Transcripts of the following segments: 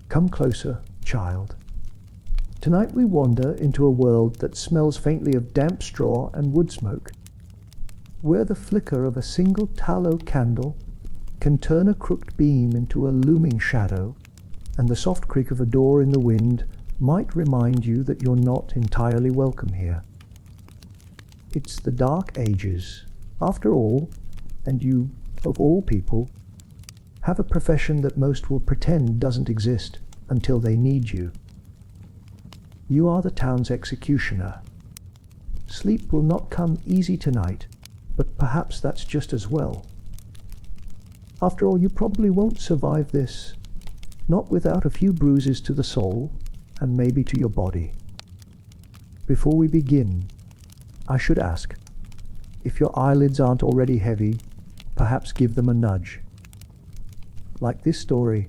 Come closer, child. Tonight we wander into a world that smells faintly of damp straw and wood smoke, where the flicker of a single tallow candle can turn a crooked beam into a looming shadow, and the soft creak of a door in the wind might remind you that you're not entirely welcome here. It's the Dark Ages, after all, and you, of all people, have a profession that most will pretend doesn't exist until they need you. You are the town's executioner. Sleep will not come easy tonight, but perhaps that's just as well. After all, you probably won't survive this, not without a few bruises to the soul, and maybe to your body. Before we begin, I should ask, if your eyelids aren't already heavy, perhaps give them a nudge. Like this story,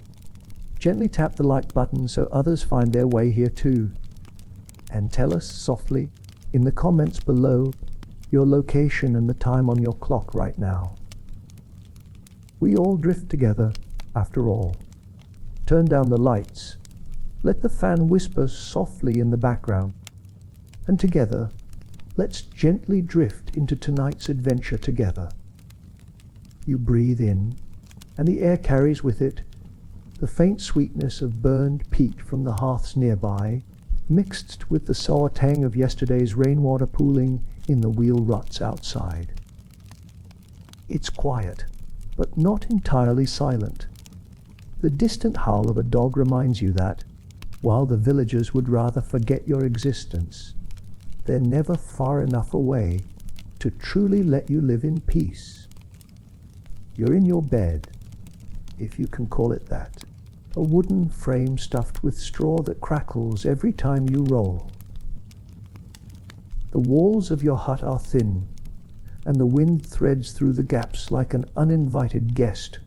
gently tap the like button so others find their way here too. And tell us softly, in the comments below, your location and the time on your clock right now. We all drift together, after all. Turn down the lights. Let the fan whisper softly in the background. And together, let's gently drift into tonight's adventure together. You breathe in, and the air carries with it the faint sweetness of burned peat from the hearths nearby, mixed with the sour tang of yesterday's rainwater pooling in the wheel ruts outside. It's quiet, but not entirely silent. The distant howl of a dog reminds you that, while the villagers would rather forget your existence, they're never far enough away to truly let you live in peace. You're in your bed, if you can call it that, a wooden frame stuffed with straw that crackles every time you roll. The walls of your hut are thin, and the wind threads through the gaps like an uninvited guest,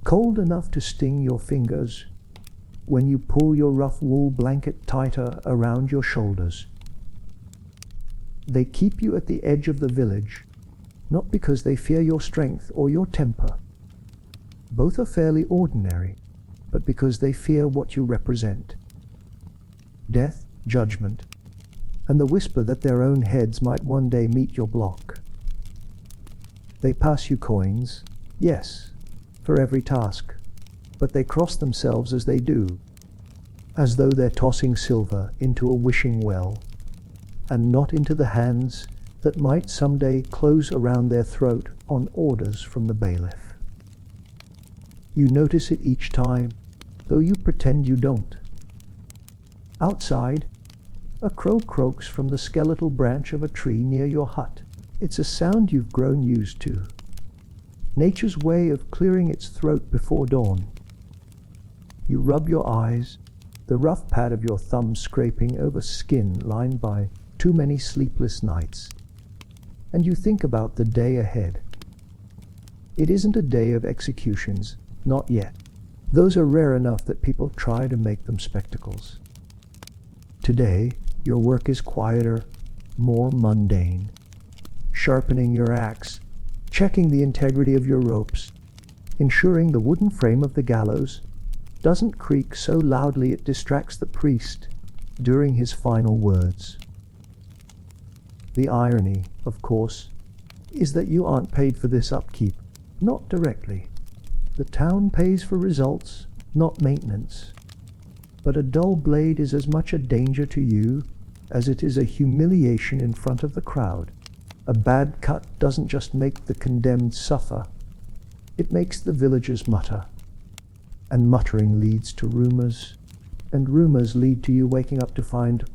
cold enough to sting your fingers when you pull your rough wool blanket tighter around your shoulders. They keep you at the edge of the village, not because they fear your strength or your temper. Both are fairly ordinary, but because they fear what you represent. Death, judgment, and the whisper that their own heads might one day meet your block. They pass you coins, yes, for every task, but they cross themselves as they do, as though they're tossing silver into a wishing well, and not into the hands that might someday close around their throat on orders from the bailiff. You notice it each time, though you pretend you don't. Outside, a crow croaks from the skeletal branch of a tree near your hut. It's a sound you've grown used to. Nature's way of clearing its throat before dawn. You rub your eyes, the rough pad of your thumb scraping over skin lined by too many sleepless nights, and you think about the day ahead. It isn't a day of executions, not yet. Those are rare enough that people try to make them spectacles. Today, your work is quieter, more mundane. Sharpening your axe, checking the integrity of your ropes, ensuring the wooden frame of the gallows doesn't creak so loudly it distracts the priest during his final words. The irony, of course, is that you aren't paid for this upkeep, not directly. The town pays for results, not maintenance. But a dull blade is as much a danger to you as it is a humiliation in front of the crowd. A bad cut doesn't just make the condemned suffer, it makes the villagers mutter. And muttering leads to rumors, and rumors lead to you waking up to find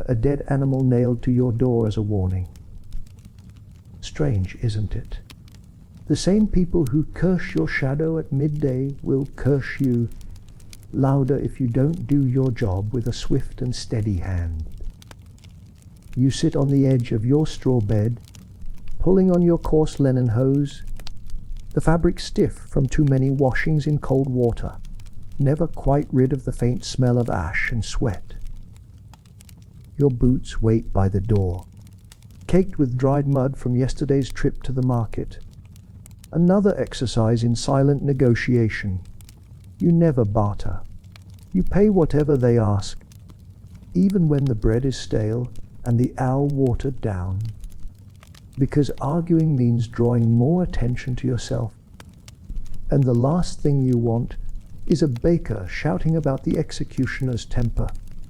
a dead animal nailed to your door as a warning. Strange, isn't it? The same people who curse your shadow at midday will curse you louder if you don't do your job with a swift and steady hand. You sit on the edge of your straw bed, pulling on your coarse linen hose, the fabric stiff from too many washings in cold water, never quite rid of the faint smell of ash and sweat. Your boots wait by the door, caked with dried mud from yesterday's trip to the market. Another exercise in silent negotiation. You never barter. You pay whatever they ask, even when the bread is stale and the ale watered down, because arguing means drawing more attention to yourself. And the last thing you want is a baker shouting about the executioner's temper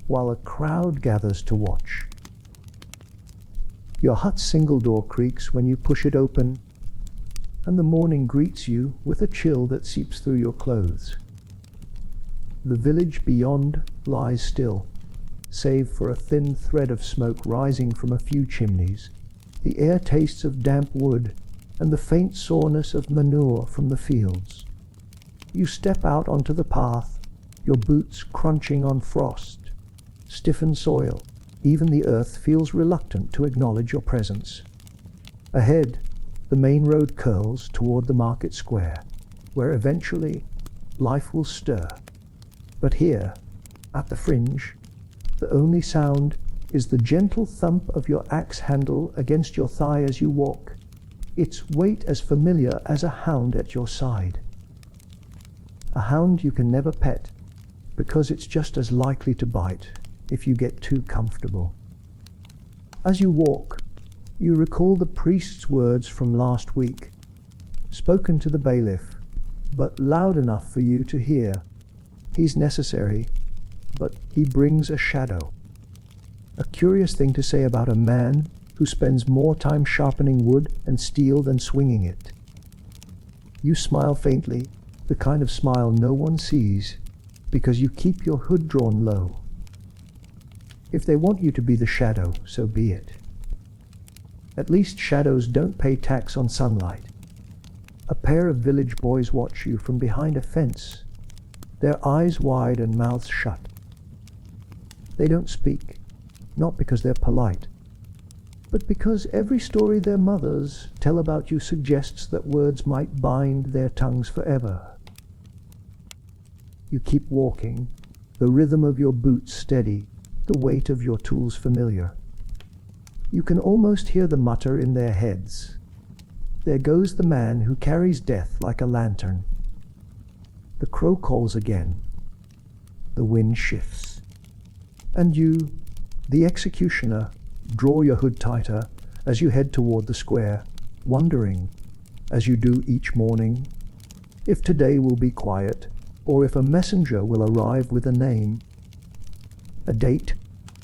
while a crowd gathers to watch. Your hut's single door creaks when you push it open, and the morning greets you with a chill that seeps through your clothes. The village beyond lies still, save for a thin thread of smoke rising from a few chimneys. The air tastes of damp wood and the faint soreness of manure from the fields. You step out onto the path, your boots crunching on frost, stiffened soil. Even the earth feels reluctant to acknowledge your presence. Ahead, the main road curls toward the market square, where eventually life will stir. But here, at the fringe, the only sound is the gentle thump of your axe handle against your thigh as you walk, its weight as familiar as a hound at your side. A hound you can never pet, because it's just as likely to bite if you get too comfortable. As you walk, you recall the priest's words from last week, spoken to the bailiff, but loud enough for you to hear. He's necessary, but he brings a shadow. A curious thing to say about a man who spends more time sharpening wood and steel than swinging it. You smile faintly, the kind of smile no one sees, because you keep your hood drawn low. If they want you to be the shadow, so be it. At least shadows don't pay tax on sunlight. A pair of village boys watch you from behind a fence, their eyes wide and mouths shut. They don't speak, not because they're polite, but because every story their mothers tell about you suggests that words might bind their tongues forever. You keep walking, the rhythm of your boots steady, the weight of your tools familiar. You can almost hear the mutter in their heads. There goes the man who carries death like a lantern. The crow calls again. The wind shifts. And you, the executioner, draw your hood tighter as you head toward the square, wondering, as you do each morning, if today will be quiet, or if a messenger will arrive with a name, a date,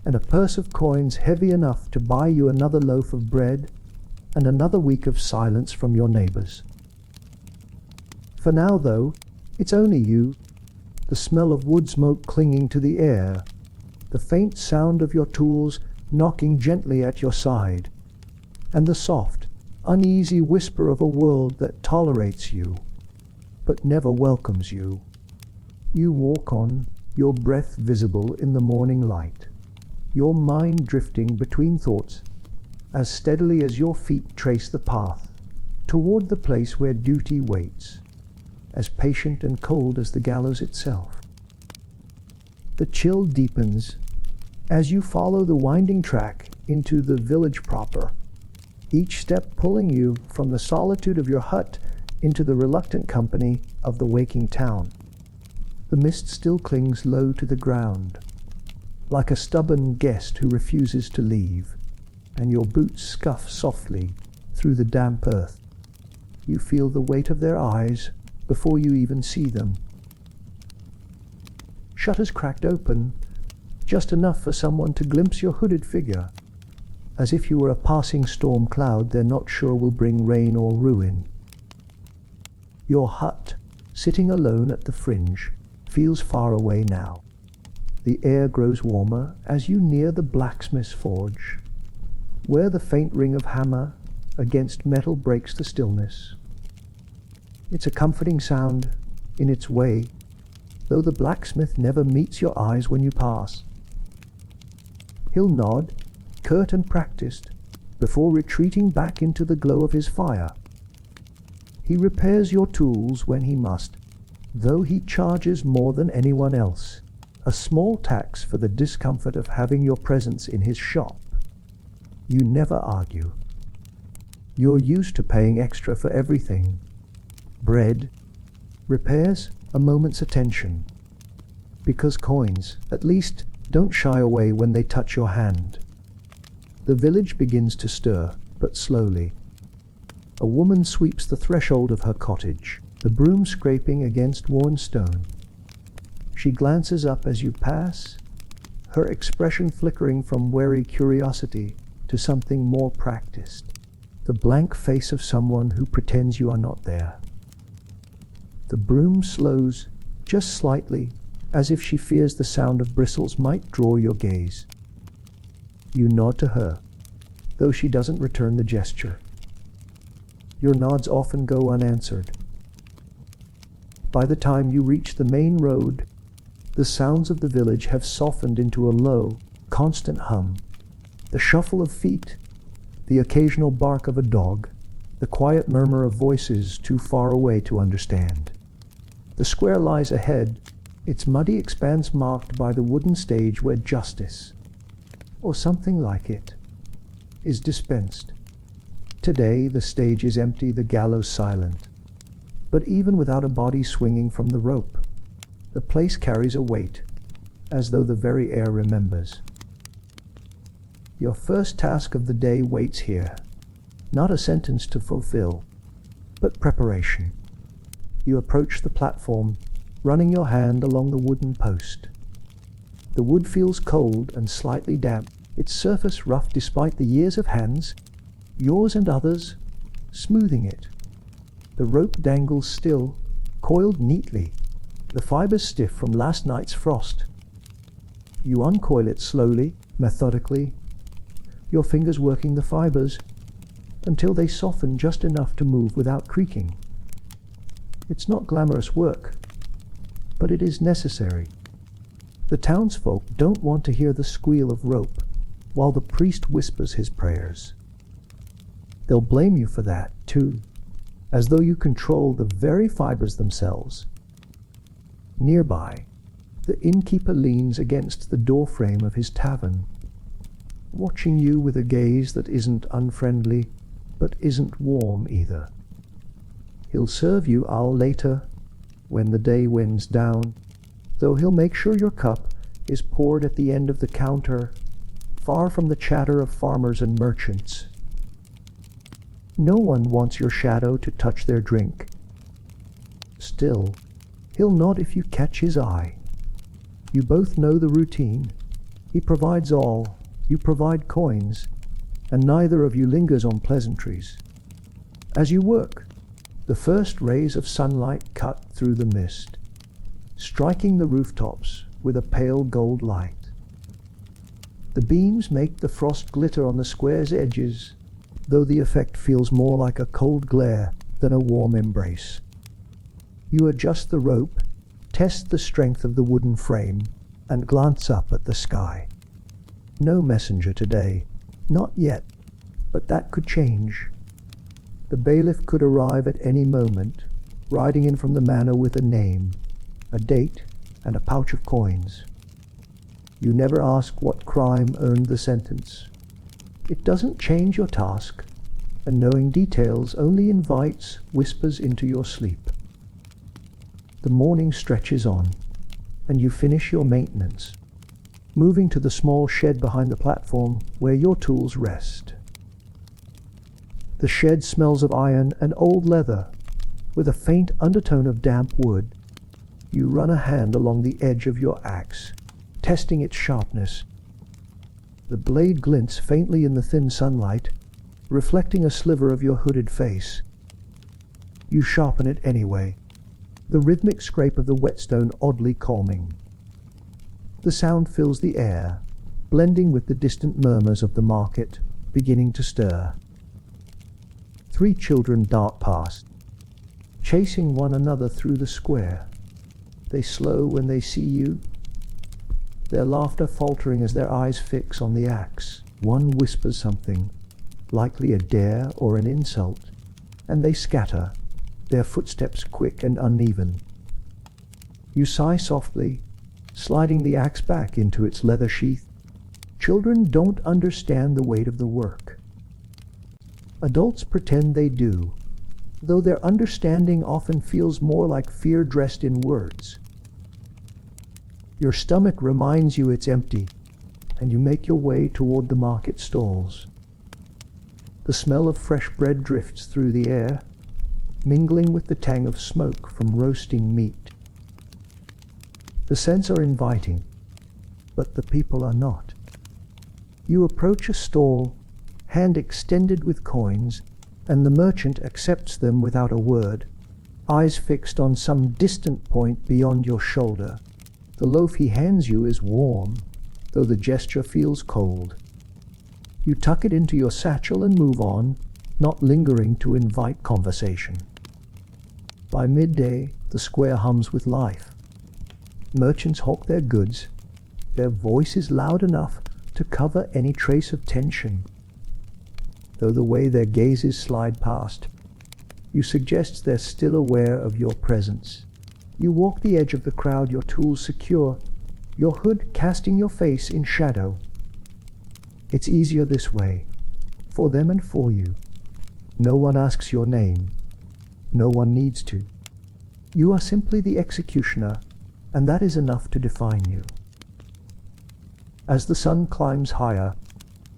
and a purse of coins heavy enough to buy you another loaf of bread and another week of silence from your neighbors. For now, though, it's only you, the smell of wood smoke clinging to the air, the faint sound of your tools knocking gently at your side, and the soft, uneasy whisper of a world that tolerates you, but never welcomes you. You walk on, your breath visible in the morning light, your mind drifting between thoughts as steadily as your feet trace the path toward the place where duty waits, as patient and cold as the gallows itself. The chill deepens as you follow the winding track into the village proper, each step pulling you from the solitude of your hut into the reluctant company of the waking town. The mist still clings low to the ground, like a stubborn guest who refuses to leave, and your boots scuff softly through the damp earth. You feel the weight of their eyes before you even see them. Shutters cracked open, just enough for someone to glimpse your hooded figure, as if you were a passing storm cloud they're not sure will bring rain or ruin. Your hut, sitting alone at the fringe, feels far away now. The air grows warmer as you near the blacksmith's forge, where the faint ring of hammer against metal breaks the stillness. It's a comforting sound in its way, though the blacksmith never meets your eyes when you pass. He'll nod, curt and practiced, before retreating back into the glow of his fire. He repairs your tools when he must, though he charges more than anyone else, a small tax for the discomfort of having your presence in his shop. You never argue. You're used to paying extra for everything. Bread, repairs, a moment's attention. because coins, at least, don't shy away when they touch your hand. The village begins to stir, but slowly. A woman sweeps the threshold of her cottage, the broom scraping against worn stone. She glances up as you pass, her expression flickering from wary curiosity to something more practiced, the blank face of someone who pretends you are not there. The broom slows, just slightly, as if she fears the sound of bristles might draw your gaze. You nod to her, though she doesn't return the gesture. Your nods often go unanswered. By the time you reach the main road, the sounds of the village have softened into a low, constant hum. The shuffle of feet, the occasional bark of a dog, the quiet murmur of voices too far away to understand. The square lies ahead, its muddy expanse marked by the wooden stage where justice, or something like it, is dispensed. Today the stage is empty, the gallows silent. But even without a body swinging from the rope, the place carries a weight, as though the very air remembers. Your first task of the day waits here, not a sentence to fulfill, but preparation. You approach the platform, running your hand along the wooden post. The wood feels cold and slightly damp, its surface rough despite the years of hands, yours and others, smoothing it. The rope dangles still, coiled neatly, the fibers stiff from last night's frost. You uncoil it slowly, methodically, your fingers working the fibers until they soften just enough to move without creaking. It's not glamorous work, but it is necessary. The townsfolk don't want to hear the squeal of rope while the priest whispers his prayers. They'll blame you for that, too, as though you control the very fibers themselves. Nearby, the innkeeper leans against the doorframe of his tavern, watching you with a gaze that isn't unfriendly, but isn't warm either. He'll serve you ale later, when the day winds down, though he'll make sure your cup is poured at the end of the counter, far from the chatter of farmers and merchants. No one wants your shadow to touch their drink. Still, he'll nod if you catch his eye. You both know the routine. He provides all, you provide coins, and neither of you lingers on pleasantries. As you work, the first rays of sunlight cut through the mist, striking the rooftops with a pale gold light. The beams make the frost glitter on the square's edges, though the effect feels more like a cold glare than a warm embrace. You adjust the rope, test the strength of the wooden frame, and glance up at the sky. No messenger today, not yet, but that could change. The bailiff could arrive at any moment, riding in from the manor with a name, a date, and a pouch of coins. You never ask what crime earned the sentence. It doesn't change your task, and knowing details only invites whispers into your sleep. The morning stretches on, and you finish your maintenance, moving to the small shed behind the platform where your tools rest. The shed smells of iron and old leather, with a faint undertone of damp wood. You run a hand along the edge of your axe, testing its sharpness. The blade glints faintly in the thin sunlight, reflecting a sliver of your hooded face. You sharpen it anyway, the rhythmic scrape of the whetstone oddly calming. The sound fills the air, blending with the distant murmurs of the market, beginning to stir. 3 children dart past, chasing one another through the square. They slow when they see you, their laughter faltering as their eyes fix on the axe. One whispers something, likely a dare or an insult, and they scatter, their footsteps quick and uneven. You sigh softly, sliding the axe back into its leather sheath. Children don't understand the weight of the work. Adults pretend they do, though their understanding often feels more like fear dressed in words. Your stomach reminds you it's empty, and you make your way toward the market stalls. The smell of fresh bread drifts through the air, mingling with the tang of smoke from roasting meat. The scents are inviting, but the people are not. You approach a stall, hand extended with coins, and the merchant accepts them without a word, eyes fixed on some distant point beyond your shoulder. The loaf he hands you is warm, though the gesture feels cold. You tuck it into your satchel and move on, not lingering to invite conversation. By midday, the square hums with life. Merchants hawk their goods. Their voice is loud enough to cover any trace of tension. Though the way their gazes slide past, you suggest they're still aware of your presence. You walk the edge of the crowd, your tools secure, your hood casting your face in shadow. It's easier this way, for them and for you. No one asks your name. No one needs to. You are simply the executioner, and that is enough to define you. As the sun climbs higher,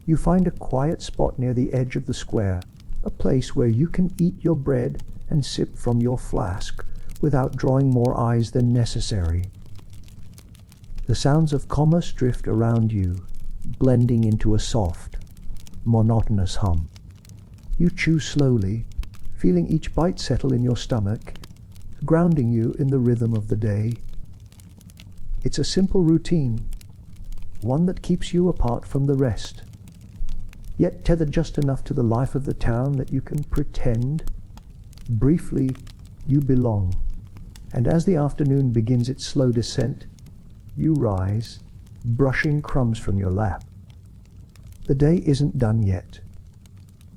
you find a quiet spot near the edge of the square, a place where you can eat your bread and sip from your flask without drawing more eyes than necessary. The sounds of commerce drift around you, blending into a soft, monotonous hum. You chew slowly, feeling each bite settle in your stomach, grounding you in the rhythm of the day. It's a simple routine, one that keeps you apart from the rest, yet tethered just enough to the life of the town that you can pretend, briefly, you belong. And as the afternoon begins its slow descent, you rise, brushing crumbs from your lap. The day isn't done yet.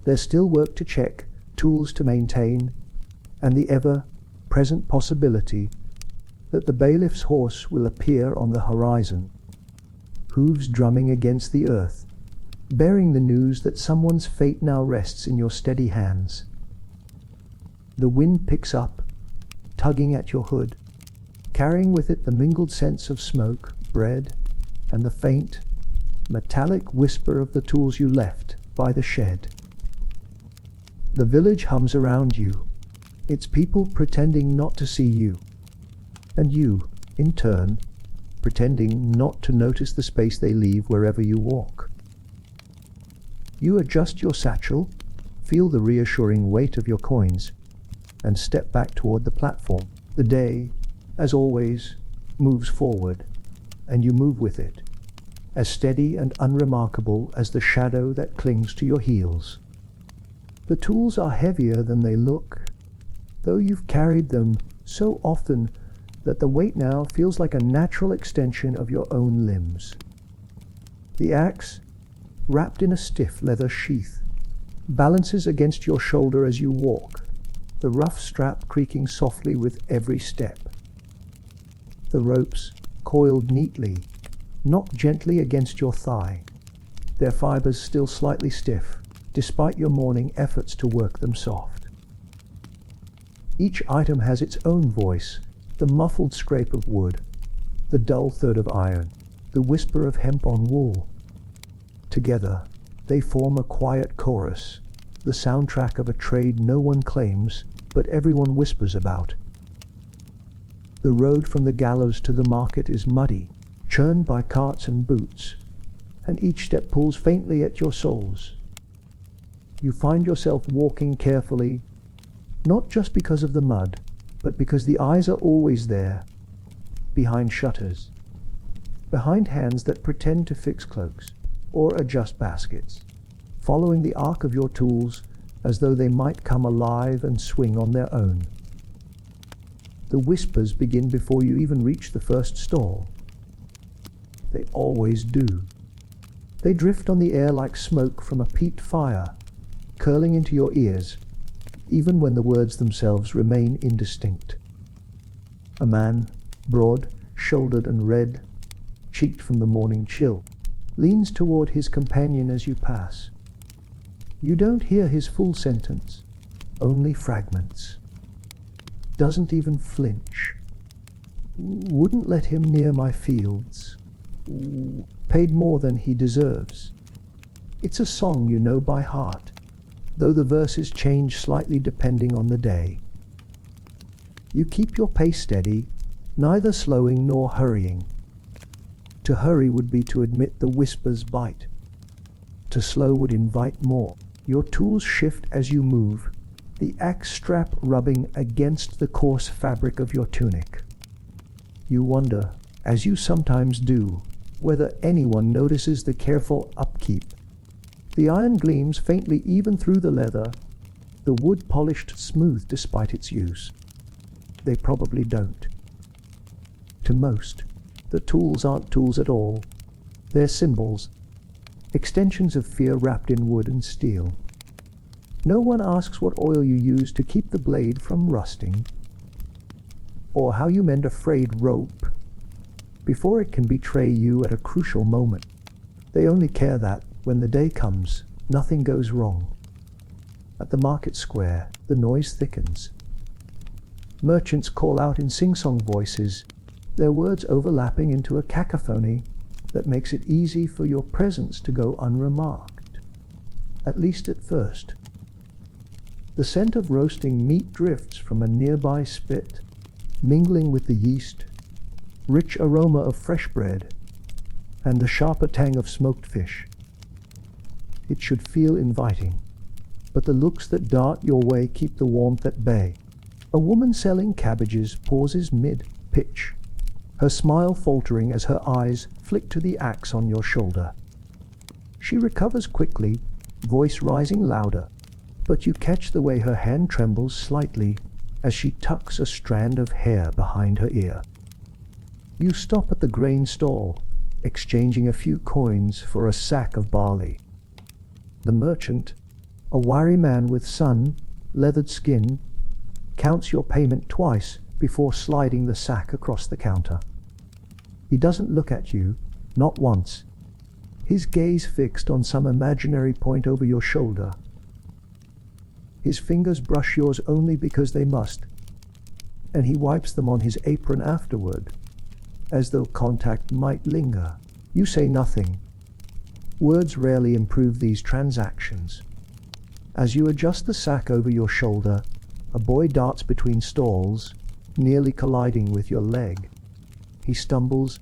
There's still work to check, tools to maintain, and the ever-present possibility that the bailiff's horse will appear on the horizon, hooves drumming against the earth, bearing the news that someone's fate now rests in your steady hands. The wind picks up, tugging at your hood, carrying with it the mingled scents of smoke, bread, and the faint, metallic whisper of the tools you left by the shed. The village hums around you, its people pretending not to see you, and you, in turn, pretending not to notice the space they leave wherever you walk. You adjust your satchel, feel the reassuring weight of your coins, and step back toward the platform. The day, as always, moves forward, and you move with it, as steady and unremarkable as the shadow that clings to your heels. The tools are heavier than they look, though you've carried them so often that the weight now feels like a natural extension of your own limbs. The axe, wrapped in a stiff leather sheath, balances against your shoulder as you walk, the rough strap creaking softly with every step. The ropes, coiled neatly, knock gently against your thigh, their fibers still slightly stiff, despite your morning efforts to work them soft. Each item has its own voice, the muffled scrape of wood, the dull thud of iron, the whisper of hemp on wool. Together, they form a quiet chorus, the soundtrack of a trade no one claims, but everyone whispers about. The road from the gallows to the market is muddy, churned by carts and boots, and each step pulls faintly at your soles. You find yourself walking carefully, not just because of the mud, but because the eyes are always there, behind shutters, behind hands that pretend to fix cloaks or adjust baskets, following the arc of your tools as though they might come alive and swing on their own. The whispers begin before you even reach the first stall. They always do. They drift on the air like smoke from a peat fire, curling into your ears, even when the words themselves remain indistinct. A man, broad-shouldered and red-cheeked from the morning chill, leans toward his companion as you pass. You don't hear his full sentence, only fragments. Doesn't even flinch. Wouldn't let him near my fields. Paid more than he deserves. It's a song you know by heart, though the verses change slightly depending on the day. You keep your pace steady, neither slowing nor hurrying. To hurry would be to admit the whisper's bite. To slow would invite more. Your tools shift as you move, the axe strap rubbing against the coarse fabric of your tunic. You wonder, as you sometimes do, whether anyone notices the careful upkeep. The iron gleams faintly even through the leather, the wood polished smooth despite its use. They probably don't. To most, the tools aren't tools at all. They're symbols, extensions of fear wrapped in wood and steel. No one asks what oil you use to keep the blade from rusting, or how you mend a frayed rope before it can betray you at a crucial moment. They only care that, when the day comes, nothing goes wrong. At the market square, the noise thickens. Merchants call out in sing-song voices, their words overlapping into a cacophony that makes it easy for your presence to go unremarked, at least at first. The scent of roasting meat drifts from a nearby spit, mingling with the yeast, rich aroma of fresh bread, and the sharper tang of smoked fish. It should feel inviting, but the looks that dart your way keep the warmth at bay. A woman selling cabbages pauses mid-pitch, her smile faltering as her eyes flick to the axe on your shoulder. She recovers quickly, voice rising louder, but you catch the way her hand trembles slightly as she tucks a strand of hair behind her ear. You stop at the grain stall, exchanging a few coins for a sack of barley. The merchant, a wiry man with sun-leathered skin, counts your payment twice before sliding the sack across the counter. He doesn't look at you, not once, his gaze fixed on some imaginary point over your shoulder. His fingers brush yours only because they must, and he wipes them on his apron afterward, as though contact might linger. You say nothing. Words rarely improve these transactions. As you adjust the sack over your shoulder, a boy darts between stalls, nearly colliding with your leg. He stumbles,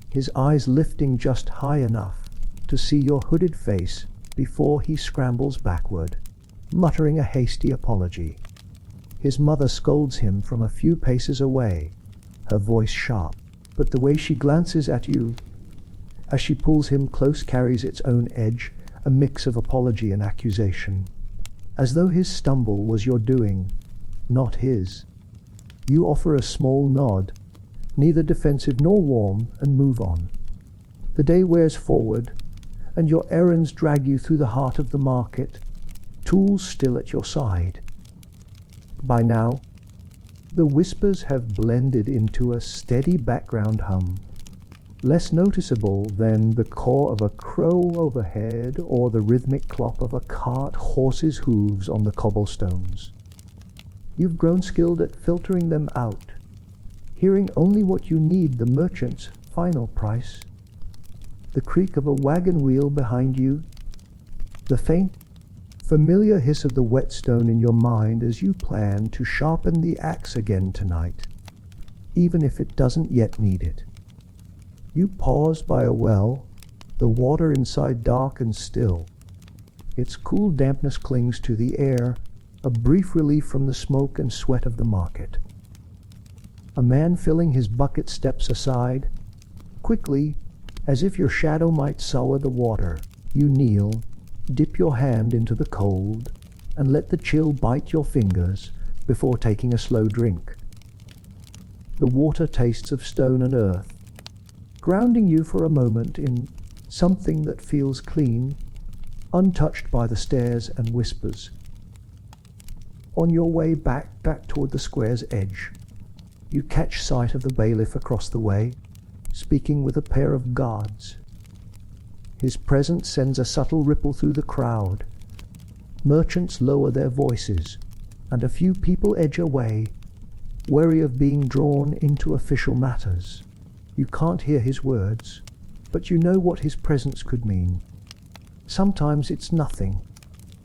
his eyes lifting just high enough to see your hooded face before he scrambles backward, muttering a hasty apology. His mother scolds him from a few paces away, her voice sharp, but the way she glances at you as she pulls him close carries its own edge, a mix of apology and accusation, as though his stumble was your doing, not his. You offer a small nod, neither defensive nor warm, and move on. The day wears forward, and your errands drag you through the heart of the market, tools still at your side. By now, the whispers have blended into a steady background hum, less noticeable than the caw of a crow overhead or the rhythmic clop of a cart horse's hooves on the cobblestones. You've grown skilled at filtering them out, hearing only what you need, the merchant's final price, the creak of a wagon wheel behind you, the faint, familiar hiss of the whetstone in your mind as you plan to sharpen the axe again tonight, even if it doesn't yet need it. You pause by a well, the water inside dark and still. Its cool dampness clings to the air, a brief relief from the smoke and sweat of the market. A man filling his bucket steps aside. Quickly, as if your shadow might sour the water, you kneel, dip your hand into the cold, and let the chill bite your fingers before taking a slow drink. The water tastes of stone and earth, grounding you for a moment in something that feels clean, untouched by the stares and whispers. On your way back toward the square's edge, you catch sight of the bailiff across the way, speaking with a pair of guards. His presence sends a subtle ripple through the crowd. Merchants lower their voices, and a few people edge away, wary of being drawn into official matters. You can't hear his words, but you know what his presence could mean. Sometimes it's nothing,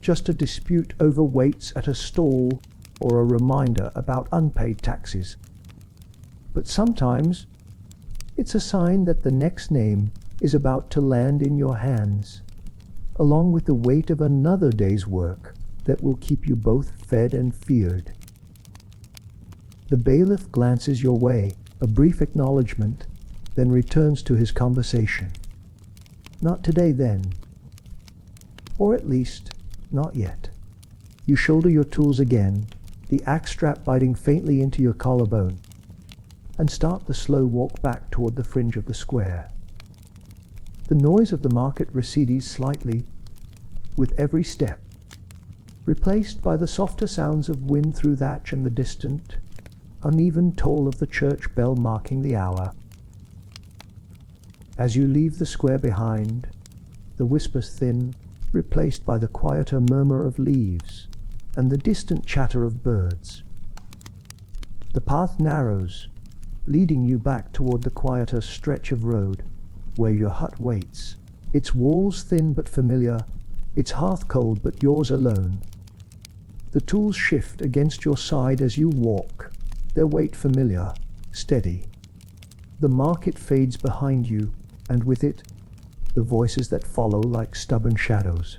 just a dispute over weights at a stall or a reminder about unpaid taxes. But sometimes it's a sign that the next name is about to land in your hands, along with the weight of another day's work that will keep you both fed and feared. The bailiff glances your way, a brief acknowledgement, then returns to his conversation. Not today, then. Or at least, not yet. You shoulder your tools again, the axe strap biting faintly into your collarbone, and start the slow walk back toward the fringe of the square. The noise of the market recedes slightly with every step, replaced by the softer sounds of wind through thatch and the distant, uneven toll of the church bell marking the hour. As you leave the square behind, the whispers thin, replaced by the quieter murmur of leaves and the distant chatter of birds. The path narrows, leading you back toward the quieter stretch of road where your hut waits, its walls thin but familiar, its hearth cold but yours alone. The tools shift against your side as you walk, their weight familiar, steady. The market fades behind you, and with it, the voices that follow like stubborn shadows.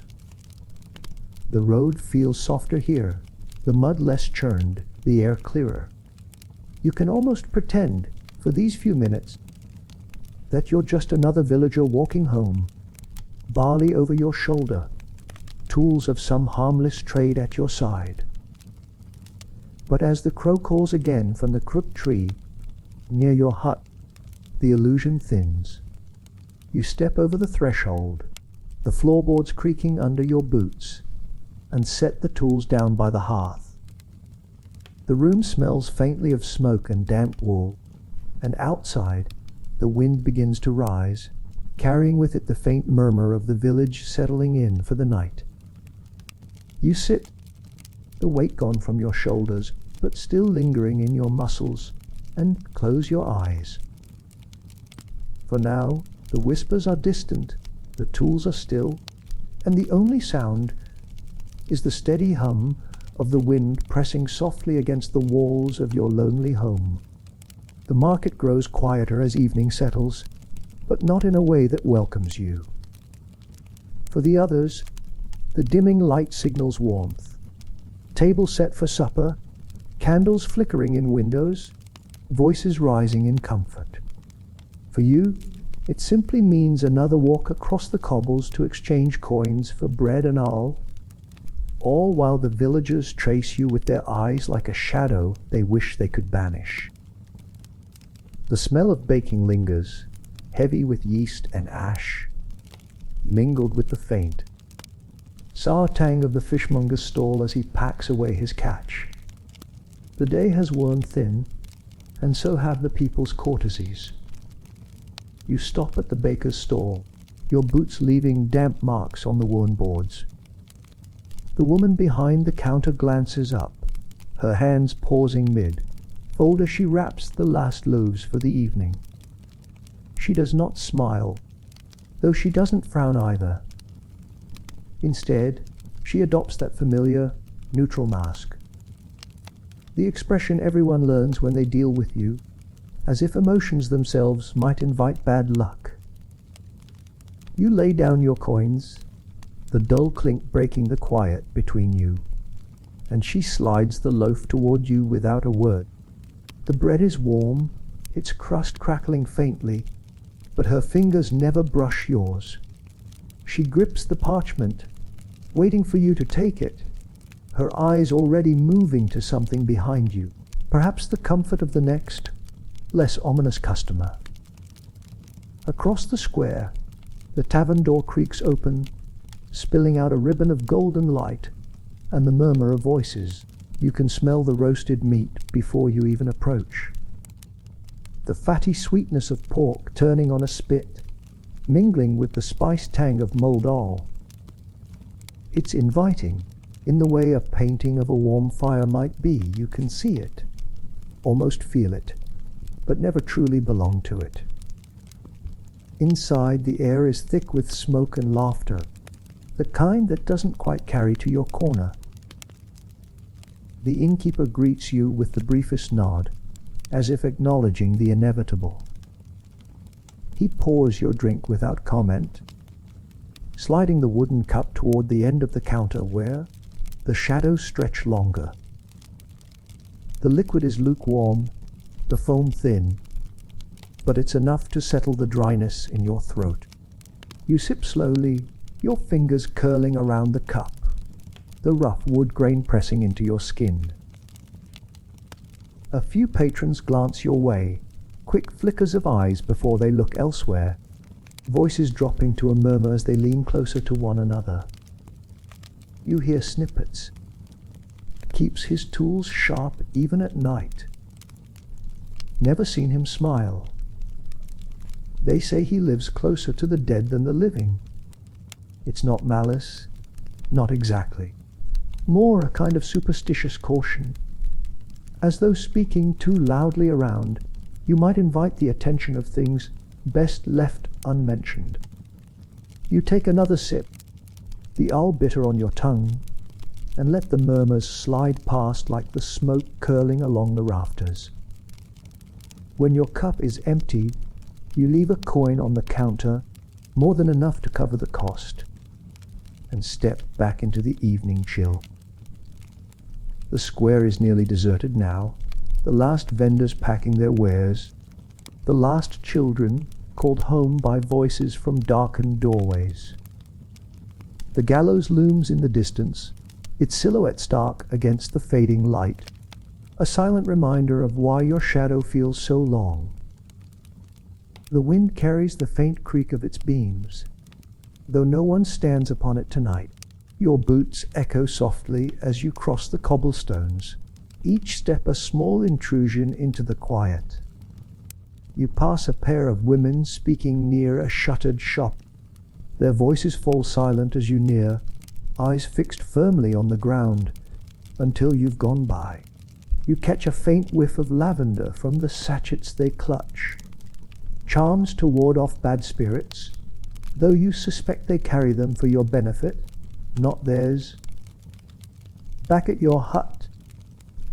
The road feels softer here, the mud less churned, the air clearer. You can almost pretend, for these few minutes, that you're just another villager walking home, barley over your shoulder, tools of some harmless trade at your side. But as the crow calls again from the crooked tree near your hut, the illusion thins. You step over the threshold, the floorboards creaking under your boots, and set the tools down by the hearth. The room smells faintly of smoke and damp wool, and outside the wind begins to rise, carrying with it the faint murmur of the village settling in for the night. You sit, the weight gone from your shoulders, but still lingering in your muscles, and close your eyes. For now, the whispers are distant, the tools are still, and the only sound is the steady hum of the wind pressing softly against the walls of your lonely home. The market grows quieter as evening settles, but not in a way that welcomes you. For the others, the dimming light signals warmth. Table set for supper, candles flickering in windows, voices rising in comfort. For you, it simply means another walk across the cobbles to exchange coins for bread and all while the villagers trace you with their eyes like a shadow they wish they could banish. The smell of baking lingers, heavy with yeast and ash, mingled with the faint sour tang of the fishmonger's stall as he packs away his catch. The day has worn thin, and so have the people's courtesies. You stop at the baker's stall, your boots leaving damp marks on the worn boards. The woman behind the counter glances up, her hands pausing mid-fold as she wraps the last loaves for the evening. She does not smile, though she doesn't frown either. Instead, she adopts that familiar, neutral mask. The expression everyone learns when they deal with you, as if emotions themselves might invite bad luck. You lay down your coins, the dull clink breaking the quiet between you, and she slides the loaf toward you without a word. The bread is warm, its crust crackling faintly, but her fingers never brush yours. She grips the parchment, waiting for you to take it, her eyes already moving to something behind you, perhaps the comfort of the next, less ominous customer. Across the square, the tavern door creaks open, spilling out a ribbon of golden light and the murmur of voices. You can smell the roasted meat before you even approach. The fatty sweetness of pork turning on a spit, mingling with the spice tang of mulled all. It's inviting, in the way a painting of a warm fire might be. You can see it. almost feel it, but never truly belong to it. Inside, the air is thick with smoke and laughter, the kind that doesn't quite carry to your corner. The innkeeper greets you with the briefest nod, as if acknowledging the inevitable. He pours your drink without comment, sliding the wooden cup toward the end of the counter where the shadows stretch longer. The liquid is lukewarm, the foam thin, but it's enough to settle the dryness in your throat. You sip slowly, your fingers curling around the cup, the rough wood grain pressing into your skin. A few patrons glance your way, quick flickers of eyes before they look elsewhere, voices dropping to a murmur as they lean closer to one another. You hear snippets. Keeps his tools sharp even at night. Never seen him smile. They say he lives closer to the dead than the living. It's not malice, not exactly. More a kind of superstitious caution. As though speaking too loudly around, you might invite the attention of things best left unmentioned. You take another sip, the owl bitter on your tongue, and let the murmurs slide past like the smoke curling along the rafters. When your cup is empty, you leave a coin on the counter, more than enough to cover the cost, and step back into the evening chill. The square is nearly deserted now, the last vendors packing their wares, the last children called home by voices from darkened doorways. The gallows looms in the distance, its silhouette stark against the fading light, a silent reminder of why your shadow feels so long. The wind carries the faint creak of its beams, though no one stands upon it tonight. Your boots echo softly as you cross the cobblestones, each step a small intrusion into the quiet. You pass a pair of women speaking near a shuttered shop. Their voices fall silent as you near, eyes fixed firmly on the ground, until you've gone by. You catch a faint whiff of lavender from the sachets they clutch. Charms to ward off bad spirits, though you suspect they carry them for your benefit, not theirs. Back at your hut,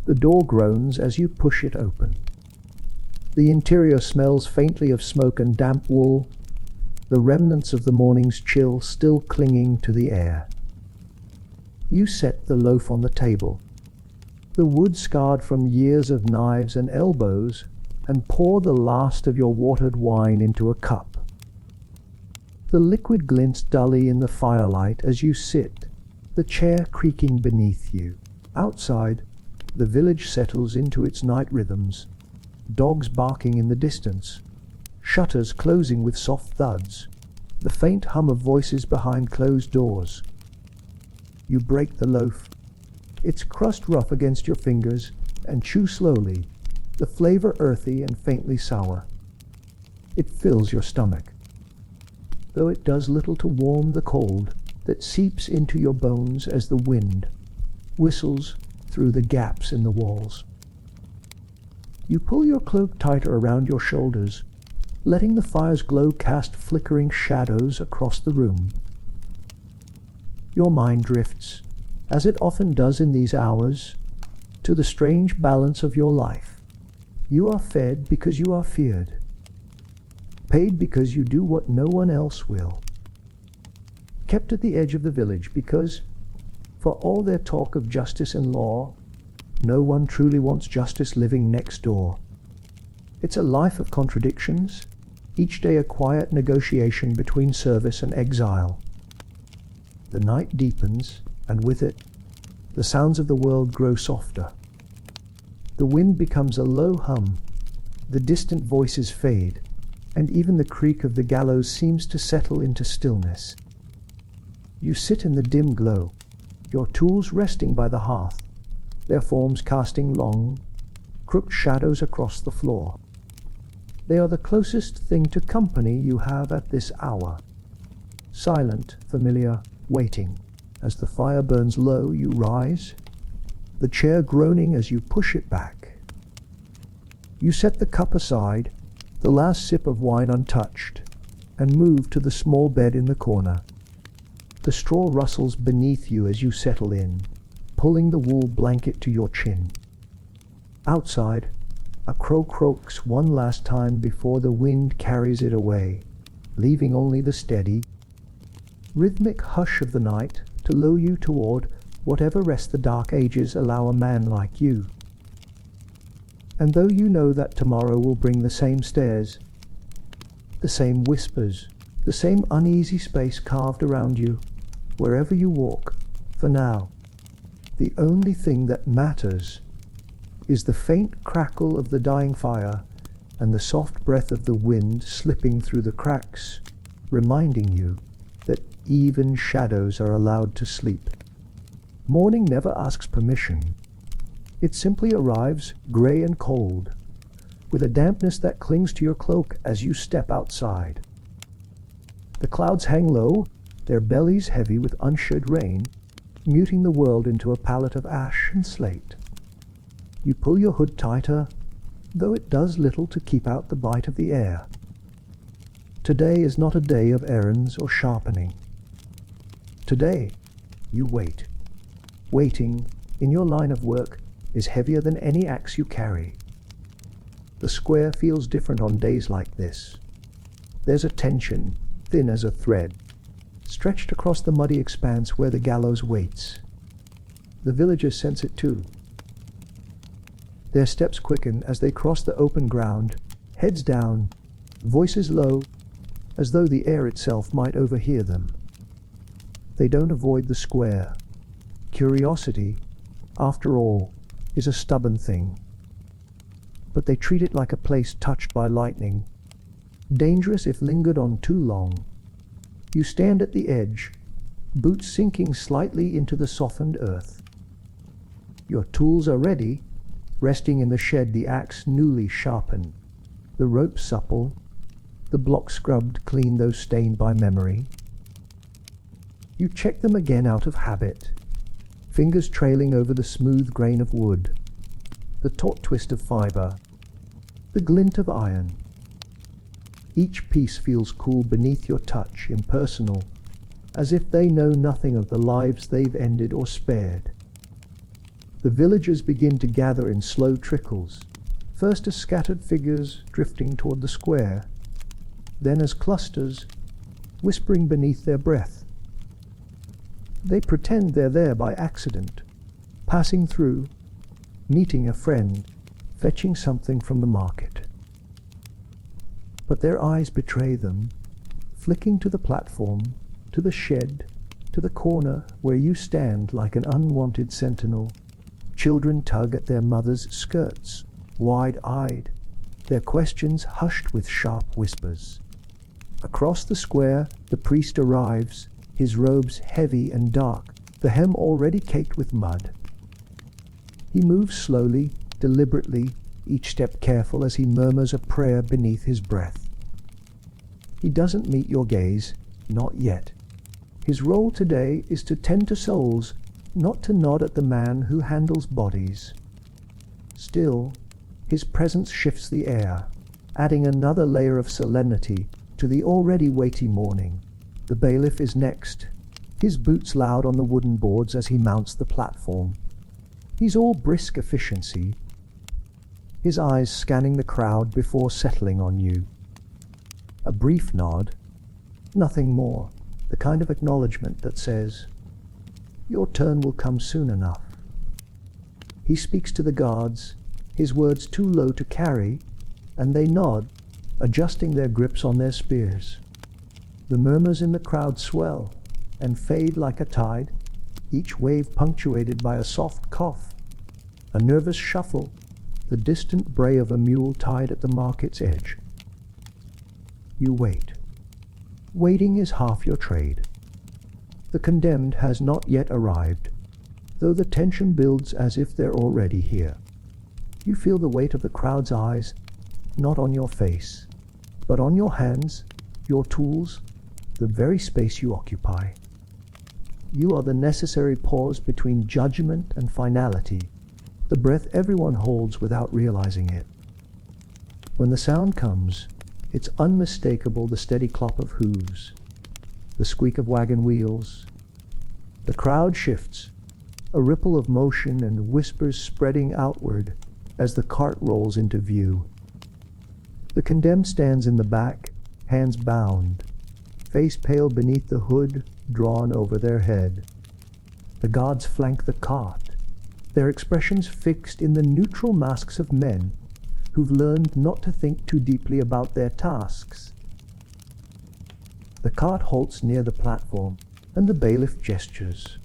the door groans as you push it open. The interior smells faintly of smoke and damp wool, the remnants of the morning's chill still clinging to the air. You set the loaf on the table, the wood scarred from years of knives and elbows, and pour the last of your watered wine into a cup. The liquid glints dully in the firelight as you sit, the chair creaking beneath you. Outside, the village settles into its night rhythms, dogs barking in the distance, shutters closing with soft thuds, the faint hum of voices behind closed doors. You break the loaf, its crust rough against your fingers, and chew slowly, the flavor earthy and faintly sour. It fills your stomach, though it does little to warm the cold that seeps into your bones as the wind whistles through the gaps in the walls. You pull your cloak tighter around your shoulders, letting the fire's glow cast flickering shadows across the room. Your mind drifts, as it often does in these hours, to the strange balance of your life. You are fed because you are feared, paid because you do what no one else will, kept at the edge of the village because, for all their talk of justice and law, no one truly wants justice living next door. It's a life of contradictions, each day a quiet negotiation between service and exile. The night deepens, and with it, the sounds of the world grow softer. The wind becomes a low hum, the distant voices fade, and even the creak of the gallows seems to settle into stillness. You sit in the dim glow, your tools resting by the hearth, their forms casting long, crooked shadows across the floor. They are the closest thing to company you have at this hour. Silent, familiar, waiting. As the fire burns low, you rise, the chair groaning as you push it back. You set the cup aside, the last sip of wine untouched, and move to the small bed in the corner. The straw rustles beneath you as you settle in, pulling the wool blanket to your chin. Outside, a crow croaks one last time before the wind carries it away, leaving only the steady, rhythmic hush of the night to lull you toward whatever rest the dark ages allow a man like you. And though you know that tomorrow will bring the same stares, the same whispers, the same uneasy space carved around you, wherever you walk, for now, the only thing that matters is the faint crackle of the dying fire and the soft breath of the wind slipping through the cracks, reminding you that even shadows are allowed to sleep. Morning never asks permission. It simply arrives gray and cold, with a dampness that clings to your cloak as you step outside. The clouds hang low, their bellies heavy with unshed rain, muting the world into a palette of ash and slate. You pull your hood tighter, though it does little to keep out the bite of the air. Today is not a day of errands or sharpening. Today, you wait. Waiting, in your line of work, is heavier than any axe you carry. The square feels different on days like this. There's a tension, thin as a thread, stretched across the muddy expanse where the gallows waits. The villagers sense it too. Their steps quicken as they cross the open ground, heads down, voices low, as though the air itself might overhear them. They don't avoid the square. Curiosity, after all, is a stubborn thing. But they treat it like a place touched by lightning, dangerous if lingered on too long. You stand at the edge, boots sinking slightly into the softened earth. Your tools are ready, resting in the shed, the axe newly sharpened, the rope supple, the block scrubbed clean though stained by memory. You check them again out of habit, fingers trailing over the smooth grain of wood, the taut twist of fiber, the glint of iron. Each piece feels cool beneath your touch, impersonal, as if they know nothing of the lives they've ended or spared. The villagers begin to gather in slow trickles, first as scattered figures drifting toward the square, then as clusters, whispering beneath their breath. They pretend they're there by accident, passing through, meeting a friend, fetching something from the market. But their eyes betray them, flicking to the platform, to the shed, to the corner where you stand like an unwanted sentinel. Children tug at their mothers' skirts, wide-eyed, their questions hushed with sharp whispers. Across the square, the priest arrives, his robes heavy and dark, the hem already caked with mud. He moves slowly, deliberately, each step careful as he murmurs a prayer beneath his breath. He doesn't meet your gaze, not yet. His role today is to tend to souls, not to nod at the man who handles bodies. Still, his presence shifts the air, adding another layer of solemnity to the already weighty morning. The bailiff is next, his boots loud on the wooden boards as he mounts the platform. He's all brisk efficiency, his eyes scanning the crowd before settling on you. A brief nod, nothing more, the kind of acknowledgement that says, "Your turn will come soon enough." He speaks to the guards, his words too low to carry, and they nod, adjusting their grips on their spears. The murmurs in the crowd swell and fade like a tide, each wave punctuated by a soft cough, a nervous shuffle, the distant bray of a mule tied at the market's edge. You wait. Waiting is half your trade. The condemned has not yet arrived, though the tension builds as if they're already here. You feel the weight of the crowd's eyes, not on your face, but on your hands, your tools, the very space you occupy. You are the necessary pause between judgment and finality, the breath everyone holds without realizing it. When the sound comes, it's unmistakable, the steady clop of hooves, the squeak of wagon wheels. The crowd shifts, a ripple of motion and whispers spreading outward as the cart rolls into view. The condemned stands in the back, hands bound, face pale beneath the hood drawn over their head. The guards flank the cart, their expressions fixed in the neutral masks of men who've learned not to think too deeply about their tasks. The cart halts near the platform, and the bailiff gestures.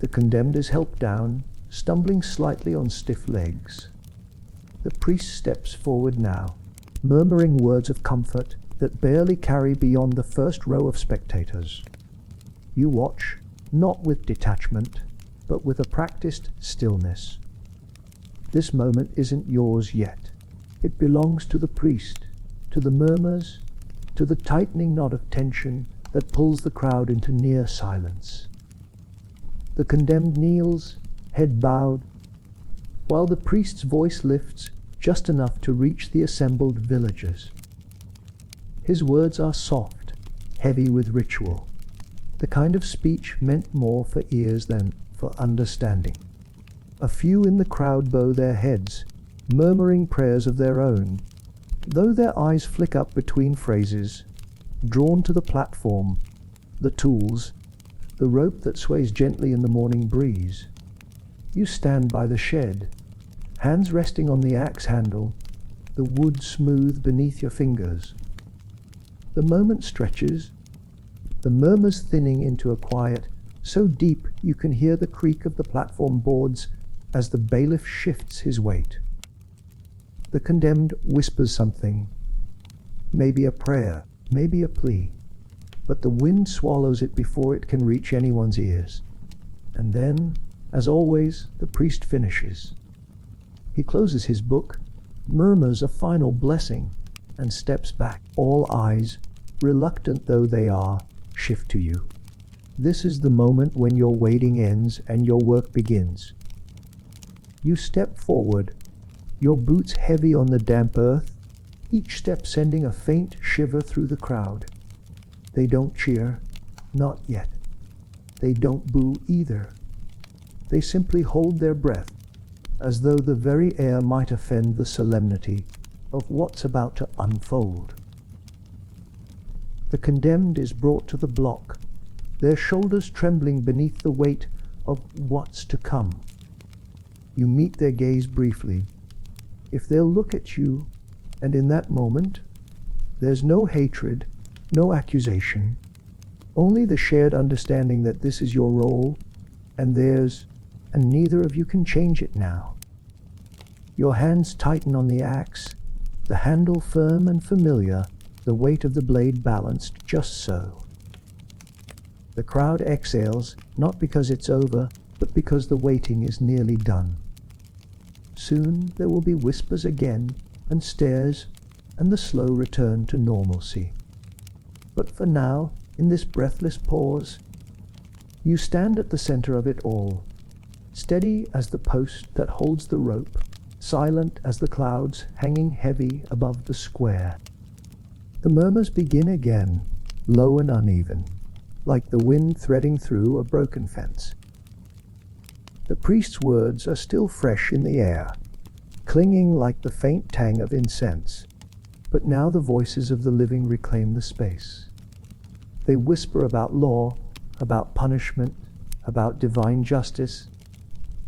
The condemned is helped down, stumbling slightly on stiff legs. The priest steps forward now, murmuring words of comfort that barely carry beyond the first row of spectators. You watch, not with detachment, but with a practiced stillness. This moment isn't yours yet. It belongs to the priest, to the murmurs, to the tightening knot of tension that pulls the crowd into near silence. The condemned kneels, head bowed, while the priest's voice lifts just enough to reach the assembled villagers. His words are soft, heavy with ritual, the kind of speech meant more for ears than for understanding. A few in the crowd bow their heads, murmuring prayers of their own, though their eyes flick up between phrases, drawn to the platform, the tools, the rope that sways gently in the morning breeze. You stand by the shed, hands resting on the axe handle, the wood smooth beneath your fingers. The moment stretches, the murmurs thinning into a quiet so deep you can hear the creak of the platform boards as the bailiff shifts his weight. The condemned whispers something, maybe a prayer, maybe a plea, but the wind swallows it before it can reach anyone's ears. And then, as always, the priest finishes. He closes his book, murmurs a final blessing, and steps back. All eyes, reluctant though they are, shift to you. This is the moment when your waiting ends and your work begins. You step forward, your boots heavy on the damp earth, each step sending a faint shiver through the crowd. They don't cheer, not yet. They don't boo either. They simply hold their breath, as though the very air might offend the solemnity of what's about to unfold. The condemned is brought to the block, their shoulders trembling beneath the weight of what's to come. You meet their gaze briefly. If they'll look at you, and in that moment, there's no hatred, no accusation, only the shared understanding that this is your role, and theirs, and neither of you can change it now. Your hands tighten on the axe, the handle firm and familiar, the weight of the blade balanced just so. The crowd exhales, not because it's over, but because the waiting is nearly done. Soon there will be whispers again, and stares, and the slow return to normalcy. But for now, in this breathless pause, you stand at the center of it all, steady as the post that holds the rope, silent as the clouds hanging heavy above the square. The murmurs begin again, low and uneven, like the wind threading through a broken fence. The priest's words are still fresh in the air, clinging like the faint tang of incense, but now the voices of the living reclaim the space. They whisper about law, about punishment, about divine justice,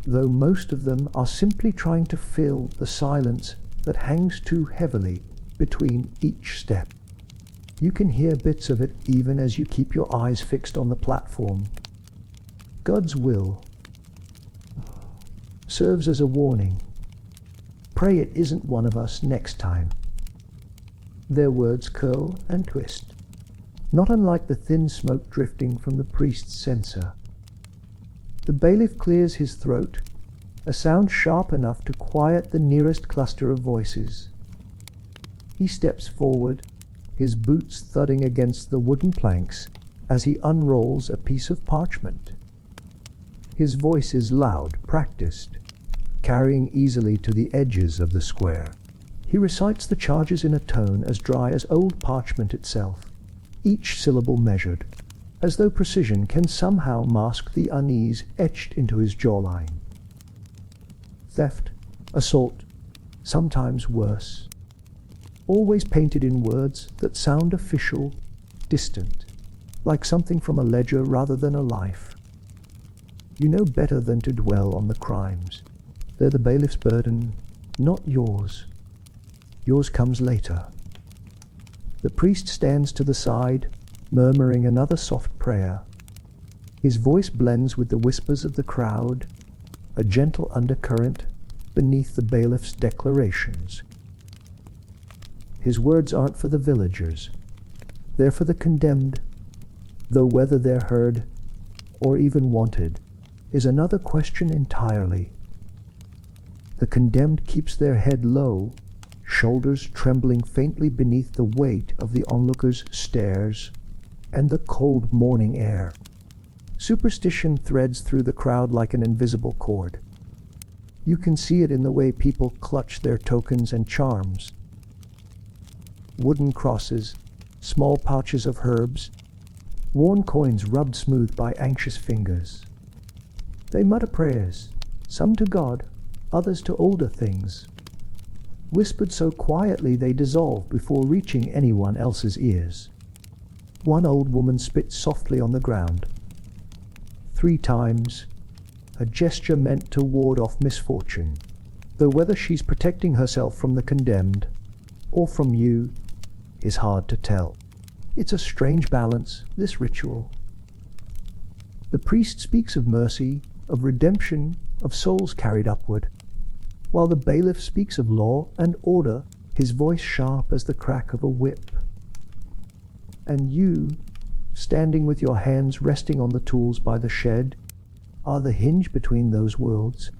though most of them are simply trying to fill the silence that hangs too heavily between each step. You can hear bits of it even as you keep your eyes fixed on the platform. God's will serves as a warning. Pray it isn't one of us next time. Their words curl and twist, not unlike the thin smoke drifting from the priest's censer. The bailiff clears his throat, a sound sharp enough to quiet the nearest cluster of voices. He steps forward, his boots thudding against the wooden planks as he unrolls a piece of parchment. His voice is loud, practiced, carrying easily to the edges of the square. He recites the charges in a tone as dry as old parchment itself, each syllable measured, as though precision can somehow mask the unease etched into his jawline. Theft, assault, sometimes worse, always painted in words that sound official, distant, like something from a ledger rather than a life. You know better than to dwell on the crimes. They're the bailiff's burden, not yours. Yours comes later. The priest stands to the side, murmuring another soft prayer. His voice blends with the whispers of the crowd, a gentle undercurrent beneath the bailiff's declarations. His words aren't for the villagers. They're for the condemned, though whether they're heard or even wanted is another question entirely. The condemned keeps their head low, shoulders trembling faintly beneath the weight of the onlookers' stares and the cold morning air. Superstition threads through the crowd like an invisible cord. You can see it in the way people clutch their tokens and charms. Wooden crosses, small pouches of herbs, worn coins rubbed smooth by anxious fingers. They mutter prayers, some to God, others to older things, whispered so quietly they dissolve before reaching anyone else's ears. One old woman spits softly on the ground. 3 times, a gesture meant to ward off misfortune, though whether she's protecting herself from the condemned or from you is hard to tell. It's a strange balance, this ritual. The priest speaks of mercy, of redemption, of souls carried upward, while the bailiff speaks of law and order, his voice sharp as the crack of a whip. And you, standing with your hands resting on the tools by the shed, are the hinge between those worlds,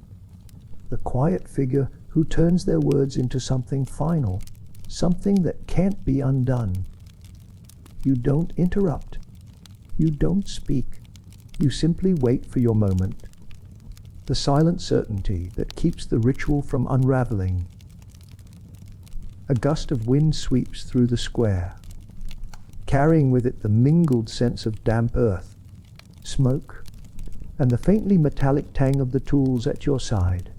the quiet figure who turns their words into something final, something that can't be undone. You don't interrupt. You don't speak. You simply wait for your moment. The silent certainty that keeps the ritual from unraveling. A gust of wind sweeps through the square, carrying with it the mingled sense of damp earth, smoke, and the faintly metallic tang of the tools at your side.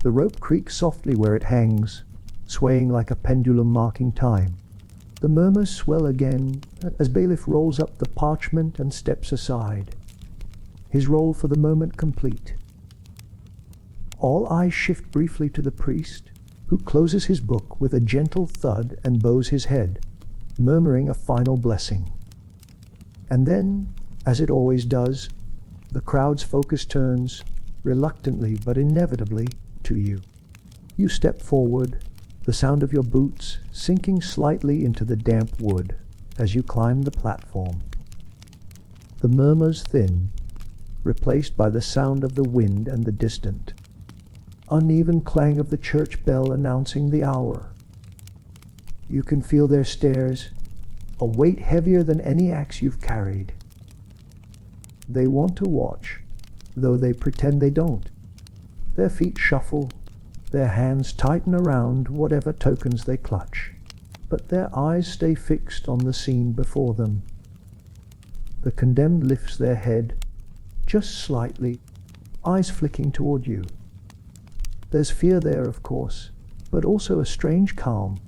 The rope creaks softly where it hangs, swaying like a pendulum marking time. The murmurs swell again as bailiff rolls up the parchment and steps aside, his role for the moment complete. All eyes shift briefly to the priest, who closes his book with a gentle thud and bows his head, murmuring a final blessing. And then, as it always does, the crowd's focus turns, reluctantly but inevitably, to you. You step forward, the sound of your boots sinking slightly into the damp wood as you climb the platform. The murmurs thin, replaced by the sound of the wind and the distant, uneven clang of the church bell announcing the hour. You can feel their stares, a weight heavier than any axe you've carried. They want to watch, though they pretend they don't. Their feet shuffle, their hands tighten around whatever tokens they clutch, but their eyes stay fixed on the scene before them. The condemned lifts their head, just slightly, eyes flicking toward you. There's fear there, of course, but also a strange calm,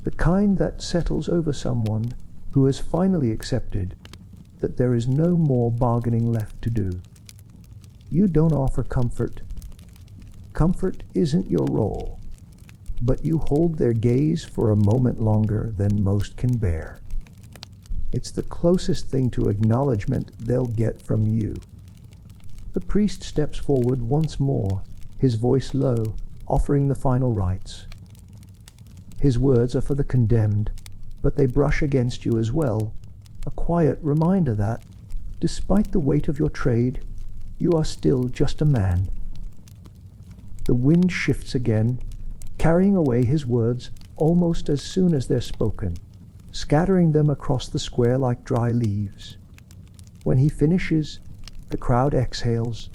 the kind that settles over someone who has finally accepted that there is no more bargaining left to do. You don't offer comfort. Comfort isn't your role, but you hold their gaze for a moment longer than most can bear. It's the closest thing to acknowledgement they'll get from you. The priest steps forward once more, his voice low, offering the final rites. His words are for the condemned, but they brush against you as well, a quiet reminder that, despite the weight of your trade, you are still just a man. The wind shifts again, carrying away his words almost as soon as they're spoken, scattering them across the square like dry leaves. When he finishes, the crowd exhales,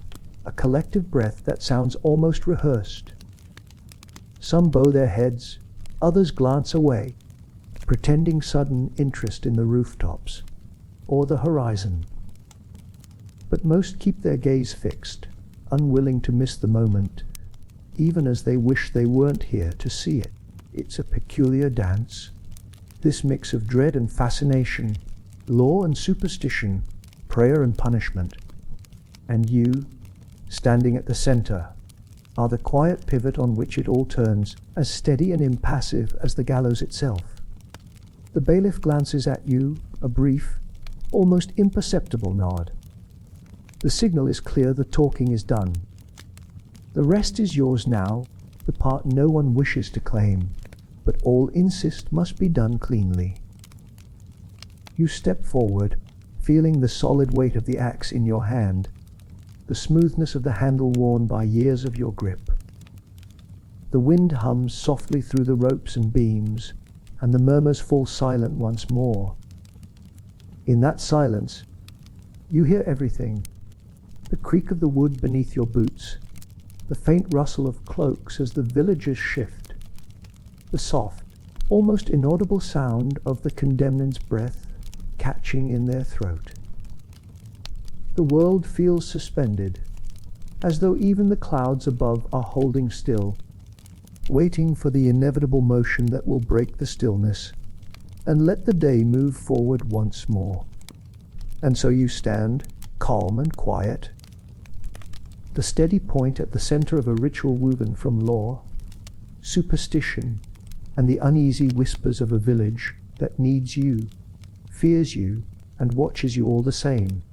a collective breath that sounds almost rehearsed. Some bow their heads, others glance away, pretending sudden interest in the rooftops or the horizon. But most keep their gaze fixed, unwilling to miss the moment, even as they wish they weren't here to see it. It's a peculiar dance, this mix of dread and fascination, law and superstition, prayer and punishment. And you, standing at the center, are the quiet pivot on which it all turns, as steady and impassive as the gallows itself. The bailiff glances at you, a brief, almost imperceptible nod. The signal is clear, the talking is done. The rest is yours now, the part no one wishes to claim, but all insist must be done cleanly. You step forward, feeling the solid weight of the axe in your hand, the smoothness of the handle worn by years of your grip. The wind hums softly through the ropes and beams, and the murmurs fall silent once more. In that silence, you hear everything: the creak of the wood beneath your boots, the faint rustle of cloaks as the villagers shift, the soft, almost inaudible sound of the condemned's breath catching in their throat. The world feels suspended, as though even the clouds above are holding still, waiting for the inevitable motion that will break the stillness and let the day move forward once more. And so you stand, calm and quiet, the steady point at the center of a ritual woven from law, superstition, and the uneasy whispers of a village that needs you, fears you, and watches you all the same.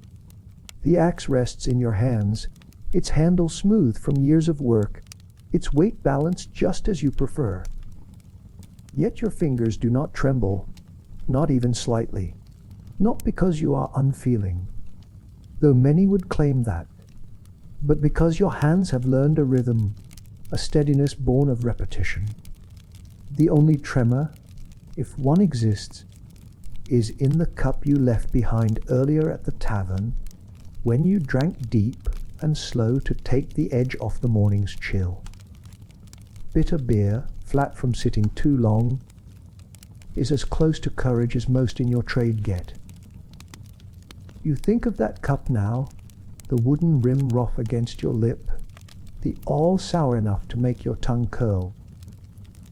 The axe rests in your hands, its handle smooth from years of work, its weight balanced just as you prefer. Yet your fingers do not tremble, not even slightly, not because you are unfeeling, though many would claim that, but because your hands have learned a rhythm, a steadiness born of repetition. The only tremor, if one exists, is in the cup you left behind earlier at the tavern, when you drank deep and slow to take the edge off the morning's chill. Bitter beer, flat from sitting too long, is as close to courage as most in your trade get. You think of that cup now, the wooden rim rough against your lip, the all sour enough to make your tongue curl.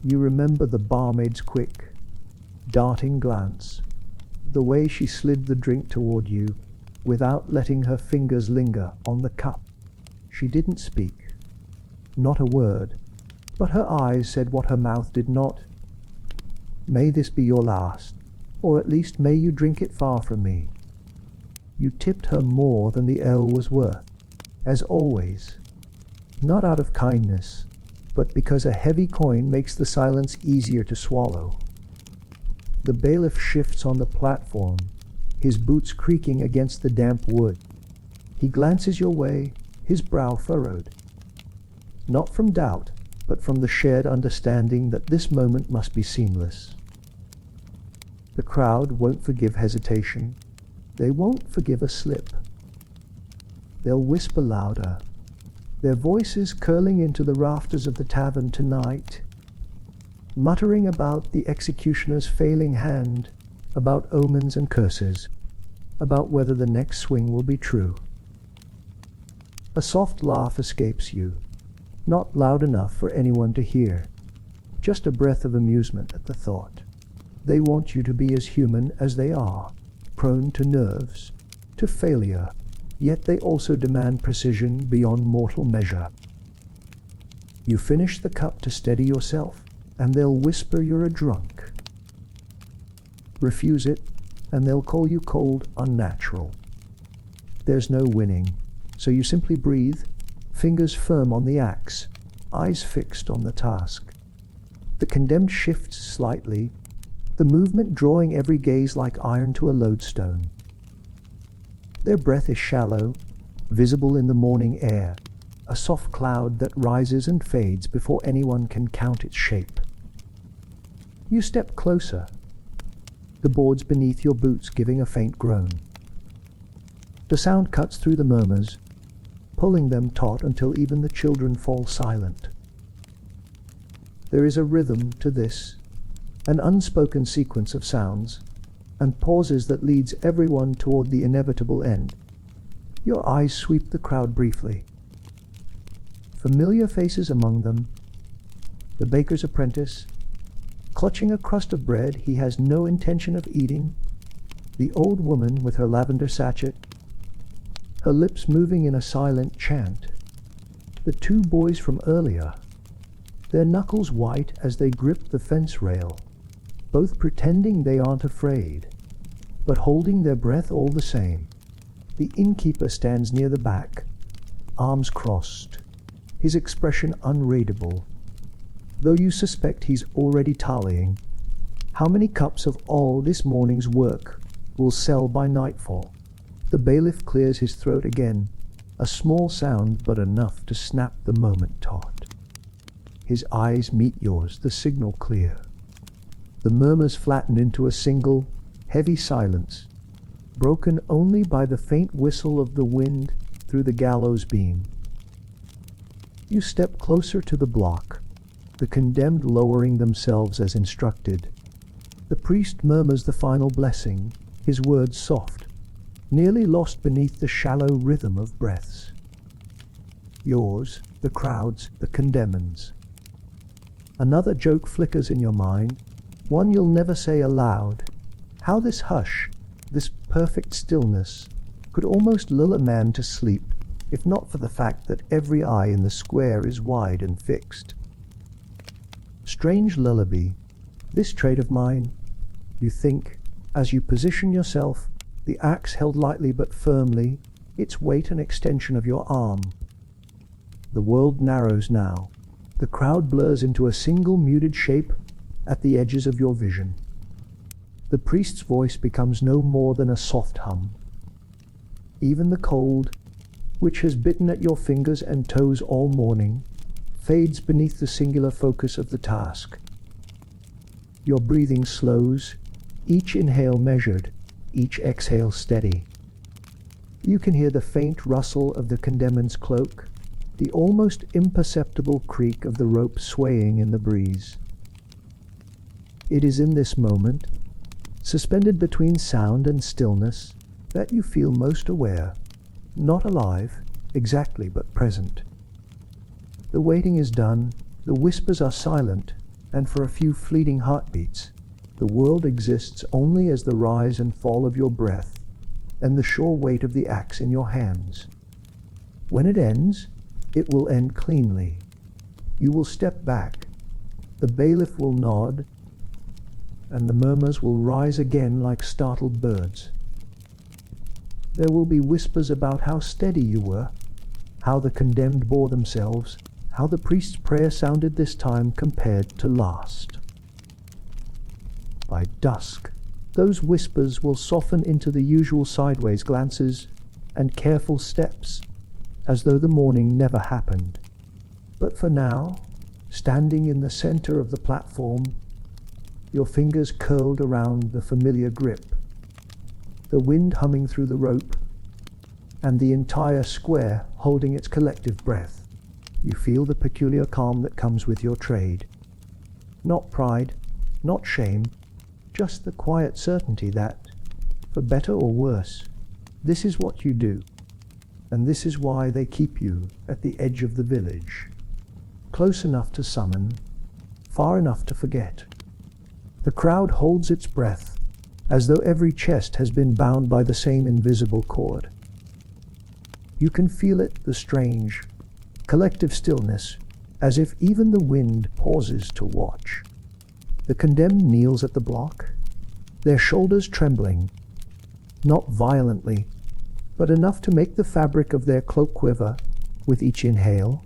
You remember the barmaid's quick, darting glance, the way she slid the drink toward you, without letting her fingers linger on the cup. She didn't speak, not a word, but her eyes said what her mouth did not. May this be your last, or at least may you drink it far from me. You tipped her more than the ale was worth, as always, not out of kindness, but because a heavy coin makes the silence easier to swallow. The bailiff shifts on the platform, his boots creaking against the damp wood. He glances your way, his brow furrowed. Not from doubt, but from the shared understanding that this moment must be seamless. The crowd won't forgive hesitation. They won't forgive a slip. They'll whisper louder, their voices curling into the rafters of the tavern tonight, muttering about the executioner's failing hand, about omens and curses, about whether the next swing will be true. A soft laugh escapes you, not loud enough for anyone to hear, just a breath of amusement at the thought. They want you to be as human as they are, prone to nerves, to failure, yet they also demand precision beyond mortal measure. You finish the cup to steady yourself, and they'll whisper you're a drunk. Refuse it, and they'll call you cold, unnatural. There's no winning, so you simply breathe, fingers firm on the axe, eyes fixed on the task. The condemned shifts slightly, the movement drawing every gaze like iron to a lodestone. Their breath is shallow, visible in the morning air, a soft cloud that rises and fades before anyone can count its shape. You step closer, the boards beneath your boots giving a faint groan. The sound cuts through the murmurs, pulling them taut until even the children fall silent. There is a rhythm to this, an unspoken sequence of sounds and pauses that leads everyone toward the inevitable end. Your eyes sweep the crowd briefly. Familiar faces among them. The baker's apprentice, clutching a crust of bread he has no intention of eating. The old woman with her lavender sachet, her lips moving in a silent chant. The two boys from earlier, their knuckles white as they grip the fence rail, both pretending they aren't afraid, but holding their breath all the same. The innkeeper stands near the back, arms crossed, his expression unreadable, though you suspect he's already tallying how many cups of all this morning's work will sell by nightfall. The bailiff clears his throat again, a small sound but enough to snap the moment taut. His eyes meet yours, the signal clear. The murmurs flatten into a single, heavy silence, broken only by the faint whistle of the wind through the gallows beam. You step closer to the block, the condemned lowering themselves as instructed. The priest murmurs the final blessing, his words soft, nearly lost beneath the shallow rhythm of breaths. Yours, the crowd's, the condemned's. Another joke flickers in your mind, one you'll never say aloud. How this hush, this perfect stillness, could almost lull a man to sleep, if not for the fact that every eye in the square is wide and fixed. Strange lullaby, this trait of mine, you think, as you position yourself, the axe held lightly but firmly, its weight an extension of your arm. The world narrows now. The crowd blurs into a single muted shape at the edges of your vision. The priest's voice becomes no more than a soft hum. Even the cold, which has bitten at your fingers and toes all morning, fades beneath the singular focus of the task. Your breathing slows, each inhale measured, each exhale steady. You can hear the faint rustle of the condemned's cloak, the almost imperceptible creak of the rope swaying in the breeze. It is in this moment, suspended between sound and stillness, that you feel most aware, not alive, exactly, but present. The waiting is done, the whispers are silent, and for a few fleeting heartbeats, the world exists only as the rise and fall of your breath, and the sure weight of the axe in your hands. When it ends, it will end cleanly. You will step back, the bailiff will nod, and the murmurs will rise again like startled birds. There will be whispers about how steady you were, how the condemned bore themselves, how the priest's prayer sounded this time compared to last. By dusk, those whispers will soften into the usual sideways glances and careful steps, as though the morning never happened. But for now, standing in the center of the platform, your fingers curled around the familiar grip, the wind humming through the rope, and the entire square holding its collective breath, you feel the peculiar calm that comes with your trade. Not pride, not shame, just the quiet certainty that, for better or worse, this is what you do, and this is why they keep you at the edge of the village, close enough to summon, far enough to forget. The crowd holds its breath, as though every chest has been bound by the same invisible cord. You can feel it, the strange, collective stillness, as if even the wind pauses to watch. The condemned kneels at the block, their shoulders trembling, not violently, but enough to make the fabric of their cloak quiver with each inhale.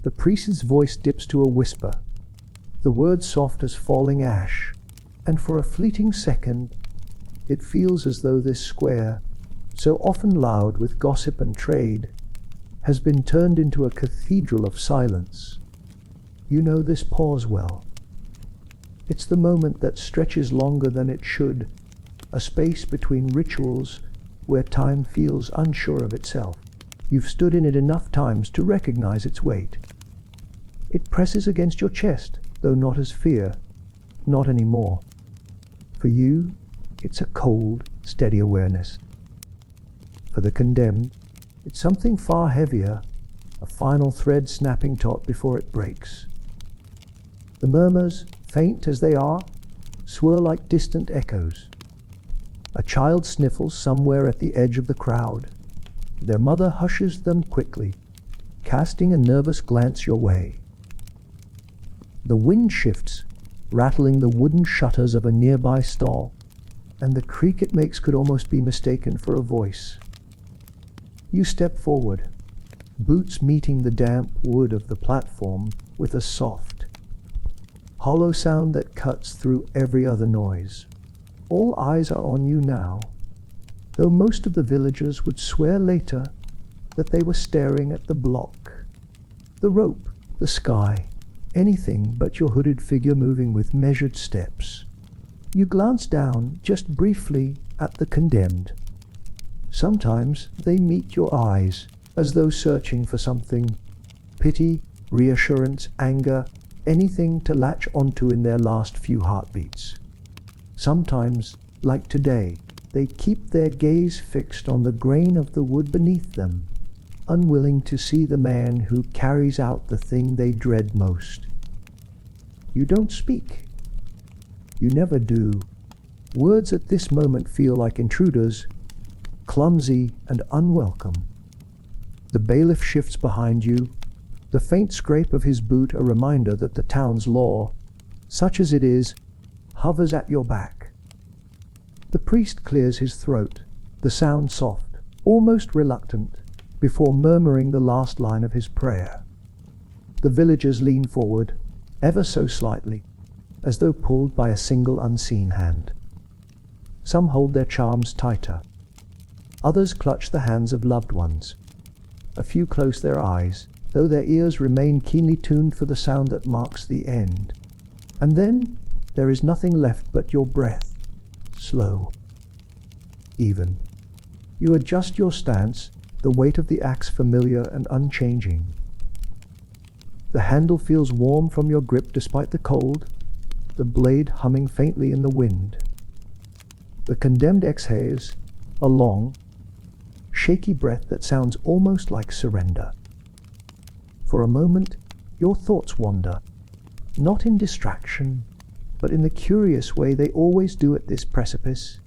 The priest's voice dips to a whisper, the words soft as falling ash, and for a fleeting second, it feels as though this square, so often loud with gossip and trade, has been turned into a cathedral of silence. You know this pause well. It's the moment that stretches longer than it should, a space between rituals where time feels unsure of itself. You've stood in it enough times to recognize its weight. It presses against your chest, though not as fear, not anymore. For you, it's a cold, steady awareness. For the condemned, it's something far heavier, a final thread snapping taut before it breaks. The murmurs, faint as they are, swirl like distant echoes. A child sniffles somewhere at the edge of the crowd. Their mother hushes them quickly, casting a nervous glance your way. The wind shifts, rattling the wooden shutters of a nearby stall, and the creak it makes could almost be mistaken for a voice. You step forward, boots meeting the damp wood of the platform with a soft, hollow sound that cuts through every other noise. All eyes are on you now, though most of the villagers would swear later that they were staring at the block, the rope, the sky, anything but your hooded figure moving with measured steps. You glance down just briefly at the condemned. Sometimes they meet your eyes, as though searching for something: pity, reassurance, anger, anything to latch onto in their last few heartbeats. Sometimes, like today, they keep their gaze fixed on the grain of the wood beneath them, unwilling to see the man who carries out the thing they dread most. You don't speak. You never do. Words at this moment feel like intruders, clumsy and unwelcome. The bailiff shifts behind you, the faint scrape of his boot a reminder that the town's law, such as it is, hovers at your back. The priest clears his throat, the sound soft, almost reluctant, before murmuring the last line of his prayer. The villagers lean forward, ever so slightly, as though pulled by a single unseen hand. Some hold their charms tighter. Others clutch the hands of loved ones. A few close their eyes, though their ears remain keenly tuned for the sound that marks the end. And then there is nothing left but your breath, slow, even. You adjust your stance, the weight of the axe familiar and unchanging. The handle feels warm from your grip despite the cold, the blade humming faintly in the wind. The condemned exhales a long, shaky breath that sounds almost like surrender. For a moment, your thoughts wander, not in distraction, but in the curious way they always do at this precipice.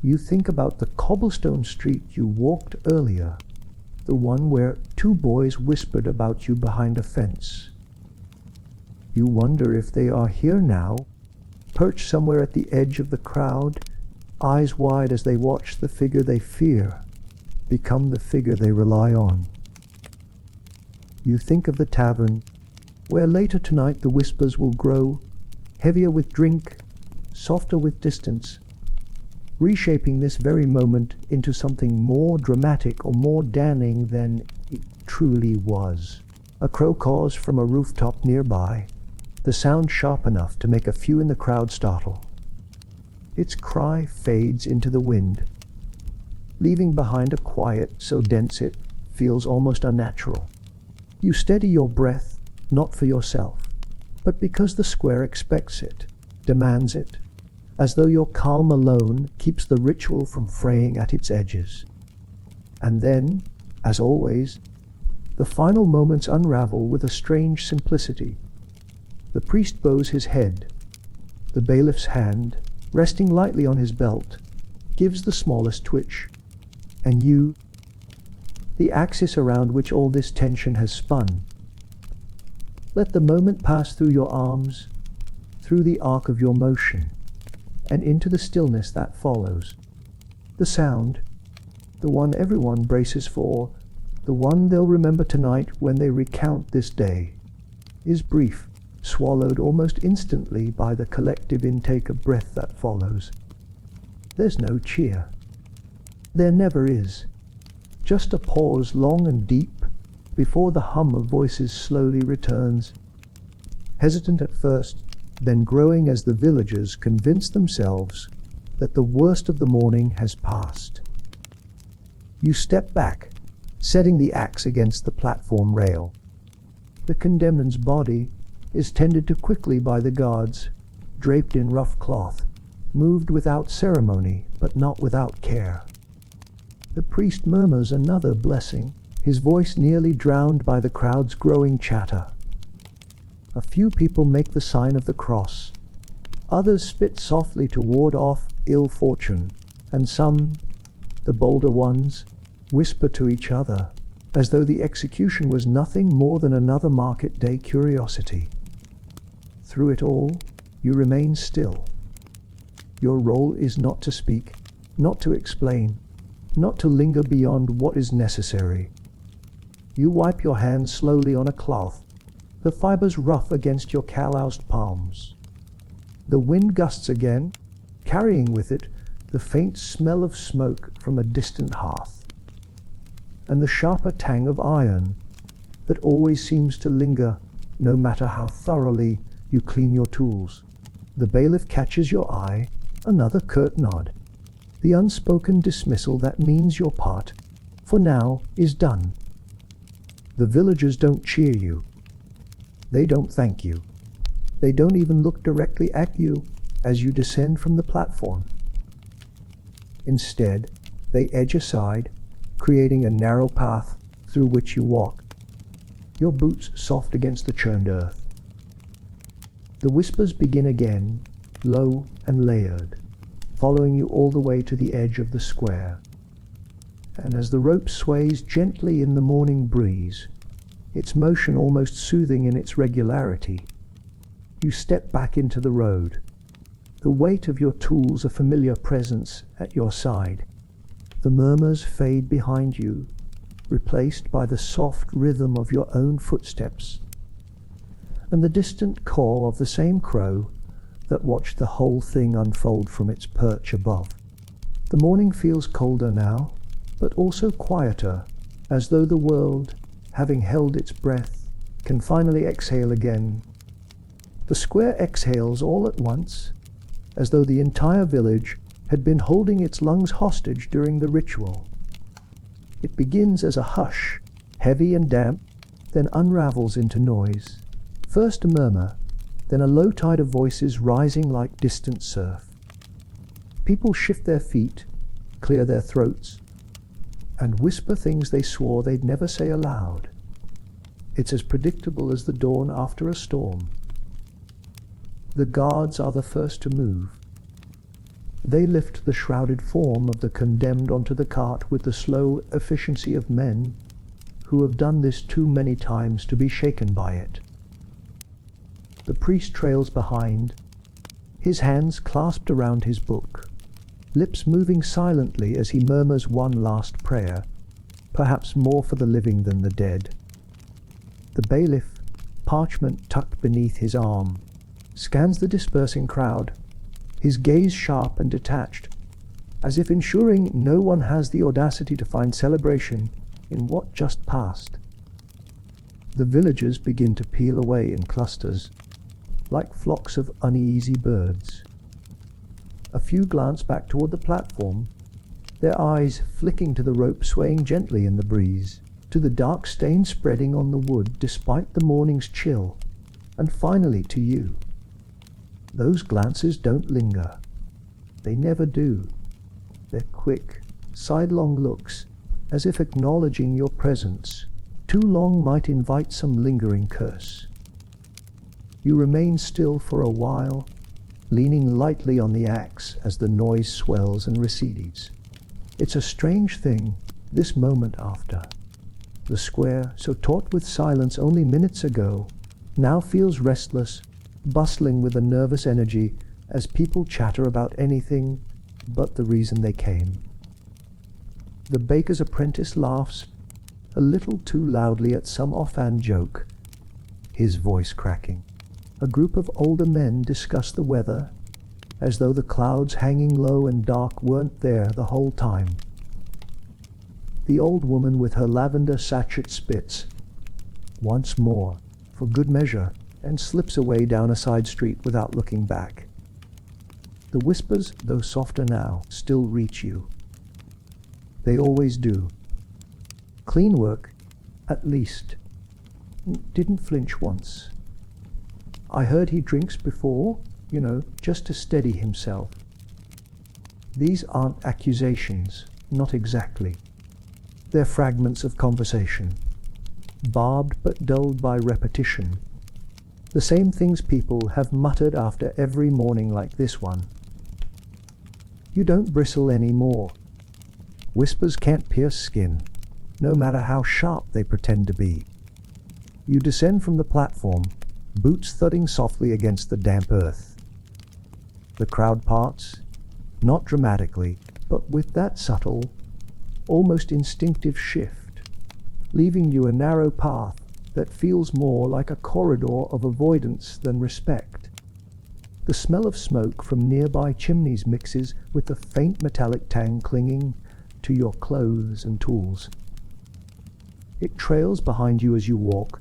You think about the cobblestone street you walked earlier, the one where two boys whispered about you behind a fence. You wonder if they are here now, perched somewhere at the edge of the crowd, eyes wide as they watch the figure they fear become the figure they rely on. You think of the tavern, where later tonight the whispers will grow, heavier with drink, softer with distance, reshaping this very moment into something more dramatic or more damning than it truly was. A crow caws from a rooftop nearby, the sound sharp enough to make a few in the crowd startle. Its cry fades into the wind, leaving behind a quiet so dense it feels almost unnatural. You steady your breath, not for yourself, but because the square expects it, demands it, as though your calm alone keeps the ritual from fraying at its edges. And then, as always, the final moments unravel with a strange simplicity. The priest bows his head. The bailiff's hand, resting lightly on his belt, gives the smallest twitch. And you, the axis around which all this tension has spun, let the moment pass through your arms, through the arc of your motion, and into the stillness that follows. The sound, the one everyone braces for, the one they'll remember tonight when they recount this day, is brief, swallowed almost instantly by the collective intake of breath that follows. There's no cheer. There never is. Just a pause long and deep before the hum of voices slowly returns. Hesitant at first, then growing as the villagers convince themselves that the worst of the morning has passed. You step back, setting the axe against the platform rail. The condemned's body is tended to quickly by the guards, draped in rough cloth, moved without ceremony, but not without care. The priest murmurs another blessing, his voice nearly drowned by the crowd's growing chatter. A few people make the sign of the cross. Others spit softly to ward off ill fortune, and some, the bolder ones, whisper to each other, as though the execution was nothing more than another market day curiosity. Through it all, you remain still. Your role is not to speak, not to explain, not to linger beyond what is necessary. You wipe your hands slowly on a cloth, the fibers rough against your calloused palms. The wind gusts again, carrying with it the faint smell of smoke from a distant hearth, and the sharper tang of iron that always seems to linger no matter how thoroughly you clean your tools. The bailiff catches your eye, another curt nod. The unspoken dismissal that means your part, for now, is done. The villagers don't cheer you. They don't thank you. They don't even look directly at you as you descend from the platform. Instead, they edge aside, creating a narrow path through which you walk, your boots soft against the churned earth. The whispers begin again, low and layered, following you all the way to the edge of the square. And as the rope sways gently in the morning breeze, its motion almost soothing in its regularity, you step back into the road, the weight of your tools a familiar presence at your side. The murmurs fade behind you, replaced by the soft rhythm of your own footsteps, and the distant call of the same crow that watched the whole thing unfold from its perch above. The morning feels colder now, but also quieter, as though the world, having held its breath, can finally exhale again. The square exhales all at once, as though the entire village had been holding its lungs hostage during the ritual. It begins as a hush, heavy and damp, then unravels into noise. First a murmur, then a low tide of voices rising like distant surf. People shift their feet, clear their throats, and whisper things they swore they'd never say aloud. It's as predictable as the dawn after a storm. The guards are the first to move. They lift the shrouded form of the condemned onto the cart with the slow efficiency of men who have done this too many times to be shaken by it. The priest trails behind, his hands clasped around his book, lips moving silently as he murmurs one last prayer, perhaps more for the living than the dead. The bailiff, parchment tucked beneath his arm, scans the dispersing crowd, his gaze sharp and detached, as if ensuring no one has the audacity to find celebration in what just passed. The villagers begin to peel away in clusters, like flocks of uneasy birds. A few glance back toward the platform, their eyes flicking to the rope swaying gently in the breeze, to the dark stain spreading on the wood despite the morning's chill, and finally to you. Those glances don't linger. They never do. They're quick, sidelong looks, as if acknowledging your presence. Too long might invite some lingering curse. You remain still for a while, leaning lightly on the axe as the noise swells and recedes. It's a strange thing, this moment after. The square, so taut with silence only minutes ago, now feels restless, bustling with a nervous energy as people chatter about anything but the reason they came. The baker's apprentice laughs a little too loudly at some offhand joke, his voice cracking. A group of older men discuss the weather, as though the clouds hanging low and dark weren't there the whole time. The old woman with her lavender sachet spits once more, for good measure, and slips away down a side street without looking back. The whispers, though softer now, still reach you. They always do. Clean work, at least. Didn't flinch once. I heard he drinks before, just to steady himself. These aren't accusations, not exactly. They're fragments of conversation, barbed but dulled by repetition. The same things people have muttered after every morning like this one. You don't bristle any more. Whispers can't pierce skin, no matter how sharp they pretend to be. You descend from the platform, boots thudding softly against the damp earth. The crowd parts, not dramatically, but with that subtle, almost instinctive shift, leaving you a narrow path that feels more like a corridor of avoidance than respect. The smell of smoke from nearby chimneys mixes with the faint metallic tang clinging to your clothes and tools. It trails behind you as you walk,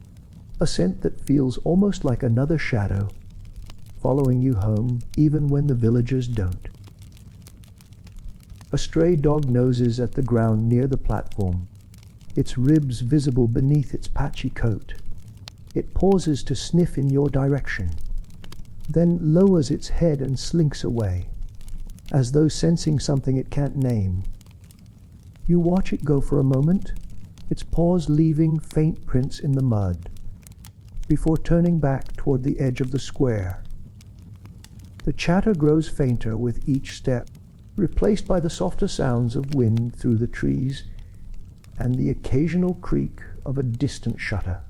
a scent that feels almost like another shadow, following you home even when the villagers don't. A stray dog noses at the ground near the platform, its ribs visible beneath its patchy coat. It pauses to sniff in your direction, then lowers its head and slinks away, as though sensing something it can't name. You watch it go for a moment, its paws leaving faint prints in the mud, before turning back toward the edge of the square. The chatter grows fainter with each step, replaced by the softer sounds of wind through the trees and the occasional creak of a distant shutter.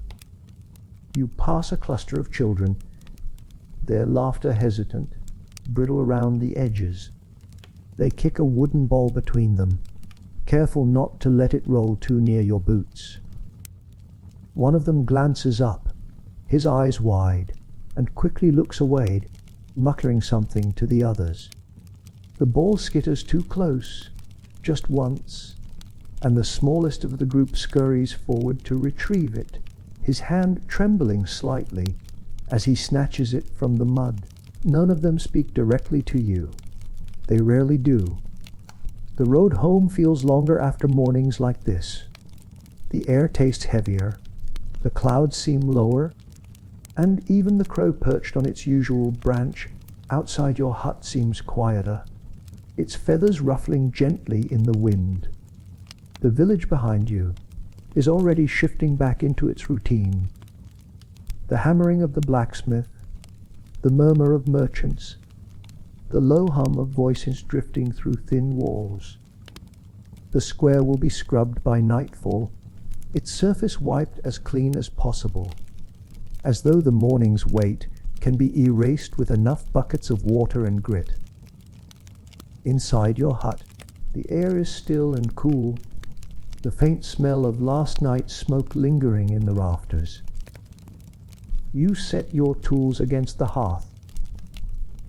You pass a cluster of children, their laughter hesitant, brittle around the edges. They kick a wooden ball between them, careful not to let it roll too near your boots. One of them glances up, his eyes wide, and quickly looks away, muttering something to the others. The ball skitters too close, just once, and the smallest of the group scurries forward to retrieve it, his hand trembling slightly as he snatches it from the mud. None of them speak directly to you. They rarely do. The road home feels longer after mornings like this. The air tastes heavier, the clouds seem lower, and even the crow perched on its usual branch outside your hut seems quieter, its feathers ruffling gently in the wind. The village behind you is already shifting back into its routine. The hammering of the blacksmith, the murmur of merchants, the low hum of voices drifting through thin walls. The square will be scrubbed by nightfall, its surface wiped as clean as possible, as though the morning's weight can be erased with enough buckets of water and grit. Inside your hut, the air is still and cool, the faint smell of last night's smoke lingering in the rafters. You set your tools against the hearth,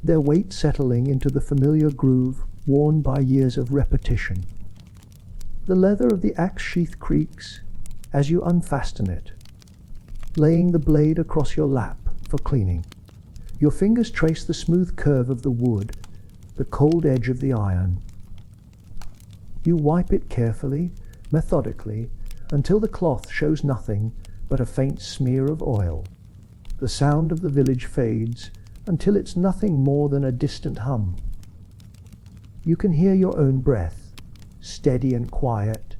their weight settling into the familiar groove worn by years of repetition. The leather of the axe sheath creaks as you unfasten it, laying the blade across your lap for cleaning. Your fingers trace the smooth curve of the wood, the cold edge of the iron. You wipe it carefully, methodically, until the cloth shows nothing but a faint smear of oil. The sound of the village fades until it's nothing more than a distant hum. You can hear your own breath, steady and quiet,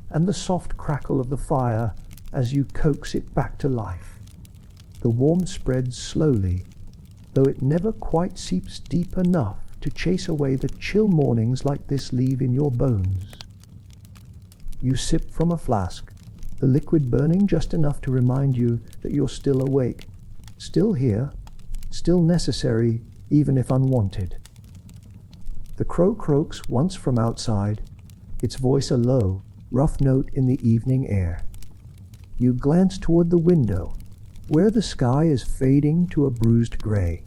and the soft crackle of the fire as you coax it back to life. The warmth spreads slowly, though it never quite seeps deep enough to chase away the chill mornings like this leave in your bones. You sip from a flask, the liquid burning just enough to remind you that you're still awake, still here, still necessary, even if unwanted. The crow croaks once from outside, its voice a low, rough note in the evening air. You glance toward the window, where the sky is fading to a bruised gray,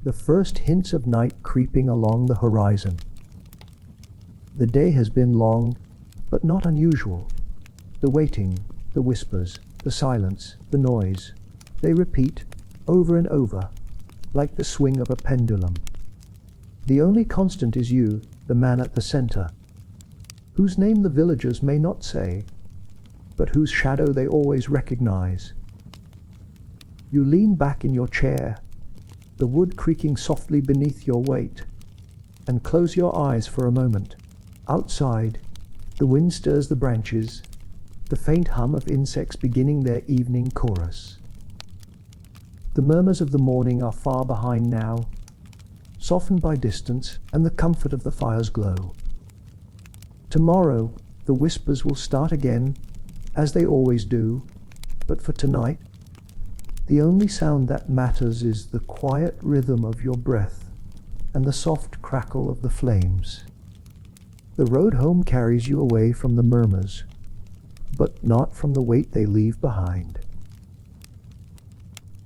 the first hints of night creeping along the horizon. The day has been long, but not unusual. The waiting, the whispers, the silence, the noise, they repeat over and over, like the swing of a pendulum. The only constant is you, the man at the center, whose name the villagers may not say, but whose shadow they always recognize. You lean back in your chair, the wood creaking softly beneath your weight, and close your eyes for a moment. Outside, the wind stirs the branches, the faint hum of insects beginning their evening chorus. The murmurs of the morning are far behind now, softened by distance and the comfort of the fire's glow. Tomorrow, the whispers will start again, as they always do, but for tonight, the only sound that matters is the quiet rhythm of your breath and the soft crackle of the flames. The road home carries you away from the murmurs, but not from the weight they leave behind.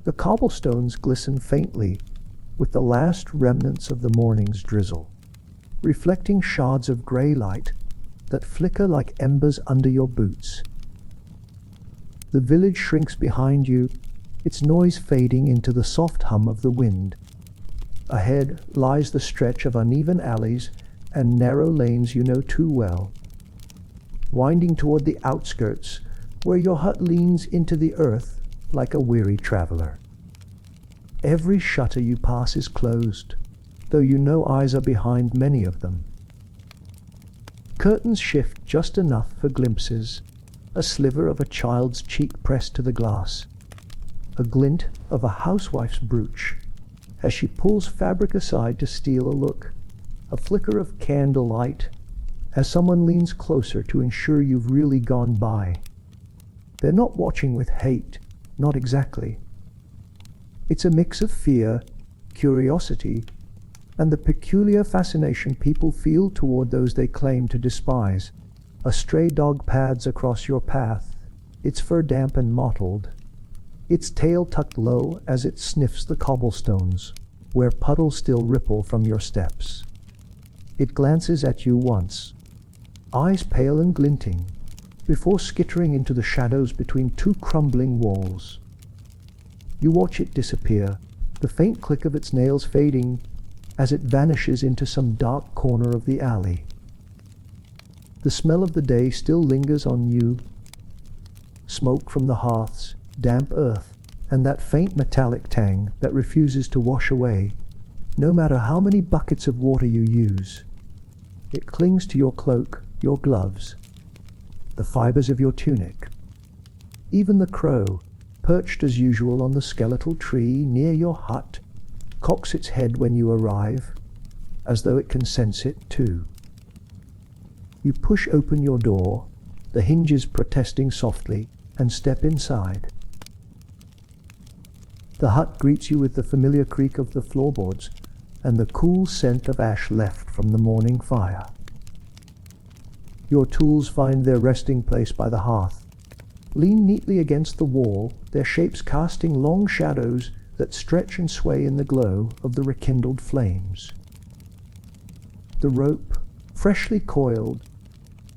The cobblestones glisten faintly with the last remnants of the morning's drizzle, reflecting shards of grey light that flicker like embers under your boots. The village shrinks behind you, its noise fading into the soft hum of the wind. Ahead lies the stretch of uneven alleys and narrow lanes you know too well, winding toward the outskirts where your hut leans into the earth like a weary traveler. Every shutter you pass is closed, though you know eyes are behind many of them. Curtains shift just enough for glimpses, a sliver of a child's cheek pressed to the glass, a glint of a housewife's brooch as she pulls fabric aside to steal a look, a flicker of candlelight as someone leans closer to ensure you've really gone by. They're not watching with hate, not exactly. It's a mix of fear, curiosity, and the peculiar fascination people feel toward those they claim to despise. A stray dog pads across your path, its fur damp and mottled, its tail tucked low as it sniffs the cobblestones, where puddles still ripple from your steps. It glances at you once, eyes pale and glinting, before skittering into the shadows between two crumbling walls. You watch it disappear, the faint click of its nails fading as it vanishes into some dark corner of the alley. The smell of the day still lingers on you, smoke from the hearths, damp earth, and that faint metallic tang that refuses to wash away, no matter how many buckets of water you use. It clings to your cloak, your gloves, the fibers of your tunic. Even the crow, perched as usual on the skeletal tree near your hut, cocks its head when you arrive, as though it can sense it too. You push open your door, the hinges protesting softly, and step inside. The hut greets you with the familiar creak of the floorboards and the cool scent of ash left from the morning fire. Your tools find their resting place by the hearth, lean neatly against the wall, their shapes casting long shadows that stretch and sway in the glow of the rekindled flames. The rope, freshly coiled,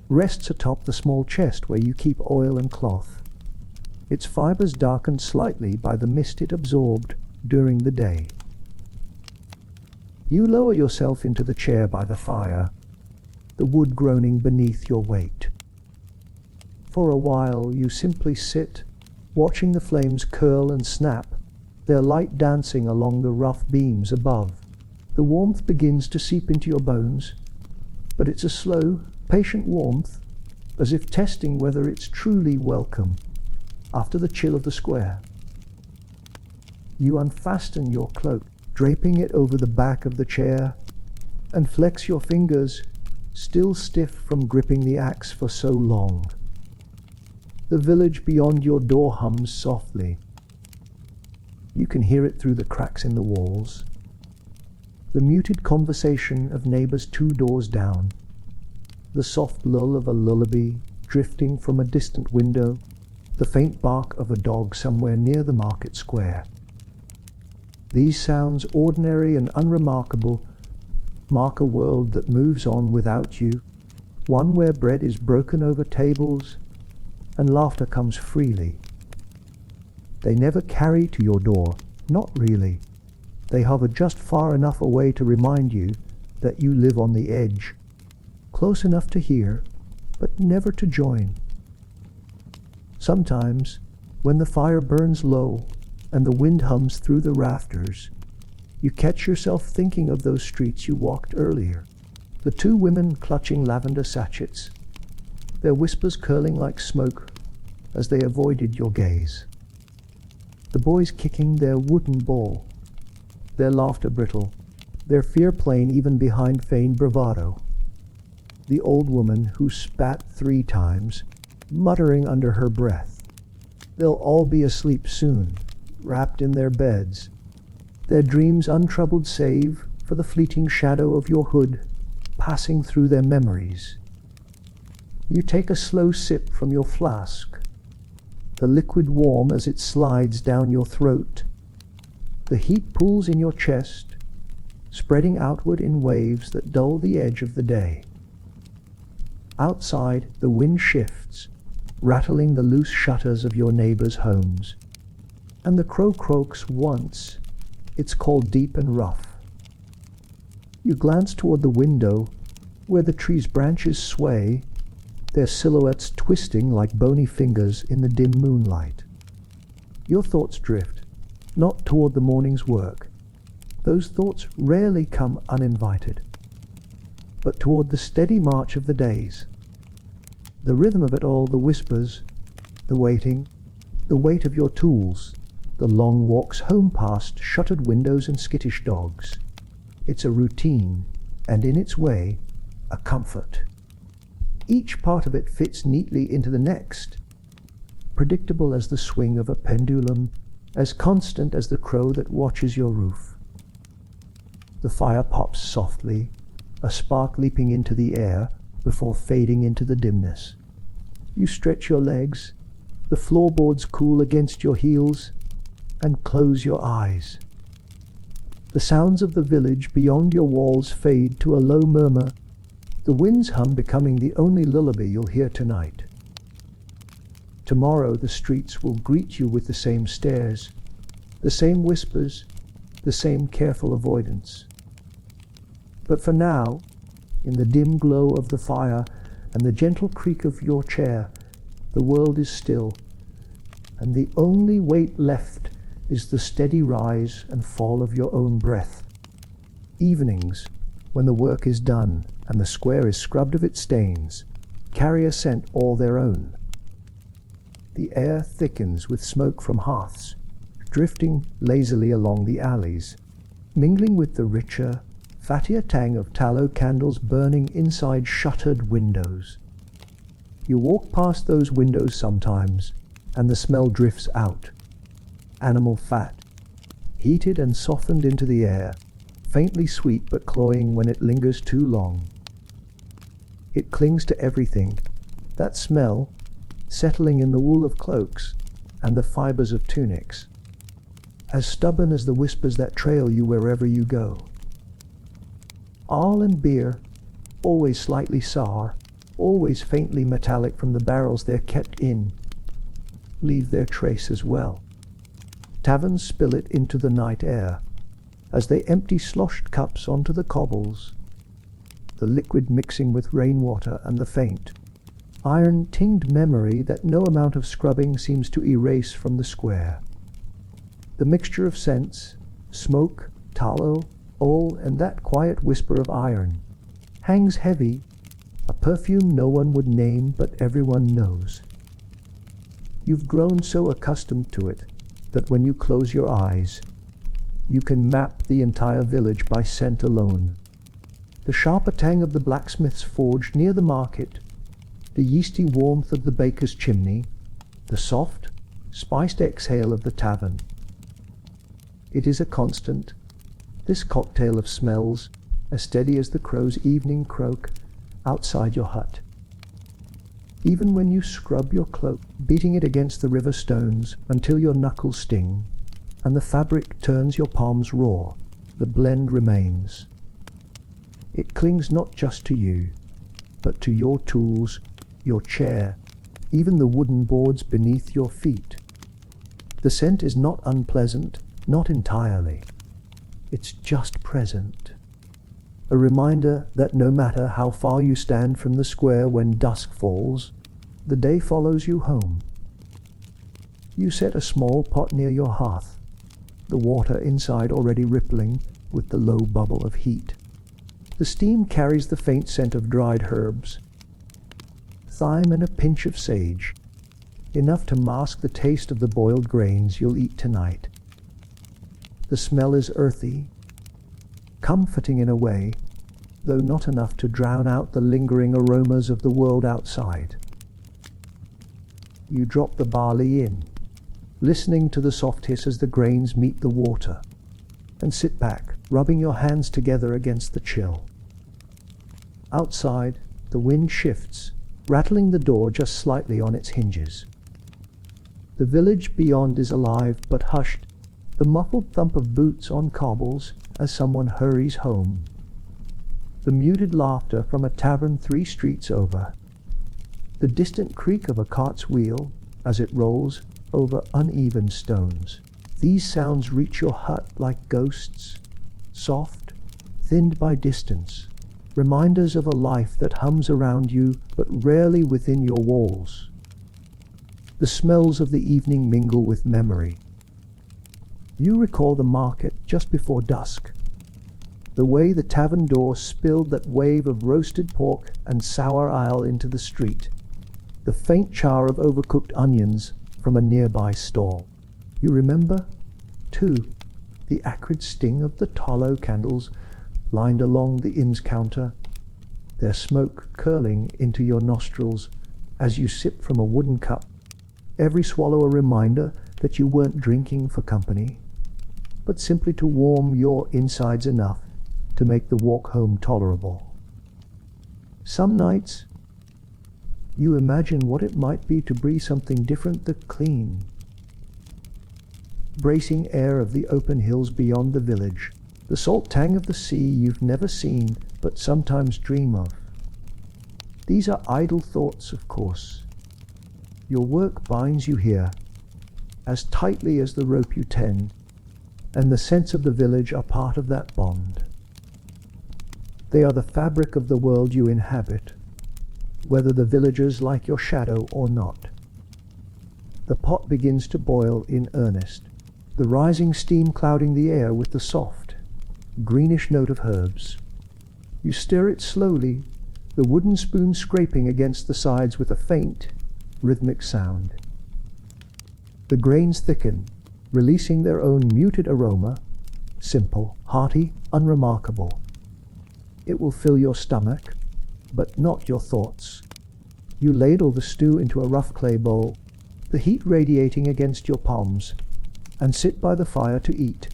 rests atop the small chest where you keep oil and cloth, its fibers darkened slightly by the mist it absorbed during the day. You lower yourself into the chair by the fire, the wood groaning beneath your weight. For a while you simply sit, watching the flames curl and snap, their light dancing along the rough beams above. The warmth begins to seep into your bones, but it's a slow, patient warmth, as if testing whether it's truly welcome after the chill of the square. You unfasten your cloak, draping it over the back of the chair, and flex your fingers, still stiff from gripping the axe for so long. The village beyond your door hums softly. You can hear it through the cracks in the walls. The muted conversation of neighbors 2 doors down, the soft lull of a lullaby drifting from a distant window, the faint bark of a dog somewhere near the market square. These sounds, ordinary and unremarkable, mark a world that moves on without you, one where bread is broken over tables and laughter comes freely. They never carry to your door, not really. They hover just far enough away to remind you that you live on the edge, close enough to hear, but never to join. Sometimes, when the fire burns low, and the wind hums through the rafters, you catch yourself thinking of those streets you walked earlier. The two women clutching lavender sachets, their whispers curling like smoke as they avoided your gaze. The boys kicking their wooden ball, their laughter brittle, their fear plain even behind feigned bravado. The old woman who spat 3 times, muttering under her breath. They'll all be asleep soon, wrapped in their beds, their dreams untroubled save for the fleeting shadow of your hood passing through their memories. You take a slow sip from your flask, the liquid warm as it slides down your throat. The heat pools in your chest, spreading outward in waves that dull the edge of the day. Outside, the wind shifts, rattling the loose shutters of your neighbors' homes. And the crow croaks once. It's called deep and rough. You glance toward the window, where the tree's branches sway, their silhouettes twisting like bony fingers in the dim moonlight. Your thoughts drift, not toward the morning's work. Those thoughts rarely come uninvited, but toward the steady march of the days. The rhythm of it all, the whispers, the waiting, the weight of your tools, the long walks home past shuttered windows and skittish dogs. It's a routine, and in its way, a comfort. Each part of it fits neatly into the next, predictable as the swing of a pendulum, as constant as the crow that watches your roof. The fire pops softly, a spark leaping into the air before fading into the dimness. You stretch your legs, the floorboards cool against your heels, and close your eyes. The sounds of the village beyond your walls fade to a low murmur, the wind's hum becoming the only lullaby you'll hear tonight. Tomorrow the streets will greet you with the same stares, the same whispers, the same careful avoidance. But for now, in the dim glow of the fire and the gentle creak of your chair, the world is still, and the only weight left is the steady rise and fall of your own breath. Evenings, when the work is done and the square is scrubbed of its stains, carry a scent all their own. The air thickens with smoke from hearths, drifting lazily along the alleys, mingling with the richer, fattier tang of tallow candles burning inside shuttered windows. You walk past those windows sometimes, and the smell drifts out. Animal fat, heated and softened into the air, faintly sweet but cloying when it lingers too long. It clings to everything, that smell, settling in the wool of cloaks and the fibers of tunics, as stubborn as the whispers that trail you wherever you go. Ale and beer, always slightly sour, always faintly metallic from the barrels they're kept in, leave their trace as well. Taverns spill it into the night air, as they empty sloshed cups onto the cobbles, the liquid mixing with rainwater and the faint, iron-tinged memory that no amount of scrubbing seems to erase from the square. The mixture of scents, smoke, tallow, oil, and that quiet whisper of iron, hangs heavy, a perfume no one would name but everyone knows. You've grown so accustomed to it that when you close your eyes, you can map the entire village by scent alone. The sharper tang of the blacksmith's forge near the market, the yeasty warmth of the baker's chimney, the soft, spiced exhale of the tavern. It is a constant, this cocktail of smells, as steady as the crow's evening croak outside your hut. Even when you scrub your cloak, beating it against the river stones until your knuckles sting, and the fabric turns your palms raw, the blend remains. It clings not just to you, but to your tools, your chair, even the wooden boards beneath your feet. The scent is not unpleasant, not entirely. It's just present. A reminder that no matter how far you stand from the square when dusk falls, the day follows you home. You set a small pot near your hearth, the water inside already rippling with the low bubble of heat. The steam carries the faint scent of dried herbs, thyme and a pinch of sage, enough to mask the taste of the boiled grains you'll eat tonight. The smell is earthy, comforting in a way, though not enough to drown out the lingering aromas of the world outside. You drop the barley in, listening to the soft hiss as the grains meet the water, and sit back, rubbing your hands together against the chill. Outside, the wind shifts, rattling the door just slightly on its hinges. The village beyond is alive but hushed, the muffled thump of boots on cobbles as someone hurries home. The muted laughter from a tavern 3 streets over. The distant creak of a cart's wheel as it rolls over uneven stones. These sounds reach your hut like ghosts, soft, thinned by distance, reminders of a life that hums around you but rarely within your walls. The smells of the evening mingle with memory. You recall the market just before dusk, the way the tavern door spilled that wave of roasted pork and sour ale into the street, the faint char of overcooked onions from a nearby stall. You remember, too, the acrid sting of the tallow candles lined along the inn's counter, their smoke curling into your nostrils as you sip from a wooden cup, every swallow a reminder that you weren't drinking for company, but simply to warm your insides enough to make the walk home tolerable. Some nights, you imagine what it might be to breathe something different, the clean, bracing air of the open hills beyond the village, the salt tang of the sea you've never seen but sometimes dream of. These are idle thoughts, of course. Your work binds you here, as tightly as the rope you tend, and the scents of the village are part of that bond. They are the fabric of the world you inhabit, whether the villagers like your shadow or not. The pot begins to boil in earnest, the rising steam clouding the air with the soft, greenish note of herbs. You stir it slowly, the wooden spoon scraping against the sides with a faint, rhythmic sound. The grains thicken, releasing their own muted aroma, simple, hearty, unremarkable. It will fill your stomach, but not your thoughts. You ladle the stew into a rough clay bowl, the heat radiating against your palms, and sit by the fire to eat.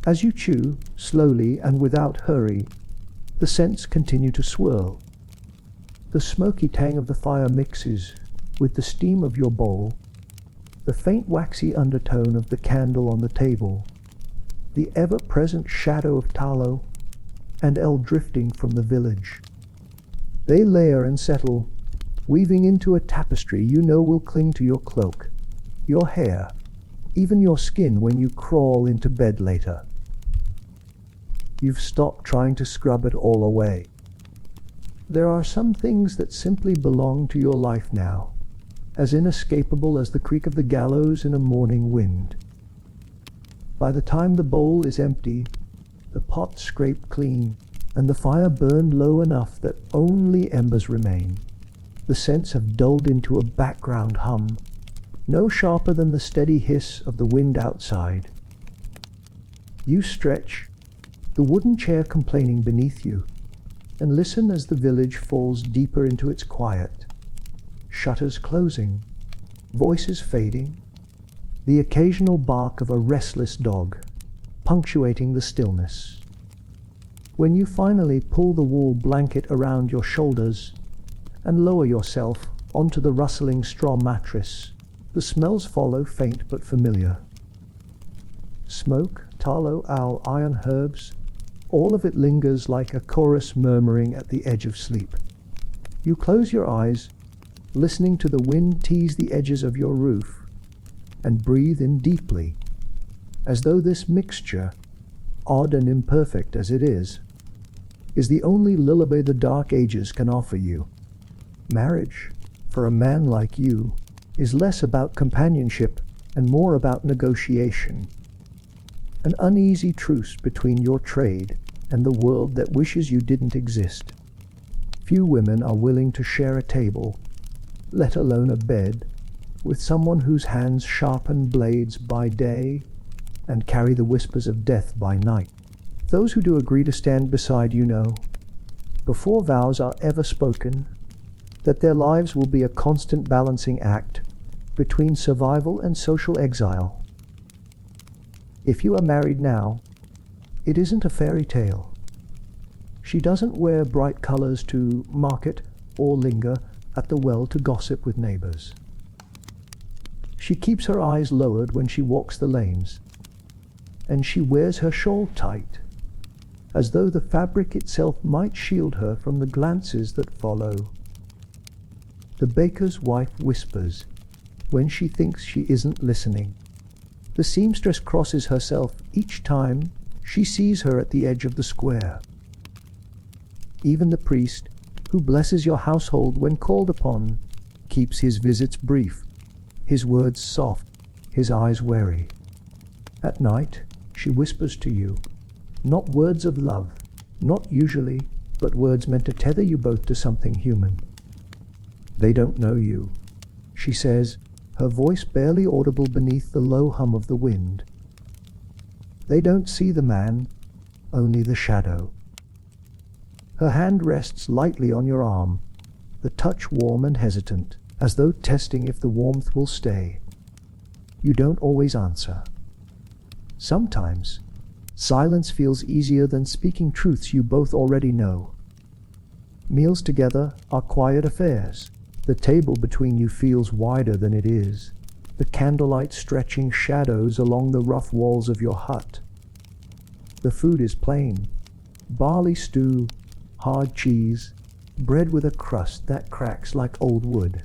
As you chew, slowly and without hurry, the scents continue to swirl. The smoky tang of the fire mixes with the steam of your bowl, the faint waxy undertone of the candle on the table, the ever-present shadow of tallow and ale drifting from the village. They layer and settle, weaving into a tapestry you know will cling to your cloak, your hair, even your skin when you crawl into bed later. You've stopped trying to scrub it all away. There are some things that simply belong to your life now, as inescapable as the creak of the gallows in a morning wind. By the time the bowl is empty, the pot scraped clean, and the fire burned low enough that only embers remain, the scents have dulled into a background hum, no sharper than the steady hiss of the wind outside. You stretch, the wooden chair complaining beneath you, and listen as the village falls deeper into its quiet. Shutters closing, voices fading, the occasional bark of a restless dog, punctuating the stillness. When you finally pull the wool blanket around your shoulders and lower yourself onto the rustling straw mattress, the smells follow, faint but familiar. Smoke, tallow, ale, iron herbs, all of it lingers like a chorus murmuring at the edge of sleep. You close your eyes, listening to the wind tease the edges of your roof, and breathe in deeply, as though this mixture, odd and imperfect as it is the only lullaby the dark ages can offer you. Marriage, for a man like you, is less about companionship and more about negotiation. an uneasy truce between your trade and the world that wishes you didn't exist. Few women are willing to share a table, let alone a bed, with someone whose hands sharpen blades by day and carry the whispers of death by night. Those who do agree to stand beside you know, before vows are ever spoken, that their lives will be a constant balancing act between survival and social exile. If you are married now, it isn't a fairy tale. She doesn't wear bright colors to market or linger at the well to gossip with neighbors. She keeps her eyes lowered when she walks the lanes, and she wears her shawl tight, as though the fabric itself might shield her from the glances that follow. The baker's wife whispers when she thinks she isn't listening. The seamstress crosses herself each time she sees her at the edge of the square. Even the priest, who blesses your household when called upon, keeps his visits brief, his words soft, his eyes wary. At night, she whispers to you, not words of love, not usually, but words meant to tether you both to something human. They don't know you, she says, her voice barely audible beneath the low hum of the wind. They don't see the man, only the shadow. Her hand rests lightly on your arm, the touch warm and hesitant, as though testing if the warmth will stay. You don't always answer. Sometimes, silence feels easier than speaking truths you both already know. Meals together are quiet affairs. The table between you feels wider than it is, the candlelight stretching shadows along the rough walls of your hut. The food is plain: barley stew, hard cheese, bread with a crust that cracks like old wood.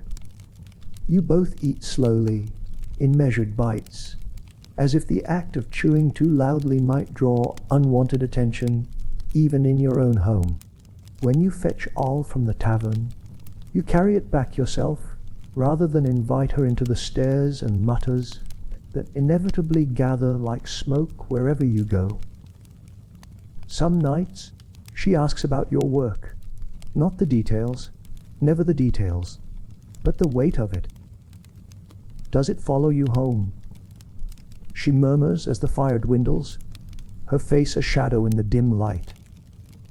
You both eat slowly, in measured bites, as if the act of chewing too loudly might draw unwanted attention, even in your own home. When you fetch all from the tavern, you carry it back yourself, rather than invite her into the stares and mutters that inevitably gather like smoke wherever you go. Some nights, she asks about your work, not the details, never the details, but the weight of it. Does it follow you home? She murmurs as the fire dwindles, her face a shadow in the dim light.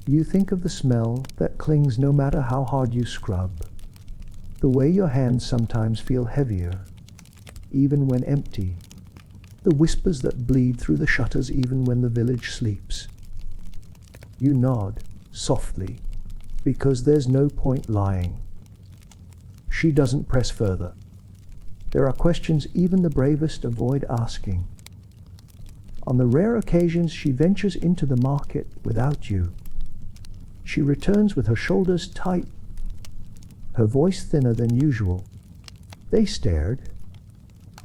You think of the smell that clings no matter how hard you scrub, the way your hands sometimes feel heavier, even when empty, the whispers that bleed through the shutters even when the village sleeps. You nod, softly, because there's no point lying. She doesn't press further. There are questions even the bravest avoid asking. On the rare occasions she ventures into the market without you, she returns with her shoulders tight, her voice thinner than usual. They stared.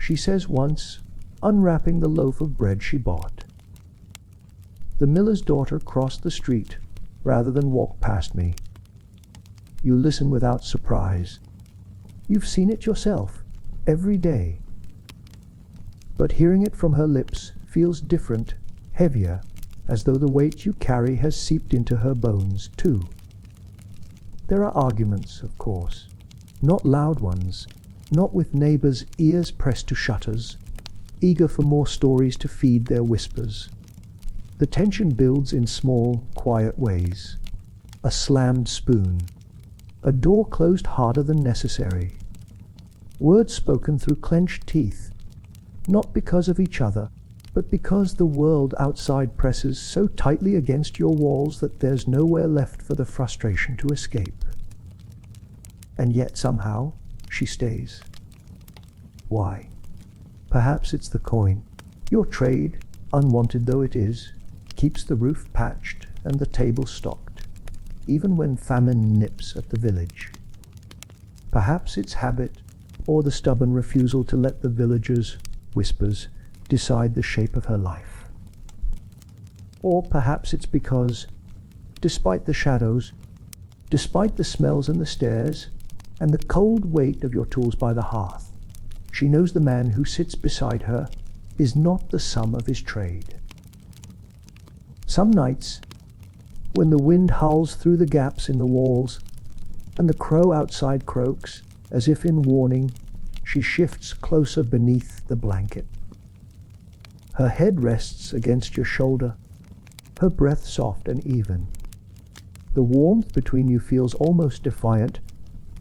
She says once, unwrapping the loaf of bread she bought. The miller's daughter crossed the street rather than walk past me. You listen without surprise. You've seen it yourself, every day. But hearing it from her lips feels different, heavier, as though the weight you carry has seeped into her bones, too. There are arguments, of course, not loud ones, not with neighbors' ears pressed to shutters, eager for more stories to feed their whispers. The tension builds in small, quiet ways. A slammed spoon, a door closed harder than necessary, words spoken through clenched teeth, not because of each other, but because the world outside presses so tightly against your walls that there's nowhere left for the frustration to escape. And yet somehow she stays. Why? Perhaps it's the coin. Your trade, unwanted though it is, keeps the roof patched and the table stocked, even when famine nips at the village. Perhaps it's habit, or the stubborn refusal to let the villagers' whispers decide the shape of her life. Or perhaps it's because, despite the shadows, despite the smells and the stares, and the cold weight of your tools by the hearth, she knows the man who sits beside her is not the sum of his trade. Some nights, when the wind howls through the gaps in the walls, and the crow outside croaks, as if in warning, she shifts closer beneath the blanket. Her head rests against your shoulder, her breath soft and even. The warmth between you feels almost defiant,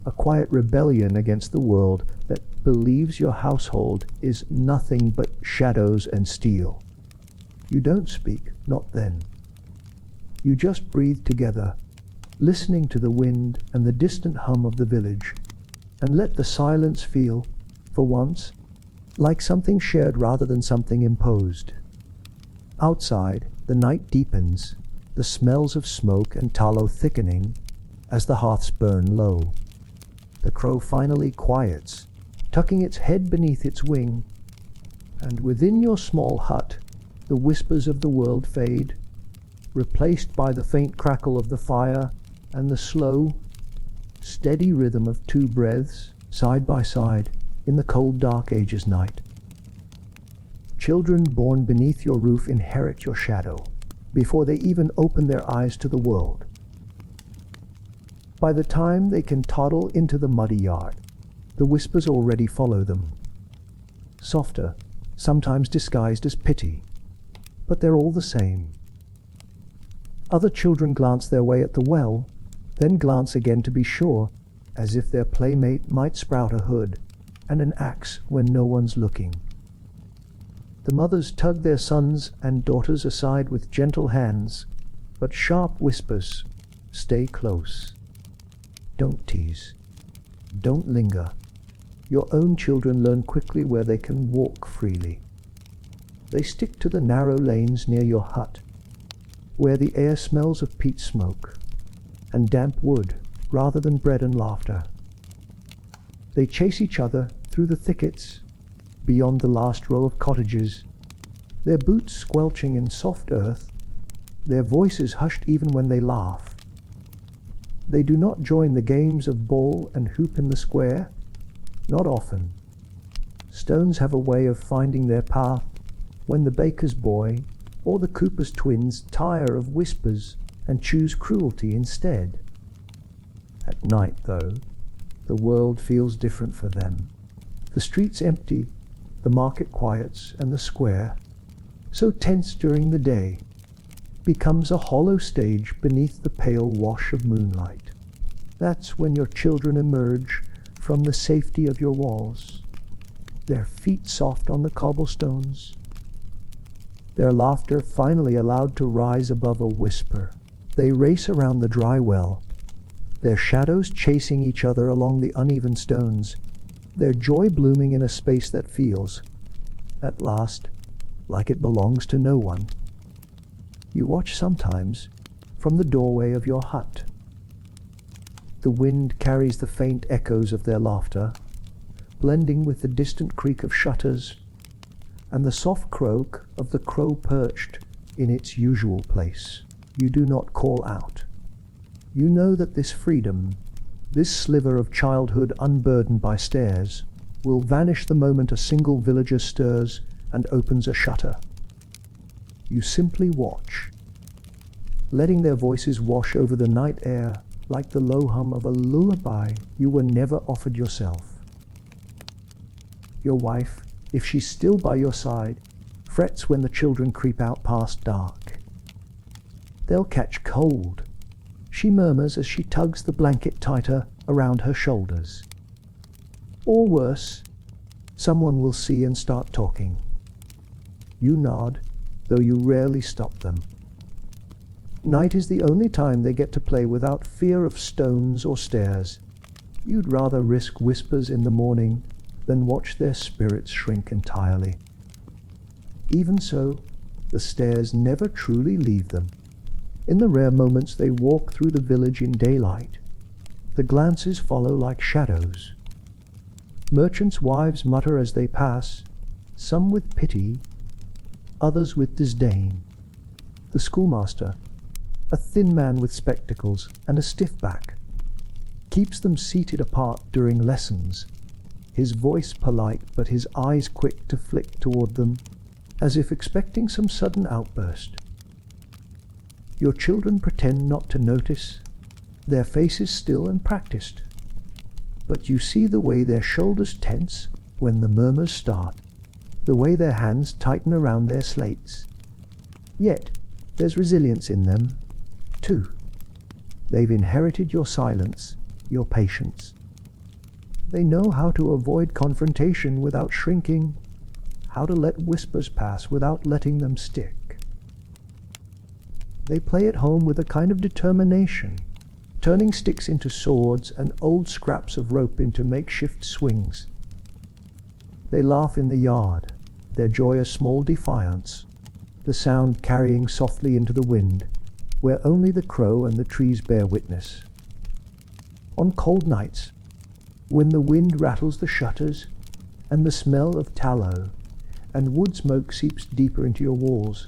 a quiet rebellion against the world that believes your household is nothing but shadows and steel. You don't speak, not then. You just breathe together, listening to the wind and the distant hum of the village, and let the silence feel, for once, like something shared rather than something imposed. Outside, the night deepens, the smells of smoke and tallow thickening as the hearths burn low. The crow finally quiets, tucking its head beneath its wing, and within your small hut, the whispers of the world fade, replaced by the faint crackle of the fire and the slow, steady rhythm of two breaths side by side in the cold dark ages night. Children born beneath your roof inherit your shadow before they even open their eyes to the world. By the time they can toddle into the muddy yard, the whispers already follow them. Softer, sometimes disguised as pity, but they're all the same. Other children glance their way at the well, then glance again to be sure, as if their playmate might sprout a hood and an axe when no one's looking. The mothers tug their sons and daughters aside with gentle hands, but sharp whispers, "Stay close. Don't tease. Don't linger." Your own children learn quickly where they can walk freely. They stick to the narrow lanes near your hut, where the air smells of peat smoke and damp wood rather than bread and laughter. They chase each other through the thickets beyond the last row of cottages, their boots squelching in soft earth, their voices hushed even when they laugh. They do not join the games of ball and hoop in the square, not often. Stones have a way of finding their path when the baker's boy or the cooper's twins tire of whispers and choose cruelty instead. At night, though, the world feels different for them. The streets empty, the market quiets, and the square, so tense during the day, becomes a hollow stage beneath the pale wash of moonlight. That's when your children emerge from the safety of your walls, their feet soft on the cobblestones, their laughter finally allowed to rise above a whisper. They race around the dry well, their shadows chasing each other along the uneven stones, their joy blooming in a space that feels, at last, like it belongs to no one. You watch sometimes from the doorway of your hut. The wind carries the faint echoes of their laughter, blending with the distant creak of shutters and the soft croak of the crow perched in its usual place. You do not call out. You know that this freedom, this sliver of childhood unburdened by stares, will vanish the moment a single villager stirs and opens a shutter. You simply watch, letting their voices wash over the night air like the low hum of a lullaby you were never offered yourself. Your wife, if she's still by your side, frets when the children creep out past dark. They'll catch cold, she murmurs as she tugs the blanket tighter around her shoulders. Or worse, someone will see and start talking. You nod, though you rarely stop them. Night is the only time they get to play without fear of stones or stairs. You'd rather risk whispers in the morning than watch their spirits shrink entirely. Even so, the stairs never truly leave them. In the rare moments they walk through the village in daylight, the glances follow like shadows. Merchants' wives mutter as they pass, some with pity, others with disdain. The schoolmaster, a thin man with spectacles and a stiff back, keeps them seated apart during lessons, his voice polite but his eyes quick to flick toward them, as if expecting some sudden outburst. Your children pretend not to notice, their faces still and practiced. But you see the way their shoulders tense when the murmurs start, the way their hands tighten around their slates. Yet, there's resilience in them, too. They've inherited your silence, your patience. They know how to avoid confrontation without shrinking, how to let whispers pass without letting them stick. They play at home with a kind of determination, turning sticks into swords and old scraps of rope into makeshift swings. They laugh in the yard, their joy a small defiance, the sound carrying softly into the wind, where only the crow and the trees bear witness. On cold nights, when the wind rattles the shutters, and the smell of tallow and wood smoke seeps deeper into your walls,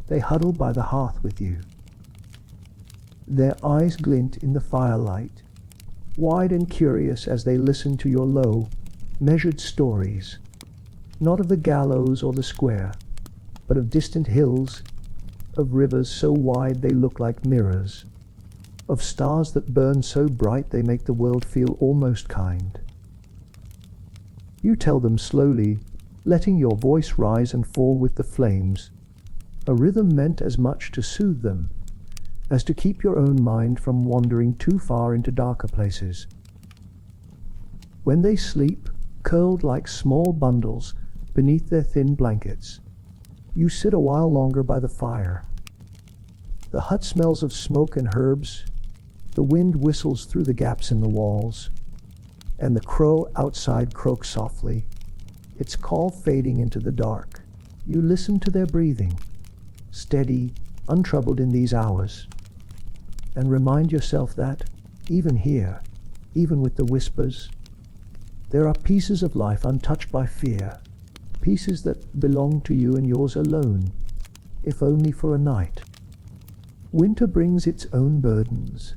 they huddle by the hearth with you. Their eyes glint in the firelight, wide and curious as they listen to your low, measured stories, not of the gallows or the square, but of distant hills, of rivers so wide they look like mirrors, of stars that burn so bright they make the world feel almost kind. You tell them slowly, letting your voice rise and fall with the flames, a rhythm meant as much to soothe them as to keep your own mind from wandering too far into darker places. When they sleep, curled like small bundles beneath their thin blankets, you sit a while longer by the fire. The hut smells of smoke and herbs, the wind whistles through the gaps in the walls, and the crow outside croaks softly, its call fading into the dark. You listen to their breathing, steady, untroubled in these hours, and remind yourself that, even here, even with the whispers, there are pieces of life untouched by fear, pieces that belong to you and yours alone, if only for a night. Winter brings its own burdens,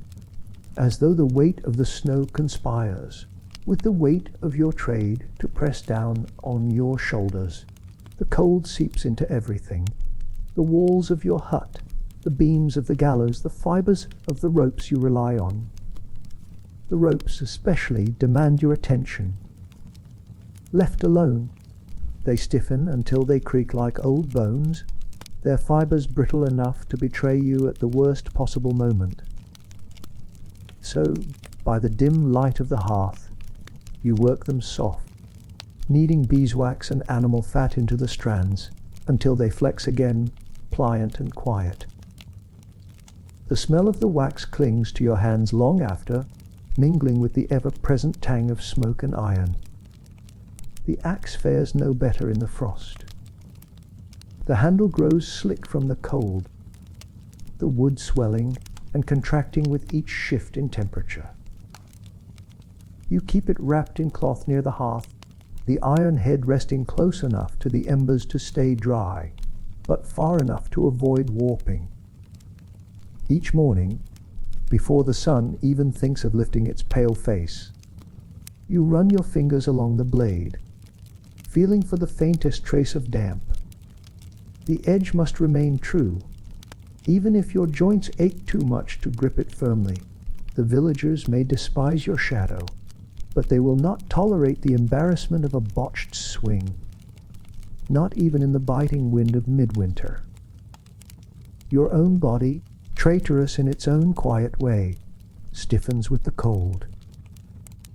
as though the weight of the snow conspires with the weight of your trade to press down on your shoulders. The cold seeps into everything, the walls of your hut, the beams of the gallows, the fibers of the ropes you rely on. The ropes especially demand your attention. Left alone, they stiffen until they creak like old bones, their fibers brittle enough to betray you at the worst possible moment. So, by the dim light of the hearth, you work them soft, kneading beeswax and animal fat into the strands until they flex again, pliant and quiet. The smell of the wax clings to your hands long after, mingling with the ever-present tang of smoke and iron. The axe fares no better in the frost. The handle grows slick from the cold, the wood swelling and contracting with each shift in temperature. You keep it wrapped in cloth near the hearth, the iron head resting close enough to the embers to stay dry, but far enough to avoid warping. Each morning, before the sun even thinks of lifting its pale face, you run your fingers along the blade, feeling for the faintest trace of damp. The edge must remain true, even if your joints ache too much to grip it firmly. The villagers may despise your shadow, but they will not tolerate the embarrassment of a botched swing, not even in the biting wind of midwinter. Your own body, traitorous in its own quiet way, stiffens with the cold.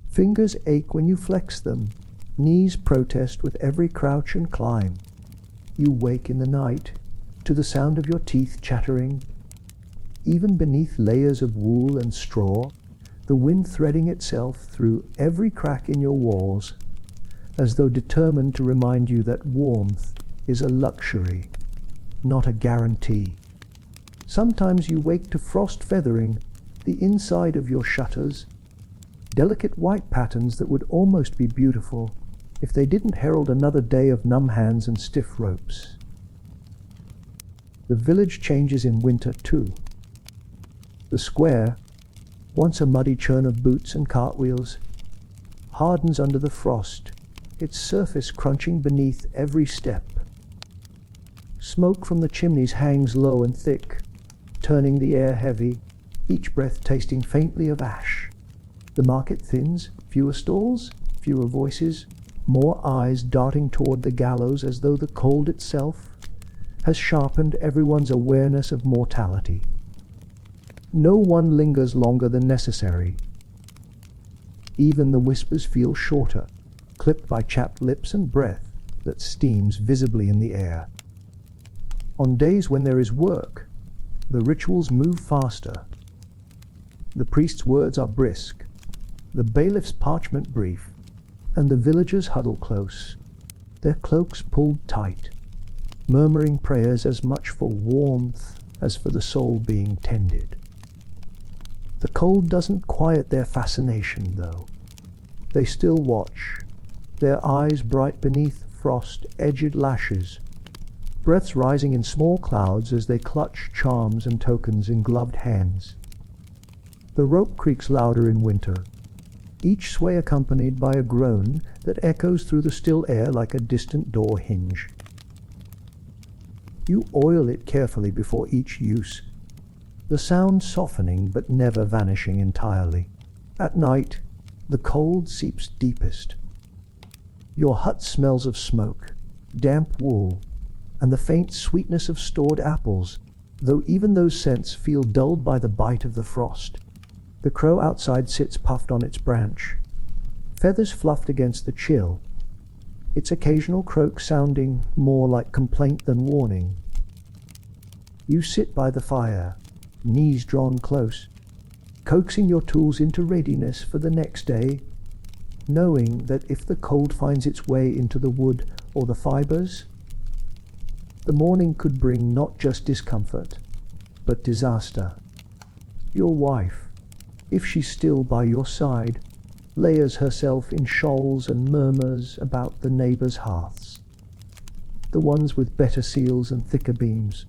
Fingers ache when you flex them, knees protest with every crouch and climb. You wake in the night to the sound of your teeth chattering, even beneath layers of wool and straw, the wind threading itself through every crack in your walls, as though determined to remind you that warmth is a luxury, not a guarantee. Sometimes you wake to frost feathering the inside of your shutters, delicate white patterns that would almost be beautiful if they didn't herald another day of numb hands and stiff ropes. The village changes in winter too. The square, once a muddy churn of boots and cartwheels, hardens under the frost, its surface crunching beneath every step. Smoke from the chimneys hangs low and thick, turning the air heavy, each breath tasting faintly of ash. The market thins, fewer stalls, fewer voices, more eyes darting toward the gallows as though the cold itself has sharpened everyone's awareness of mortality. No one lingers longer than necessary. Even the whispers feel shorter, clipped by chapped lips and breath that steams visibly in the air. On days when there is work, the rituals move faster. The priest's words are brisk, the bailiff's parchment brief, and the villagers huddle close, their cloaks pulled tight, murmuring prayers as much for warmth as for the soul being tended. The cold doesn't quiet their fascination, though. They still watch, their eyes bright beneath frost-edged lashes, breaths rising in small clouds as they clutch charms and tokens in gloved hands. The rope creaks louder in winter, each sway accompanied by a groan that echoes through the still air like a distant door hinge. You oil it carefully before each use, the sound softening but never vanishing entirely. At night, the cold seeps deepest. Your hut smells of smoke, damp wool, and the faint sweetness of stored apples, though even those scents feel dulled by the bite of the frost. The crow outside sits puffed on its branch, feathers fluffed against the chill, its occasional croak sounding more like complaint than warning. You sit by the fire, knees drawn close, coaxing your tools into readiness for the next day, knowing that if the cold finds its way into the wood or the fibers, the morning could bring not just discomfort, but disaster. Your wife, if she's still by your side, layers herself in shawls and murmurs about the neighbors' hearths, the ones with better seals and thicker beams.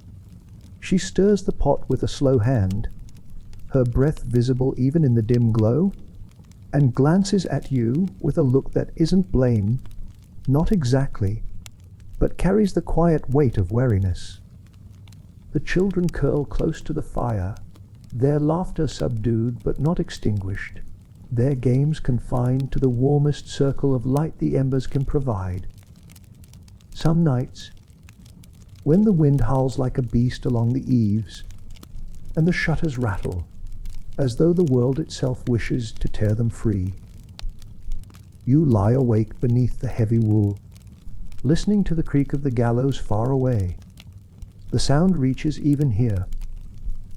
She stirs the pot with a slow hand, her breath visible even in the dim glow, and glances at you with a look that isn't blame, not exactly, but carries the quiet weight of wariness. The children curl close to the fire, their laughter subdued but not extinguished, their games confined to the warmest circle of light the embers can provide. Some nights, when the wind howls like a beast along the eaves, and the shutters rattle, as though the world itself wishes to tear them free, you lie awake beneath the heavy wool, listening to the creak of the gallows far away. The sound reaches even here,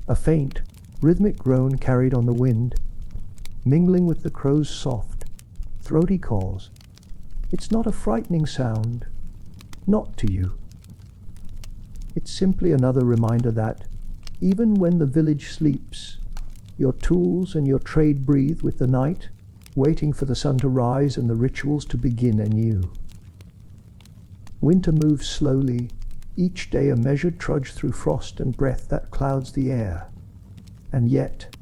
a faint, rhythmic groan carried on the wind, mingling with the crow's soft, throaty calls. It's not a frightening sound, not to you. It's simply another reminder that, even when the village sleeps, your tools and your trade breathe with the night, waiting for the sun to rise and the rituals to begin anew. Winter moves slowly, each day a measured trudge through frost and breath that clouds the air. And yet,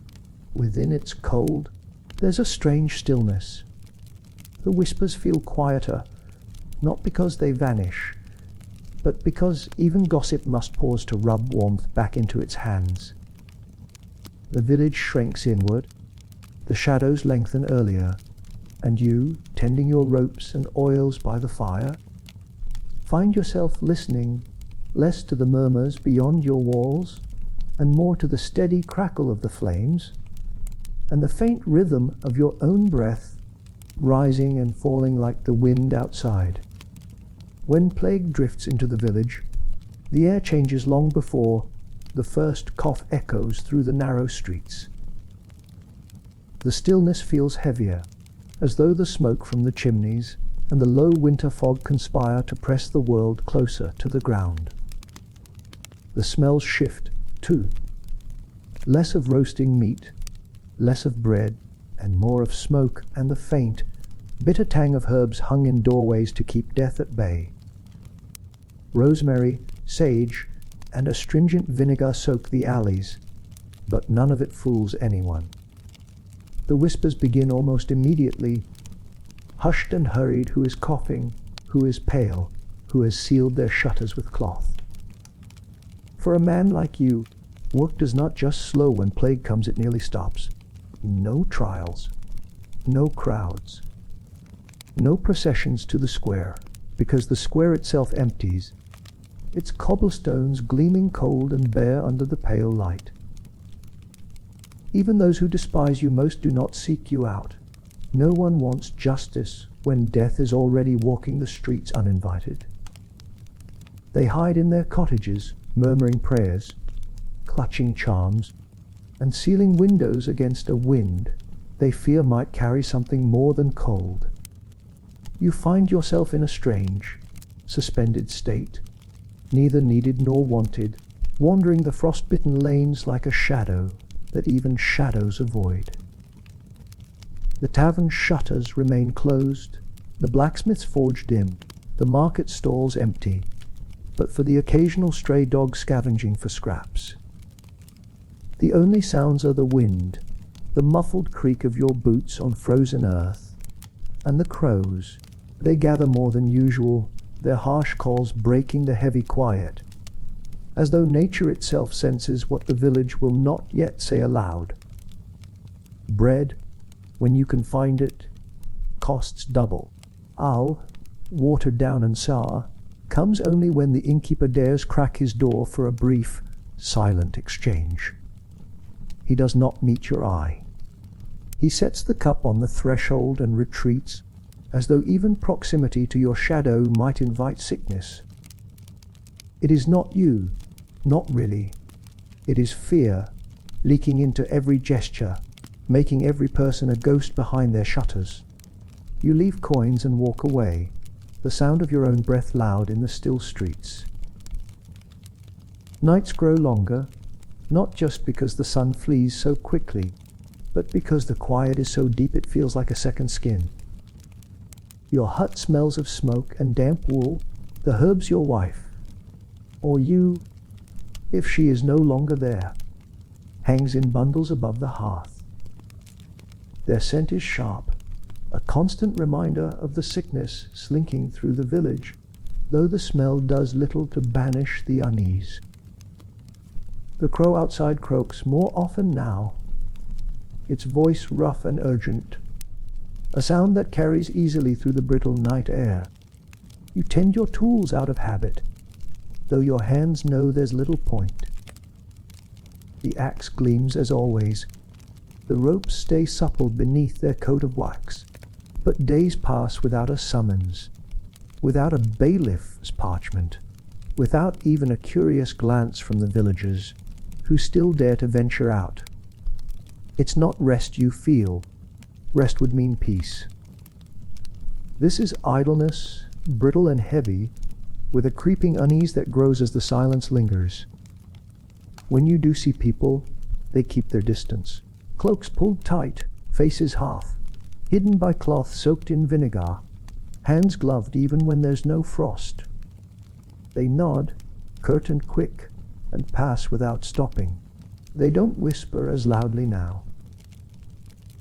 within its cold, there's a strange stillness. The whispers feel quieter, not because they vanish, but because even gossip must pause to rub warmth back into its hands. The village shrinks inward, the shadows lengthen earlier, and you, tending your ropes and oils by the fire, find yourself listening less to the murmurs beyond your walls and more to the steady crackle of the flames and the faint rhythm of your own breath rising and falling like the wind outside. When plague drifts into the village, the air changes long before the first cough echoes through the narrow streets. The stillness feels heavier, as though the smoke from the chimneys and the low winter fog conspire to press the world closer to the ground. The smells shift, too. Less of roasting meat, less of bread, and more of smoke and the faint, bitter tang of herbs hung in doorways to keep death at bay. Rosemary, sage, and astringent vinegar soak the alleys, but none of it fools anyone. The whispers begin almost immediately. Hushed and hurried, who is coughing, who is pale, who has sealed their shutters with cloth. For a man like you, Work does not just slow when plague comes, it nearly stops. No trials, no crowds, no processions to the square, because the square itself empties, its cobblestones gleaming cold and bare under the pale light. Even those who despise you most do not seek you out. No one wants justice when death is already walking the streets uninvited. They hide in their cottages, murmuring prayers, clutching charms, and sealing windows against a wind they fear might carry something more than cold. You find yourself in a strange, suspended state, neither needed nor wanted, wandering the frost-bitten lanes like a shadow that even shadows avoid. The tavern shutters remain closed, the blacksmith's forge dim, the market stalls empty, but for the occasional stray dog scavenging for scraps. The only sounds are the wind, the muffled creak of your boots on frozen earth, and the crows. They gather more than usual, their harsh calls breaking the heavy quiet, as though nature itself senses what the village will not yet say aloud. Bread, when you can find it, costs double. Ale, watered down and sour, comes only when the innkeeper dares crack his door for a brief, silent exchange. He does not meet your eye. He sets the cup on the threshold and retreats, as though even proximity to your shadow might invite sickness. It is not you, not really. It is fear, leaking into every gesture, making every person a ghost behind their shutters. You leave coins and walk away, the sound of your own breath loud in the still streets. Nights grow longer, not just because the sun flees so quickly, but because the quiet is so deep it feels like a second skin. Your hut smells of smoke and damp wool, the herbs your wife, or you, if she is no longer there, hangs in bundles above the hearth. Their scent is sharp, a constant reminder of the sickness slinking through the village, though the smell does little to banish the unease. The crow outside croaks more often now, its voice rough and urgent, a sound that carries easily through the brittle night air. You tend your tools out of habit, though your hands know there's little point. The axe gleams as always. The ropes stay supple beneath their coat of wax. But days pass without a summons, without a bailiff's parchment, without even a curious glance from the villagers, who still dare to venture out. It's not rest you feel. Rest would mean peace. This is idleness, brittle and heavy, with a creeping unease that grows as the silence lingers. When you do see people, they keep their distance. Cloaks pulled tight, faces half, hidden by cloth soaked in vinegar, hands gloved even when there's no frost. They nod, curt and quick, and pass without stopping. They don't whisper as loudly now.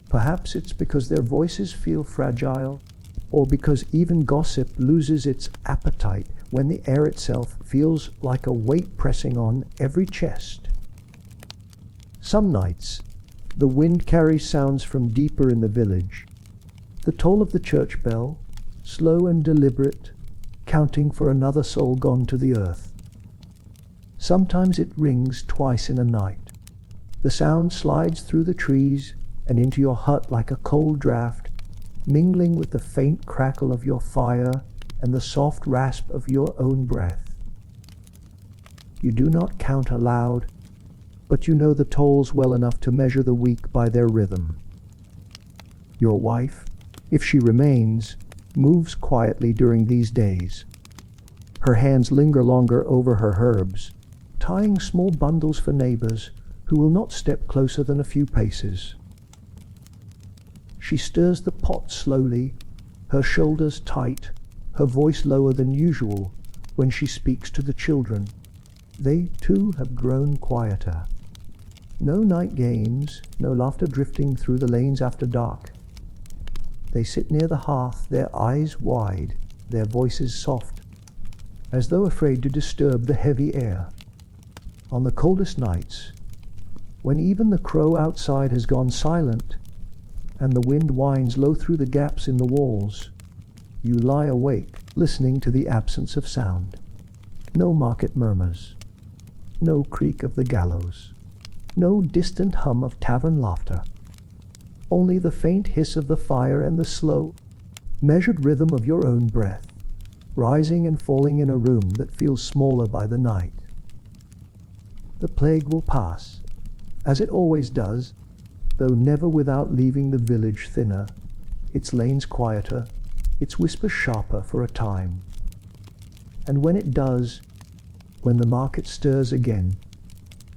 Perhaps it's because their voices feel fragile, or because even gossip loses its appetite when the air itself feels like a weight pressing on every chest. Some nights, the wind carries sounds from deeper in the village. The toll of the church bell, slow and deliberate, counting for another soul gone to the earth. Sometimes it rings twice in a night. The sound slides through the trees and into your hut like a cold draught, mingling with the faint crackle of your fire and the soft rasp of your own breath. You do not count aloud, but you know the tolls well enough to measure the week by their rhythm. Your wife, if she remains, moves quietly during these days. Her hands linger longer over her herbs, tying small bundles for neighbors who will not step closer than a few paces. She stirs the pot slowly, her shoulders tight, her voice lower than usual when she speaks to the children. They, too, have grown quieter. No night games, no laughter drifting through the lanes after dark. They sit near the hearth, their eyes wide, their voices soft, as though afraid to disturb the heavy air. On the coldest nights, When even the crow outside has gone silent, and the wind whines low through the gaps in the walls, you lie awake, listening to the absence of sound. No market murmurs, no creak of the gallows, no distant hum of tavern laughter. Only the faint hiss of the fire and the slow, measured rhythm of your own breath, rising and falling in a room that feels smaller by the night. The plague will pass, as it always does, though never without leaving the village thinner, its lanes quieter, its whispers sharper for a time. And when it does, when the market stirs again,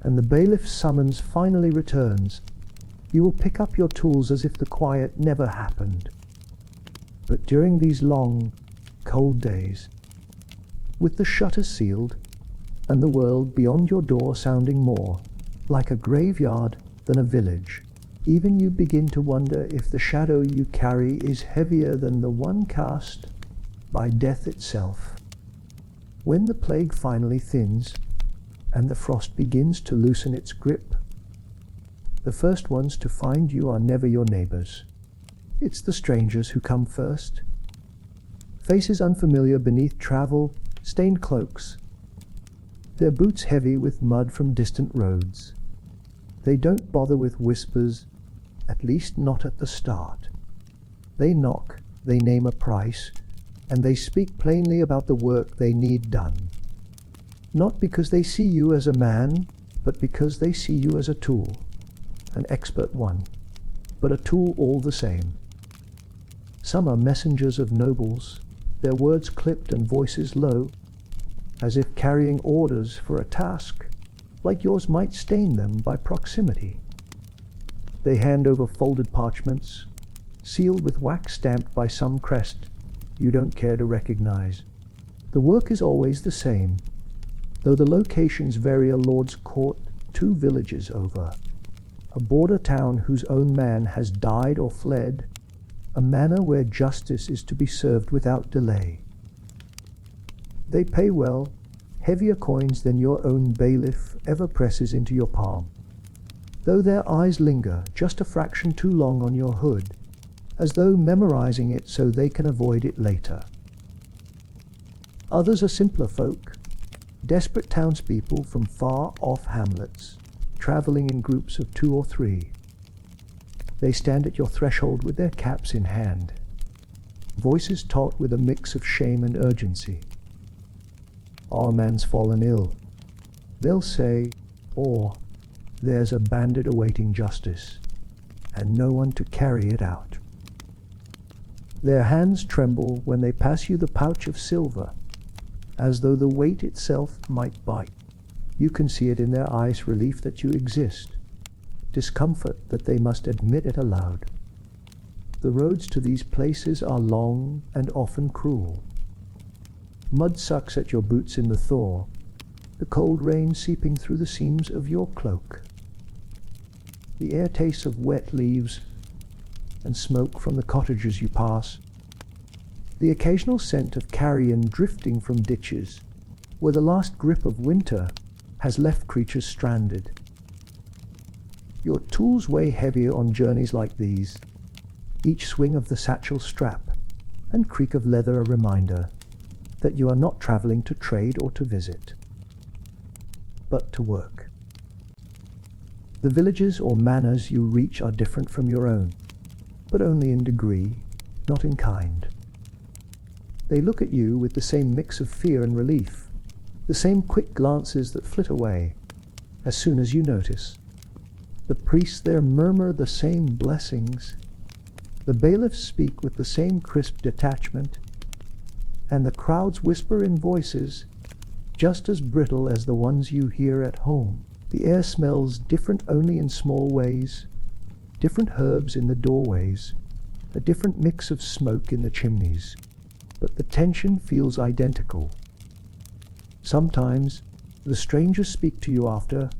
and the bailiff's summons finally returns, you will pick up your tools as if the quiet never happened. But during these long, cold days, with the shutters sealed, and the world beyond your door sounding more like a graveyard than a village, even you begin to wonder if the shadow you carry is heavier than the one cast by death itself. When the plague finally thins, and the frost begins to loosen its grip, the first ones to find you are never your neighbors. It's the strangers who come first. Faces unfamiliar beneath travel-stained cloaks, their boots heavy with mud from distant roads. They don't bother with whispers, at least not at the start. They knock, they name a price, and they speak plainly about the work they need done. Not because they see you as a man, but because they see you as a tool, an expert one, but a tool all the same. Some are messengers of nobles, their words clipped and voices low, as if carrying orders for a task, like yours might stain them by proximity. They hand over folded parchments, sealed with wax stamped by some crest you don't care to recognize. The work is always the same, though the locations vary a lord's court 2 villages over, a border town whose own man has died or fled, a manor where justice is to be served without delay. They pay well, heavier coins than your own bailiff ever presses into your palm, though their eyes linger just a fraction too long on your hood, as though memorizing it so they can avoid it later. Others are simpler folk, desperate townspeople from far-off hamlets, traveling in groups of 2 or 3. They stand at your threshold with their caps in hand, voices taut with a mix of shame and urgency. Our man's fallen ill, they'll say, or there's a bandit awaiting justice, and no one to carry it out. Their hands tremble when they pass you the pouch of silver, as though the weight itself might bite. You can see it in their eyes, relief that you exist, discomfort that they must admit it aloud. The roads to these places are long and often cruel. Mud sucks at your boots in the thaw, the cold rain seeping through the seams of your cloak. The air tastes of wet leaves and smoke from the cottages you pass, the occasional scent of carrion drifting from ditches where the last grip of winter has left creatures stranded. Your tools weigh heavier on journeys like these, each swing of the satchel strap and creak of leather a reminder that you are not traveling to trade or to visit, but to work. The villages or manors you reach are different from your own, but only in degree, not in kind. They look at you with the same mix of fear and relief, the same quick glances that flit away as soon as you notice. The priests there murmur the same blessings, the bailiffs speak with the same crisp detachment, and the crowds whisper in voices just as brittle as the ones you hear at home. The air smells different only in small ways, different herbs in the doorways, a different mix of smoke in the chimneys, but the tension feels identical. Sometimes the strangers speak to you after,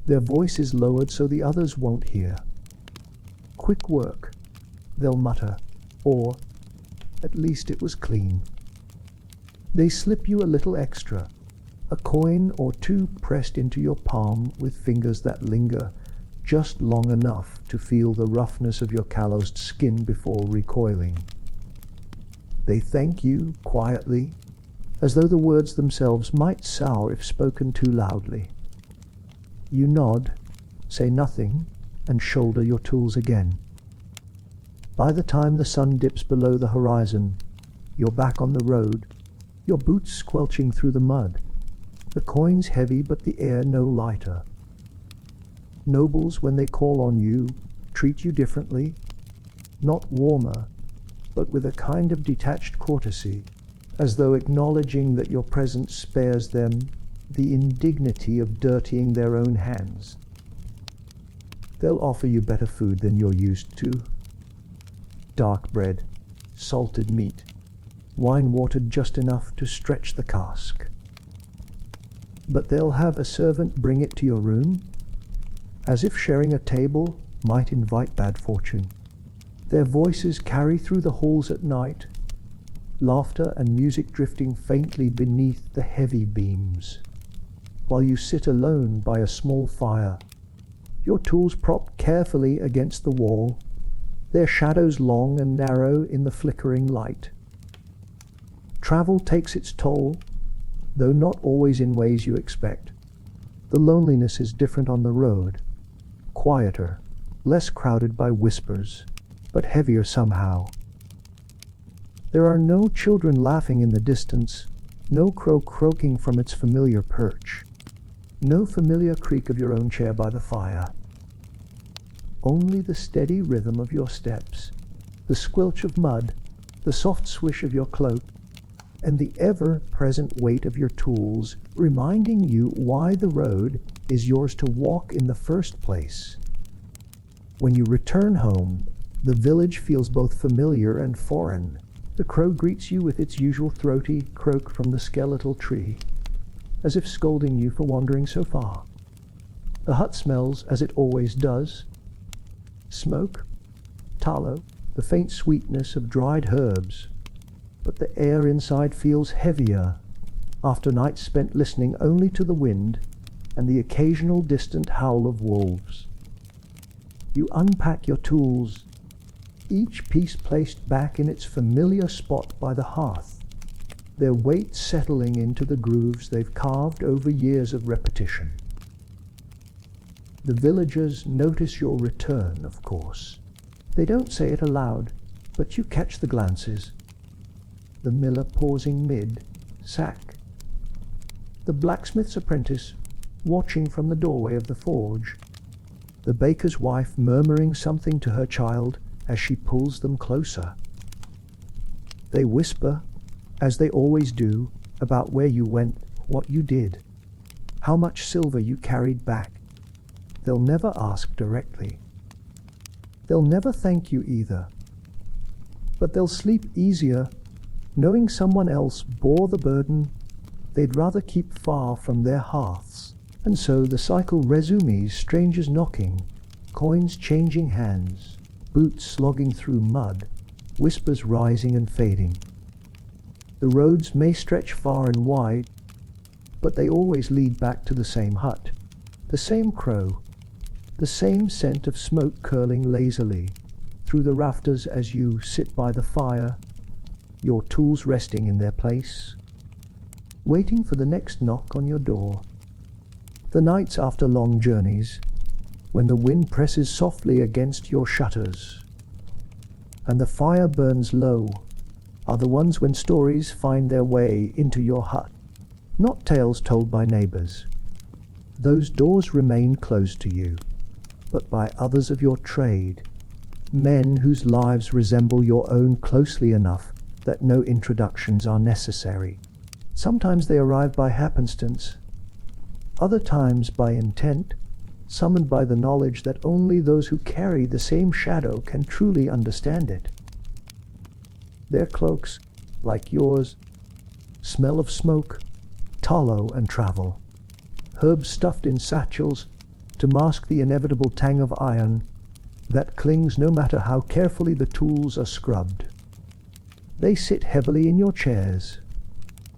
their voice is lowered so the others won't hear. Quick work, they'll mutter, or at least it was clean. They slip you a little extra, a coin or 2 pressed into your palm with fingers that linger just long enough to feel the roughness of your calloused skin before recoiling. They thank you quietly, as though the words themselves might sour if spoken too loudly. You nod, say nothing, and shoulder your tools again. By the time the sun dips below the horizon, you're back on the road, your boots squelching through the mud, the coins heavy but the air no lighter. Nobles, when they call on you, treat you differently, not warmer, but with a kind of detached courtesy, as though acknowledging that your presence spares them the indignity of dirtying their own hands. They'll offer you better food than you're used to. Dark bread, salted meat, wine watered just enough to stretch the cask. But they'll have a servant bring it to your room, as if sharing a table might invite bad fortune. Their voices carry through the halls at night, laughter and music drifting faintly beneath the heavy beams, while you sit alone by a small fire, your tools propped carefully against the wall, their shadows long and narrow in the flickering light. Travel takes its toll, though not always in ways you expect. The loneliness is different on the road, quieter, less crowded by whispers, but heavier somehow. There are no children laughing in the distance, no crow croaking from its familiar perch, no familiar creak of your own chair by the fire. Only the steady rhythm of your steps, the squelch of mud, the soft swish of your cloak, and the ever-present weight of your tools, reminding you why the road is yours to walk in the first place. When you return home, the village feels both familiar and foreign. The crow greets you with its usual throaty croak from the skeletal tree, as if scolding you for wandering so far. The hut smells as it always does. Smoke, tallow, the faint sweetness of dried herbs, but the air inside feels heavier after nights spent listening only to the wind and the occasional distant howl of wolves. You unpack your tools, each piece placed back in its familiar spot by the hearth, their weight settling into the grooves they've carved over years of repetition. The villagers notice your return, of course. They don't say it aloud, but you catch the glances. The miller pausing mid-sack. The blacksmith's apprentice watching from the doorway of the forge. The baker's wife murmuring something to her child as she pulls them closer. They whisper, as they always do, about where you went, what you did, how much silver you carried back. They'll never ask directly. They'll never thank you either. But they'll sleep easier, knowing someone else bore the burden they'd rather keep far from their hearths. And so the cycle resumes, strangers knocking, coins changing hands, boots slogging through mud, whispers rising and fading. The roads may stretch far and wide, but they always lead back to the same hut, the same crow, the same scent of smoke curling lazily through the rafters as you sit by the fire, your tools resting in their place, waiting for the next knock on your door. The nights after long journeys, when the wind presses softly against your shutters and the fire burns low, are the ones when stories find their way into your hut, not tales told by neighbors. Those doors remain closed to you, but by others of your trade, men whose lives resemble your own closely enough that no introductions are necessary. Sometimes they arrive by happenstance, other times by intent, summoned by the knowledge that only those who carry the same shadow can truly understand it. Their cloaks, like yours, smell of smoke, tallow, and travel. Herbs stuffed in satchels to mask the inevitable tang of iron that clings no matter how carefully the tools are scrubbed. They sit heavily in your chairs,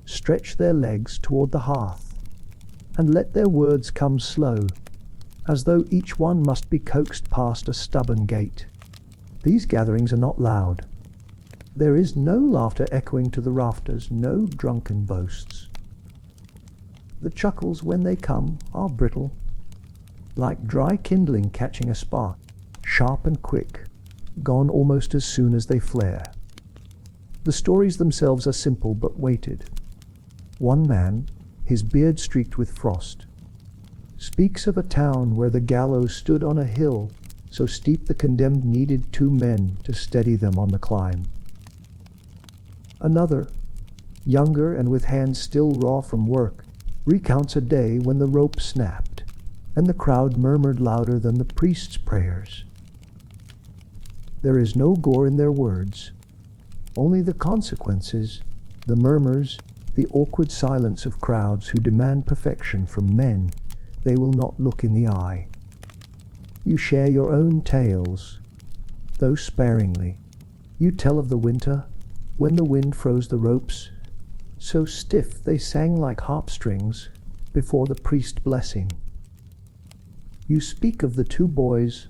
stretch their legs toward the hearth, and let their words come slow, as though each one must be coaxed past a stubborn gate. These gatherings are not loud. There is no laughter echoing to the rafters, no drunken boasts. The chuckles, when they come, are brittle, like dry kindling catching a spark, sharp and quick, gone almost as soon as they flare. The stories themselves are simple but weighted. One man, his beard streaked with frost, speaks of a town where the gallows stood on a hill so steep the condemned needed 2 men to steady them on the climb. Another, younger and with hands still raw from work, recounts a day when the rope snapped and the crowd murmured louder than the priest's prayers. There is no gore in their words, only the consequences, the murmurs, the awkward silence of crowds who demand perfection from men they will not look in the eye. You share your own tales, though sparingly. You tell of the winter, when the wind froze the ropes, so stiff they sang like harp strings before the priest blessing. You speak of the 2 boys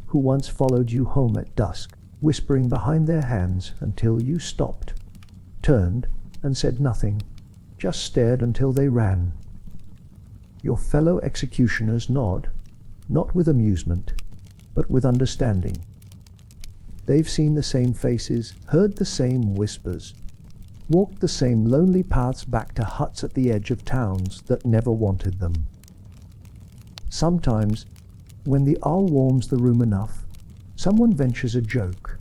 who once followed you home at dusk, whispering behind their hands until you stopped, turned, and said nothing, just stared until they ran. Your fellow executioners nod, not with amusement, but with understanding. They've seen the same faces, heard the same whispers, walked the same lonely paths back to huts at the edge of towns that never wanted them. Sometimes, when the hour warms the room enough, someone ventures a joke.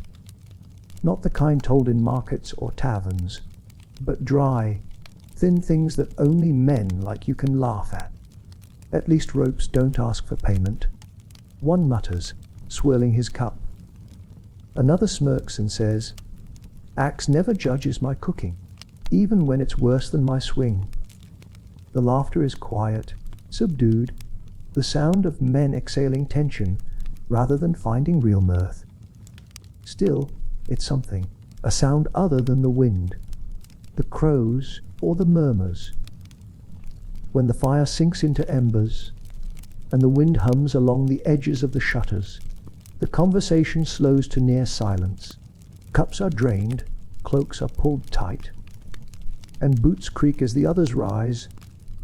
Not the kind told in markets or taverns, but dry, thin things that only men like you can laugh at. At least ropes don't ask for payment. One mutters, swirling his cup. Another smirks and says, "Axe never judges my cooking, even when it's worse than my swing." The laughter is quiet, subdued, the sound of men exhaling tension rather than finding real mirth. Still, it's something, a sound other than the wind, the crows or the murmurs. When the fire sinks into embers and the wind hums along the edges of the shutters, the conversation slows to near silence. Cups are drained, cloaks are pulled tight, and boots creak as the others rise,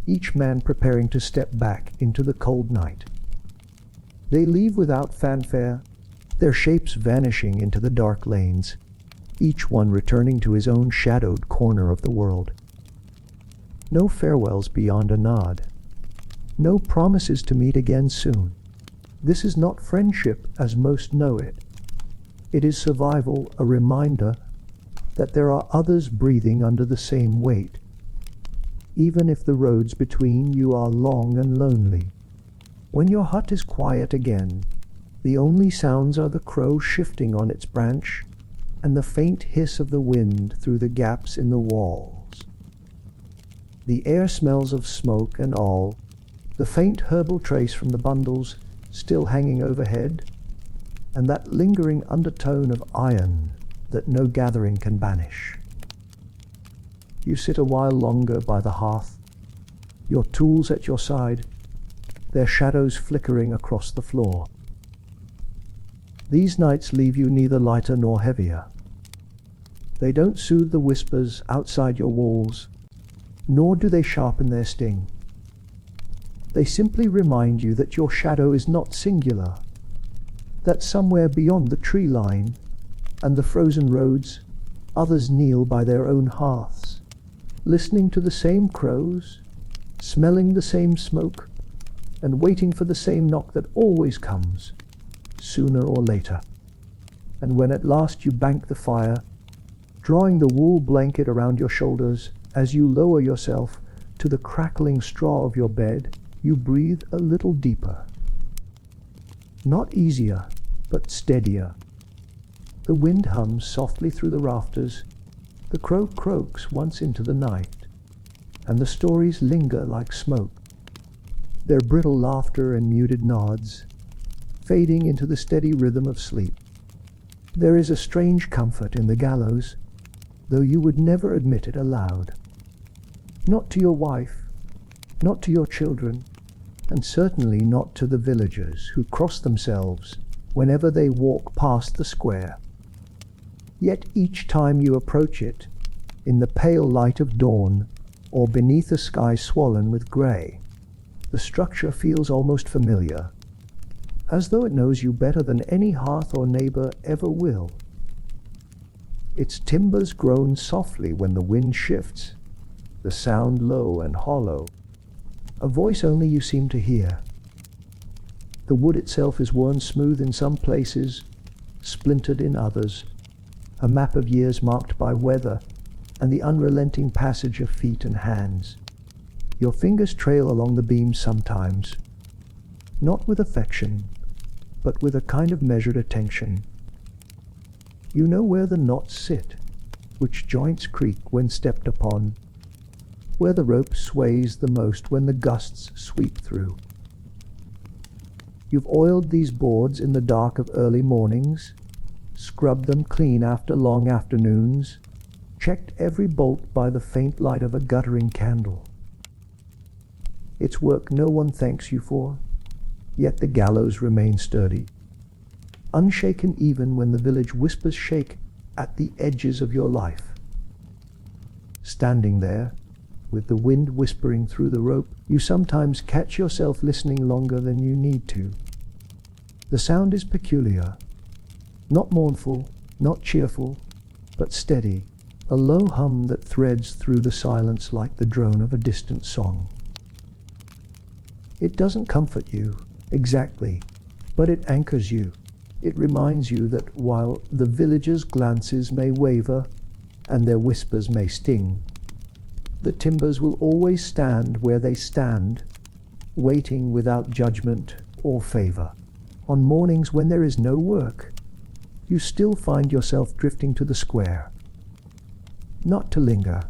each man preparing to step back into the cold night. They leave without fanfare, their shapes vanishing into the dark lanes, each one returning to his own shadowed corner of the world. No farewells beyond a nod. No promises to meet again soon. This is not friendship as most know it. It is survival, a reminder that there are others breathing under the same weight, even if the roads between you are long and lonely. When your hut is quiet again, the only sounds are the crow shifting on its branch and the faint hiss of the wind through the gaps in the walls. The air smells of smoke and all, the faint herbal trace from the bundles still hanging overhead, and that lingering undertone of iron that no gathering can banish. You sit a while longer by the hearth, your tools at your side, their shadows flickering across the floor. These nights leave you neither lighter nor heavier. They don't soothe the whispers outside your walls, nor do they sharpen their sting. They simply remind you that your shadow is not singular, that somewhere beyond the tree line and the frozen roads, others kneel by their own hearths, listening to the same crows, smelling the same smoke, and waiting for the same knock that always comes, sooner or later. And when at last you bank the fire, drawing the wool blanket around your shoulders as you lower yourself to the crackling straw of your bed, you breathe a little deeper. Not easier, but steadier. The wind hums softly through the rafters, the crow croaks once into the night, and the stories linger like smoke, their brittle laughter and muted nods, fading into the steady rhythm of sleep. There is a strange comfort in the gallows, though you would never admit it aloud. Not to your wife, not to your children, and certainly not to the villagers who cross themselves whenever they walk past the square. Yet each time you approach it, in the pale light of dawn or beneath a sky swollen with grey, the structure feels almost familiar, as though it knows you better than any hearth or neighbour ever will. Its timbers groan softly when the wind shifts, the sound low and hollow, a voice only you seem to hear. The wood itself is worn smooth in some places, splintered in others, a map of years marked by weather and the unrelenting passage of feet and hands. Your fingers trail along the beams sometimes, not with affection, but with a kind of measured attention. You know where the knots sit, which joints creak when stepped upon, where the rope sways the most when the gusts sweep through. You've oiled these boards in the dark of early mornings, scrubbed them clean after long afternoons, checked every bolt by the faint light of a guttering candle. It's work no one thanks you for, yet the gallows remains sturdy, unshaken even when the village whispers shake at the edges of your life. Standing there, with the wind whispering through the rope, you sometimes catch yourself listening longer than you need to. The sound is peculiar, not mournful, not cheerful, but steady, a low hum that threads through the silence like the drone of a distant song. It doesn't comfort you, exactly, but it anchors you. It reminds you that while the villagers' glances may waver and their whispers may sting, the timbers will always stand where they stand, waiting without judgment or favor. On mornings when there is no work, you still find yourself drifting to the square. Not to linger,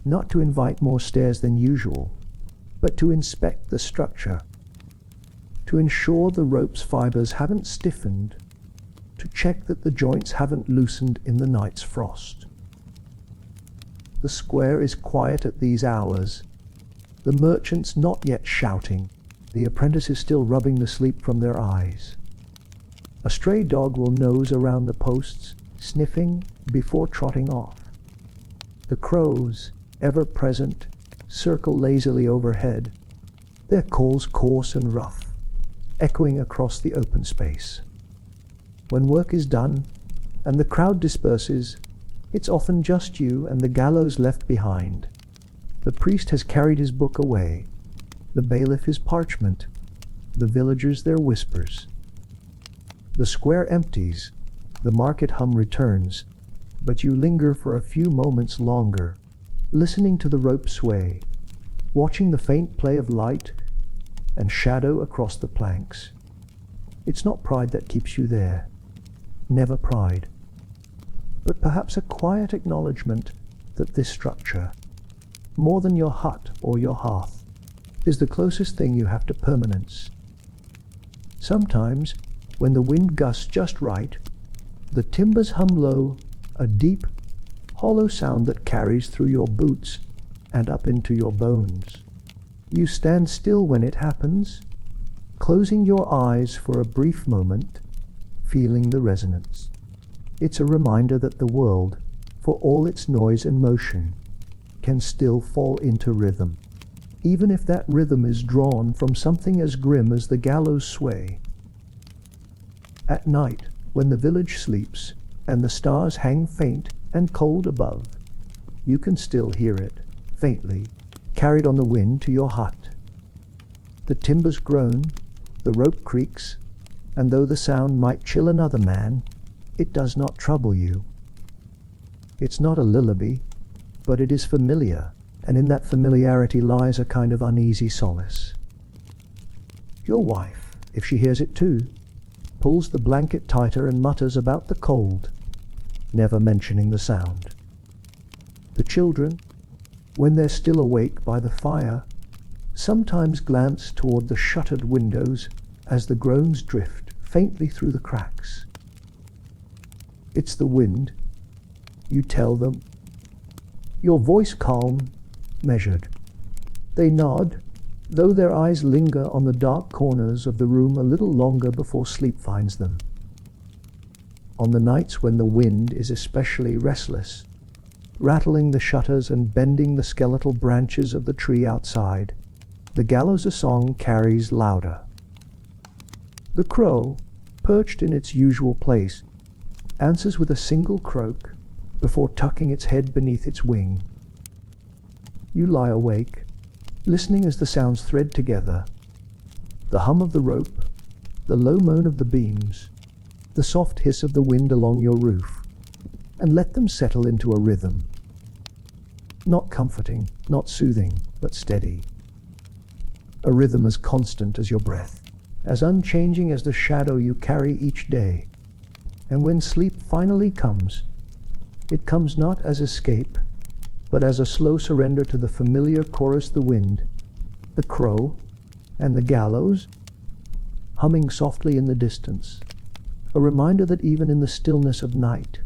not to invite more stares than usual, but to inspect the structure, to ensure the rope's fibers haven't stiffened, to check that the joints haven't loosened in the night's frost. The square is quiet at these hours, the merchants not yet shouting, the apprentices still rubbing the sleep from their eyes. A stray dog will nose around the posts, sniffing before trotting off. The crows, ever present, circle lazily overhead, their calls coarse and rough, echoing across the open space. When work is done, and the crowd disperses, it's often just you and the gallows left behind. The priest has carried his book away, the bailiff his parchment, the villagers their whispers. The square empties, the market hum returns, but you linger for a few moments longer, listening to the rope sway, watching the faint play of light and shadow across the planks. It's not pride that keeps you there, never pride, but perhaps a quiet acknowledgement that this structure, more than your hut or your hearth, is the closest thing you have to permanence. Sometimes, when the wind gusts just right, the timbers hum low, a deep, hollow sound that carries through your boots and up into your bones. You stand still when it happens, closing your eyes for a brief moment, feeling the resonance. It's a reminder that the world, for all its noise and motion, can still fall into rhythm, even if that rhythm is drawn from something as grim as the gallows sway. At night, when the village sleeps and the stars hang faint and cold above, you can still hear it, faintly, carried on the wind to your hut. The timbers groan, the rope creaks, and though the sound might chill another man, it does not trouble you. It's not a lullaby, but it is familiar, and in that familiarity lies a kind of uneasy solace. Your wife, if she hears it too, pulls the blanket tighter and mutters about the cold, never mentioning the sound. The children, when they're still awake by the fire, sometimes glance toward the shuttered windows as the groans drift faintly through the cracks. It's the wind, you tell them, your voice calm, measured. They nod, though their eyes linger on the dark corners of the room a little longer before sleep finds them. On the nights when the wind is especially restless, rattling the shutters and bending the skeletal branches of the tree outside, the gallows song carries louder. The crow, perched in its usual place, answers with a single croak before tucking its head beneath its wing. You lie awake, listening as the sounds thread together: the hum of the rope, the low moan of the beams, the soft hiss of the wind along your roof, and let them settle into a rhythm. Not comforting, not soothing, but steady. A rhythm as constant as your breath, as unchanging as the shadow you carry each day. And when sleep finally comes, it comes not as escape, but as a slow surrender to the familiar chorus: the wind, the crow, and the gallows, humming softly in the distance, a reminder that even in the stillness of night,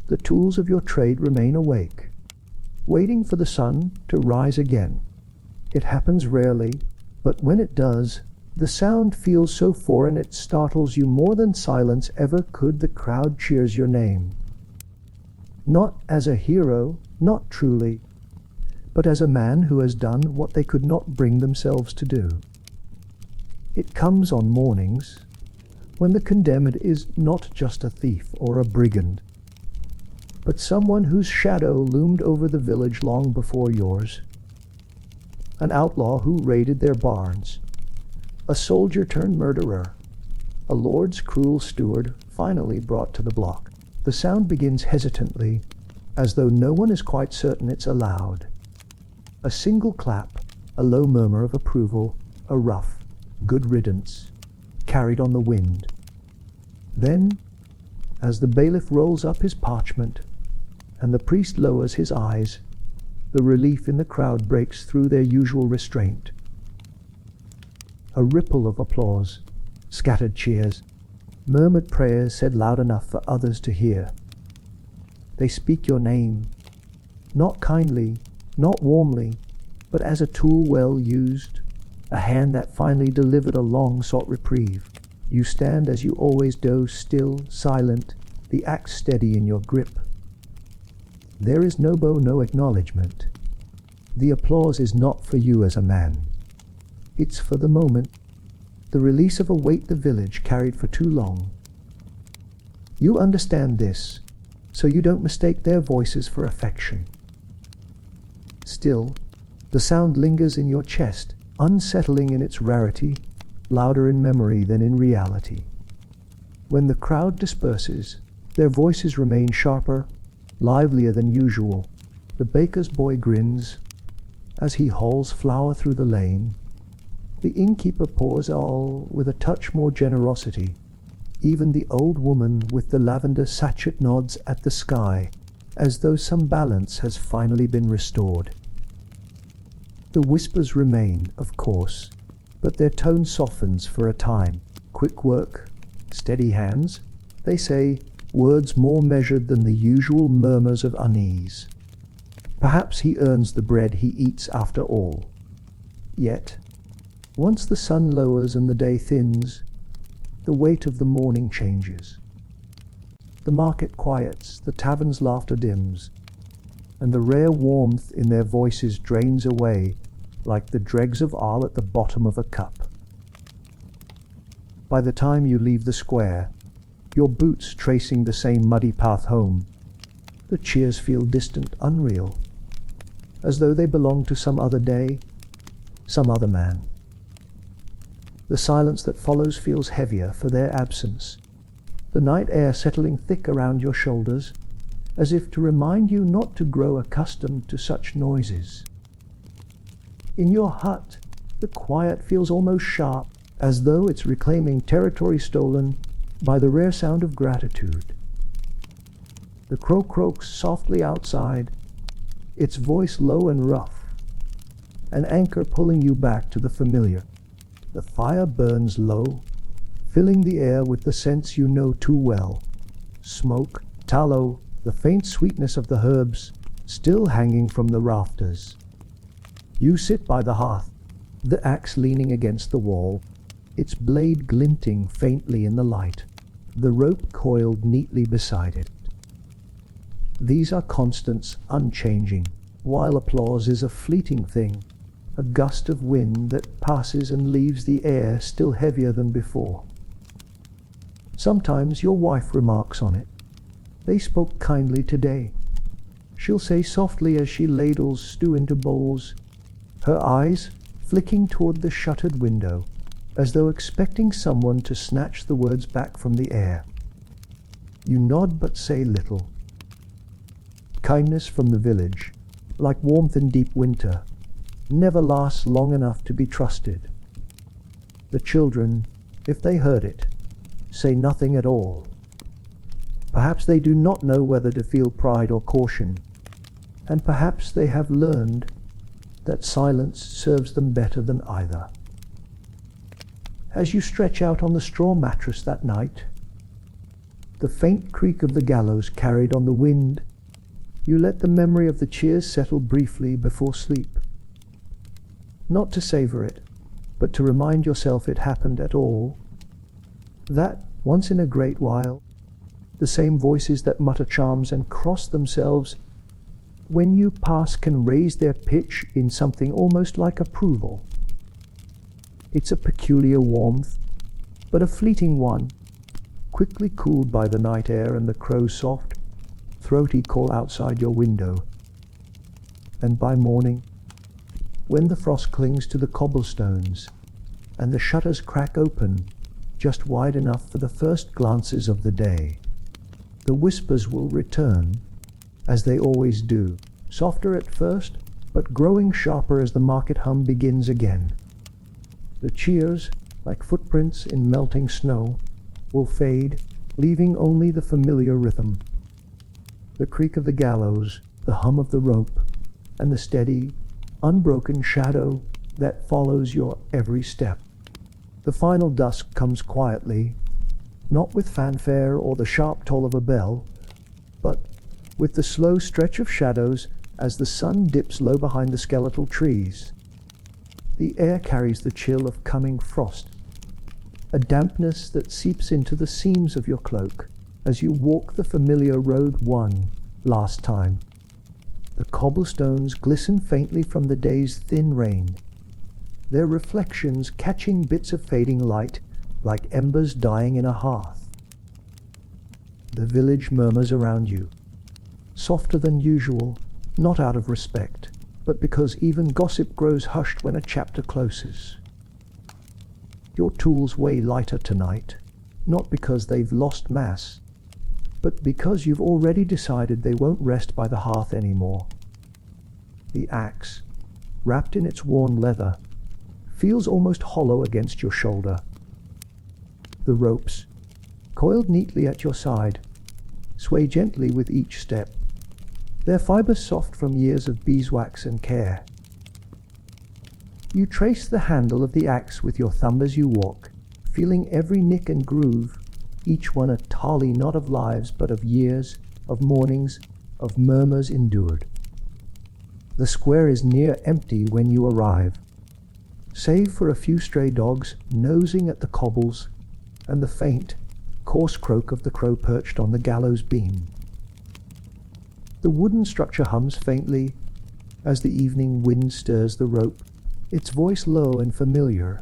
the tools of your trade remain awake, waiting for the sun to rise again. It happens rarely, but when it does, the sound feels so foreign it startles you more than silence ever could. The crowd cheers your name. Not as a hero, not truly, but as a man who has done what they could not bring themselves to do. It comes on mornings when the condemned is not just a thief or a brigand, but someone whose shadow loomed over the village long before yours. An outlaw who raided their barns, a soldier turned murderer, a lord's cruel steward finally brought to the block. The sound begins hesitantly, as though no one is quite certain it's allowed. A single clap, a low murmur of approval, a rough, good riddance, carried on the wind. Then, as the bailiff rolls up his parchment, and the priest lowers his eyes, the relief in the crowd breaks through their usual restraint. A ripple of applause, scattered cheers, murmured prayers said loud enough for others to hear. They speak your name, not kindly, not warmly, but as a tool well used, a hand that finally delivered a long-sought reprieve. You stand as you always do, still, silent, the axe steady in your grip. There is no bow, no acknowledgement. The applause is not for you as a man. It's for the moment, the release of a weight the village carried for too long. You understand this, so you don't mistake their voices for affection. Still, the sound lingers in your chest, unsettling in its rarity, louder in memory than in reality. When the crowd disperses, their voices remain sharper, livelier than usual. The baker's boy grins as he hauls flour through the lane. The innkeeper pours all with a touch more generosity. Even the old woman with the lavender sachet nods at the sky, as though some balance has finally been restored. The whispers remain, of course, but their tone softens for a time. Quick work, steady hands, they say, words more measured than the usual murmurs of unease. Perhaps he earns the bread he eats after all. Yet, once the sun lowers and the day thins, the weight of the morning changes. The market quiets, the tavern's laughter dims, and the rare warmth in their voices drains away like the dregs of ale at the bottom of a cup. By the time you leave the square, your boots tracing the same muddy path home, the cheers feel distant, unreal, as though they belong to some other day, some other man. The silence that follows feels heavier for their absence, the night air settling thick around your shoulders, as if to remind you not to grow accustomed to such noises. In your hut, the quiet feels almost sharp, as though it's reclaiming territory stolen by the rare sound of gratitude. The crow croaks softly outside, its voice low and rough, an anchor pulling you back to the familiar. The fire burns low, filling the air with the scents you know too well. Smoke, tallow, the faint sweetness of the herbs, still hanging from the rafters. You sit by the hearth, the axe leaning against the wall, its blade glinting faintly in the light, the rope coiled neatly beside it. These are constants, unchanging, while applause is a fleeting thing, a gust of wind that passes and leaves the air still heavier than before. Sometimes your wife remarks on it. "They spoke kindly today," she'll say softly as she ladles stew into bowls, her eyes flicking toward the shuttered window, as though expecting someone to snatch the words back from the air. You nod but say little. Kindness from the village, like warmth in deep winter, never lasts long enough to be trusted. The children, if they heard it, say nothing at all. Perhaps they do not know whether to feel pride or caution, and perhaps they have learned that silence serves them better than either. As you stretch out on the straw mattress that night, the faint creak of the gallows carried on the wind, you let the memory of the cheers settle briefly before sleep. Not to savor it, but to remind yourself it happened at all. That, once in a great while, the same voices that mutter charms and cross themselves when you pass can raise their pitch in something almost like approval. It's a peculiar warmth, but a fleeting one, quickly cooled by the night air and the crow's soft, throaty call outside your window. And by morning, when the frost clings to the cobblestones and the shutters crack open just wide enough for the first glances of the day, the whispers will return, as they always do, softer at first, but growing sharper as the market hum begins again. The cheers, like footprints in melting snow, will fade, leaving only the familiar rhythm. The creak of the gallows, the hum of the rope, and the steady, unbroken shadow that follows your every step. The final dusk comes quietly, not with fanfare or the sharp toll of a bell, but with the slow stretch of shadows as the sun dips low behind the skeletal trees. The air carries the chill of coming frost, a dampness that seeps into the seams of your cloak as you walk the familiar road one last time. The cobblestones glisten faintly from the day's thin rain, their reflections catching bits of fading light like embers dying in a hearth. The village murmurs around you, softer than usual, not out of respect, but because even gossip grows hushed when a chapter closes. Your tools weigh lighter tonight, not because they've lost mass, but because you've already decided they won't rest by the hearth anymore. The axe, wrapped in its worn leather, feels almost hollow against your shoulder. The ropes, coiled neatly at your side, sway gently with each step, their fibers soft from years of beeswax and care. You trace the handle of the axe with your thumb as you walk, feeling every nick and groove, each one a tally not of lives but of years, of mornings, of murmurs endured. The square is near empty when you arrive, save for a few stray dogs nosing at the cobbles and the faint, coarse croak of the crow perched on the gallows beam. The wooden structure hums faintly as the evening wind stirs the rope, its voice low and familiar,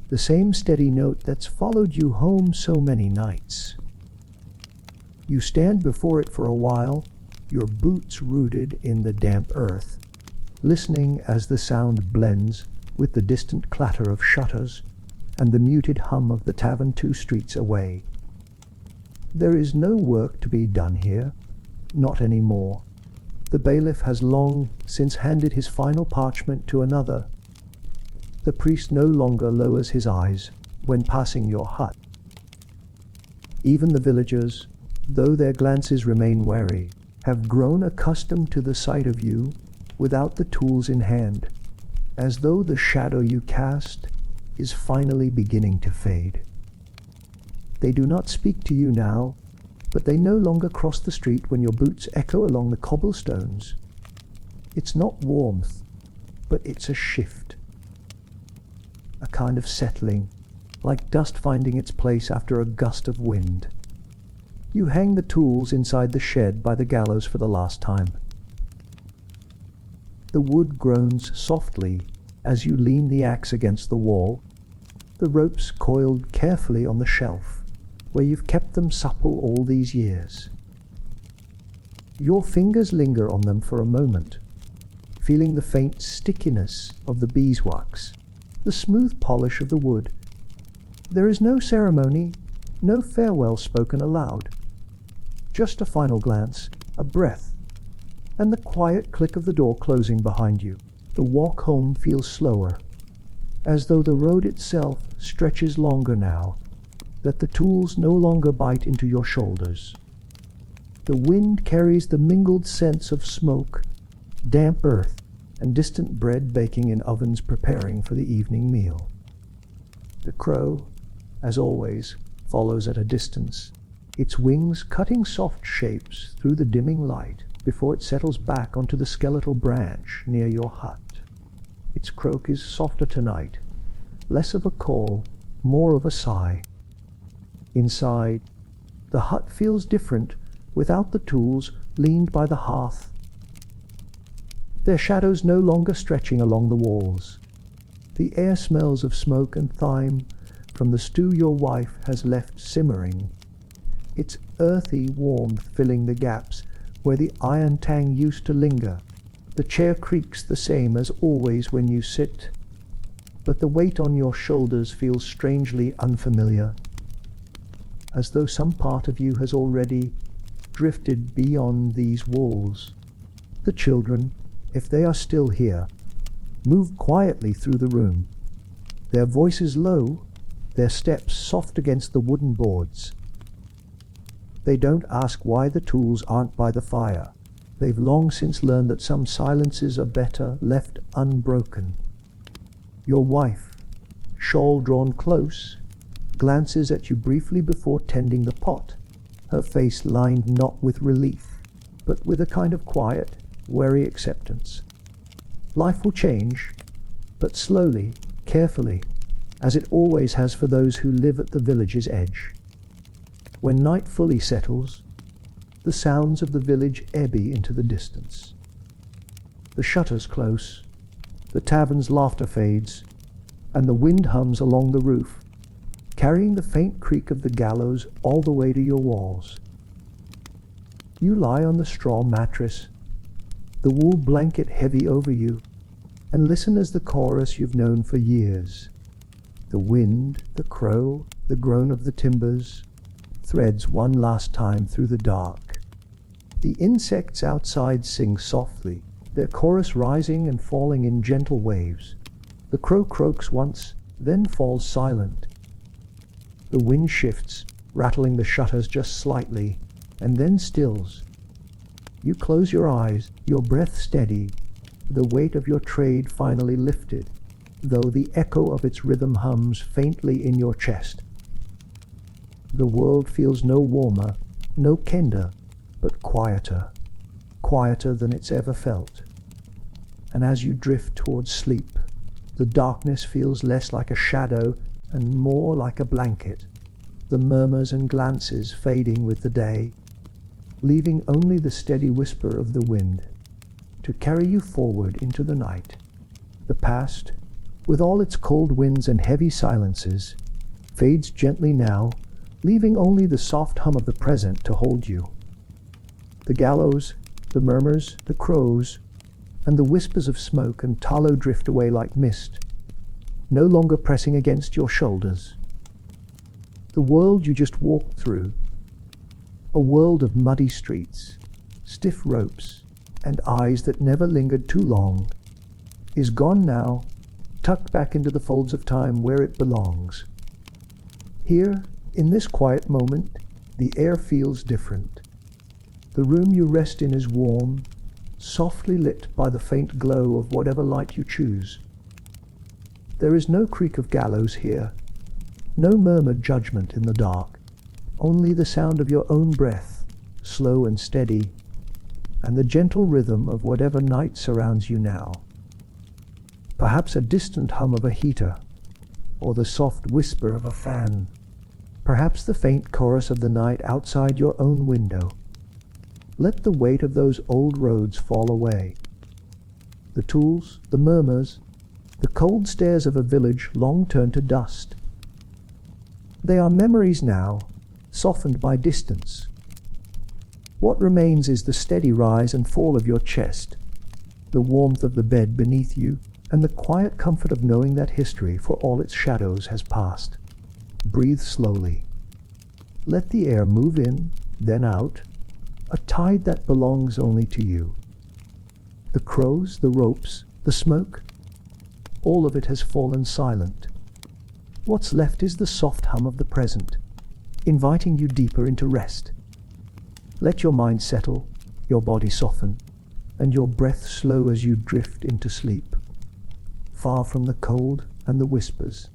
the same steady note that's followed you home so many nights. You stand before it for a while, your boots rooted in the damp earth, listening as the sound blends with the distant clatter of shutters and the muted hum of the tavern 2 streets away. There is no work to be done here, not anymore. The bailiff has long since handed his final parchment to another. The priest no longer lowers his eyes when passing your hut. Even the villagers, though their glances remain wary, have grown accustomed to the sight of you without the tools in hand, as though the shadow you cast is finally beginning to fade. They do not speak to you now, but they no longer cross the street when your boots echo along the cobblestones. It's not warmth, but it's a shift. a kind of settling, like dust finding its place after a gust of wind. You hang the tools inside the shed by the gallows for the last time. The wood groans softly as you lean the axe against the wall, the ropes coiled carefully on the shelf, where you've kept them supple all these years. Your fingers linger on them for a moment, feeling the faint stickiness of the beeswax, the smooth polish of the wood. There is no ceremony, no farewell spoken aloud. Just a final glance, a breath, and the quiet click of the door closing behind you. The walk home feels slower, as though the road itself stretches longer now, that the tools no longer bite into your shoulders. The wind carries the mingled scents of smoke, damp earth, and distant bread baking in ovens preparing for the evening meal. The crow, as always, follows at a distance, its wings cutting soft shapes through the dimming light before it settles back onto the skeletal branch near your hut. Its croak is softer tonight, less of a call, more of a sigh. Inside, the hut feels different without the tools leaned by the hearth, their shadows no longer stretching along the walls. The air smells of smoke and thyme from the stew your wife has left simmering, its earthy warmth filling the gaps where the iron tang used to linger. The chair creaks the same as always when you sit, but the weight on your shoulders feels strangely unfamiliar, as though some part of you has already drifted beyond these walls. The children, if they are still here, move quietly through the room, their voices low, their steps soft against the wooden boards. They don't ask why the tools aren't by the fire. They've long since learned that some silences are better left unbroken. Your wife, shawl drawn close, glances at you briefly before tending the pot, her face lined not with relief, but with a kind of quiet, wary acceptance. Life will change, but slowly, carefully, as it always has for those who live at the village's edge. When night fully settles, the sounds of the village ebby into the distance. The shutters close, the tavern's laughter fades, and the wind hums along the roof, carrying the faint creak of the gallows all the way to your walls. You lie on the straw mattress, the wool blanket heavy over you, and listen as the chorus you've known for years. The wind, the crow, the groan of the timbers, threads one last time through the dark. The insects outside sing softly, their chorus rising and falling in gentle waves. The crow croaks once, then falls silent. The wind shifts, rattling the shutters just slightly, and then stills. You close your eyes, your breath steady, the weight of your trade finally lifted, though the echo of its rhythm hums faintly in your chest. The world feels no warmer, no kinder, but quieter, quieter than it's ever felt. And as you drift towards sleep, the darkness feels less like a shadow and more like a blanket, the murmurs and glances fading with the day, leaving only the steady whisper of the wind to carry you forward into the night. The past, with all its cold winds and heavy silences, fades gently now, leaving only the soft hum of the present to hold you. The gallows, the murmurs, the crows, and the whispers of smoke and tallow drift away like mist, no longer pressing against your shoulders. The world you just walked through, a world of muddy streets, stiff ropes, and eyes that never lingered too long, is gone now, tucked back into the folds of time where it belongs. Here, in this quiet moment, the air feels different. The room you rest in is warm, softly lit by the faint glow of whatever light you choose. There is no creak of gallows here, no murmured judgment in the dark, only the sound of your own breath, slow and steady, and the gentle rhythm of whatever night surrounds you now. Perhaps a distant hum of a heater, or the soft whisper of a fan. Perhaps the faint chorus of the night outside your own window. Let the weight of those old roads fall away. The tools, the murmurs, the cold stares of a village long turned to dust. They are memories now, softened by distance. What remains is the steady rise and fall of your chest, the warmth of the bed beneath you, and the quiet comfort of knowing that history, for all its shadows, has passed. Breathe slowly. Let the air move in, then out, a tide that belongs only to you. The crows, the ropes, the smoke, all of it has fallen silent. What's left is the soft hum of the present, inviting you deeper into rest. Let your mind settle, your body soften, and your breath slow as you drift into sleep, far from the cold and the whispers.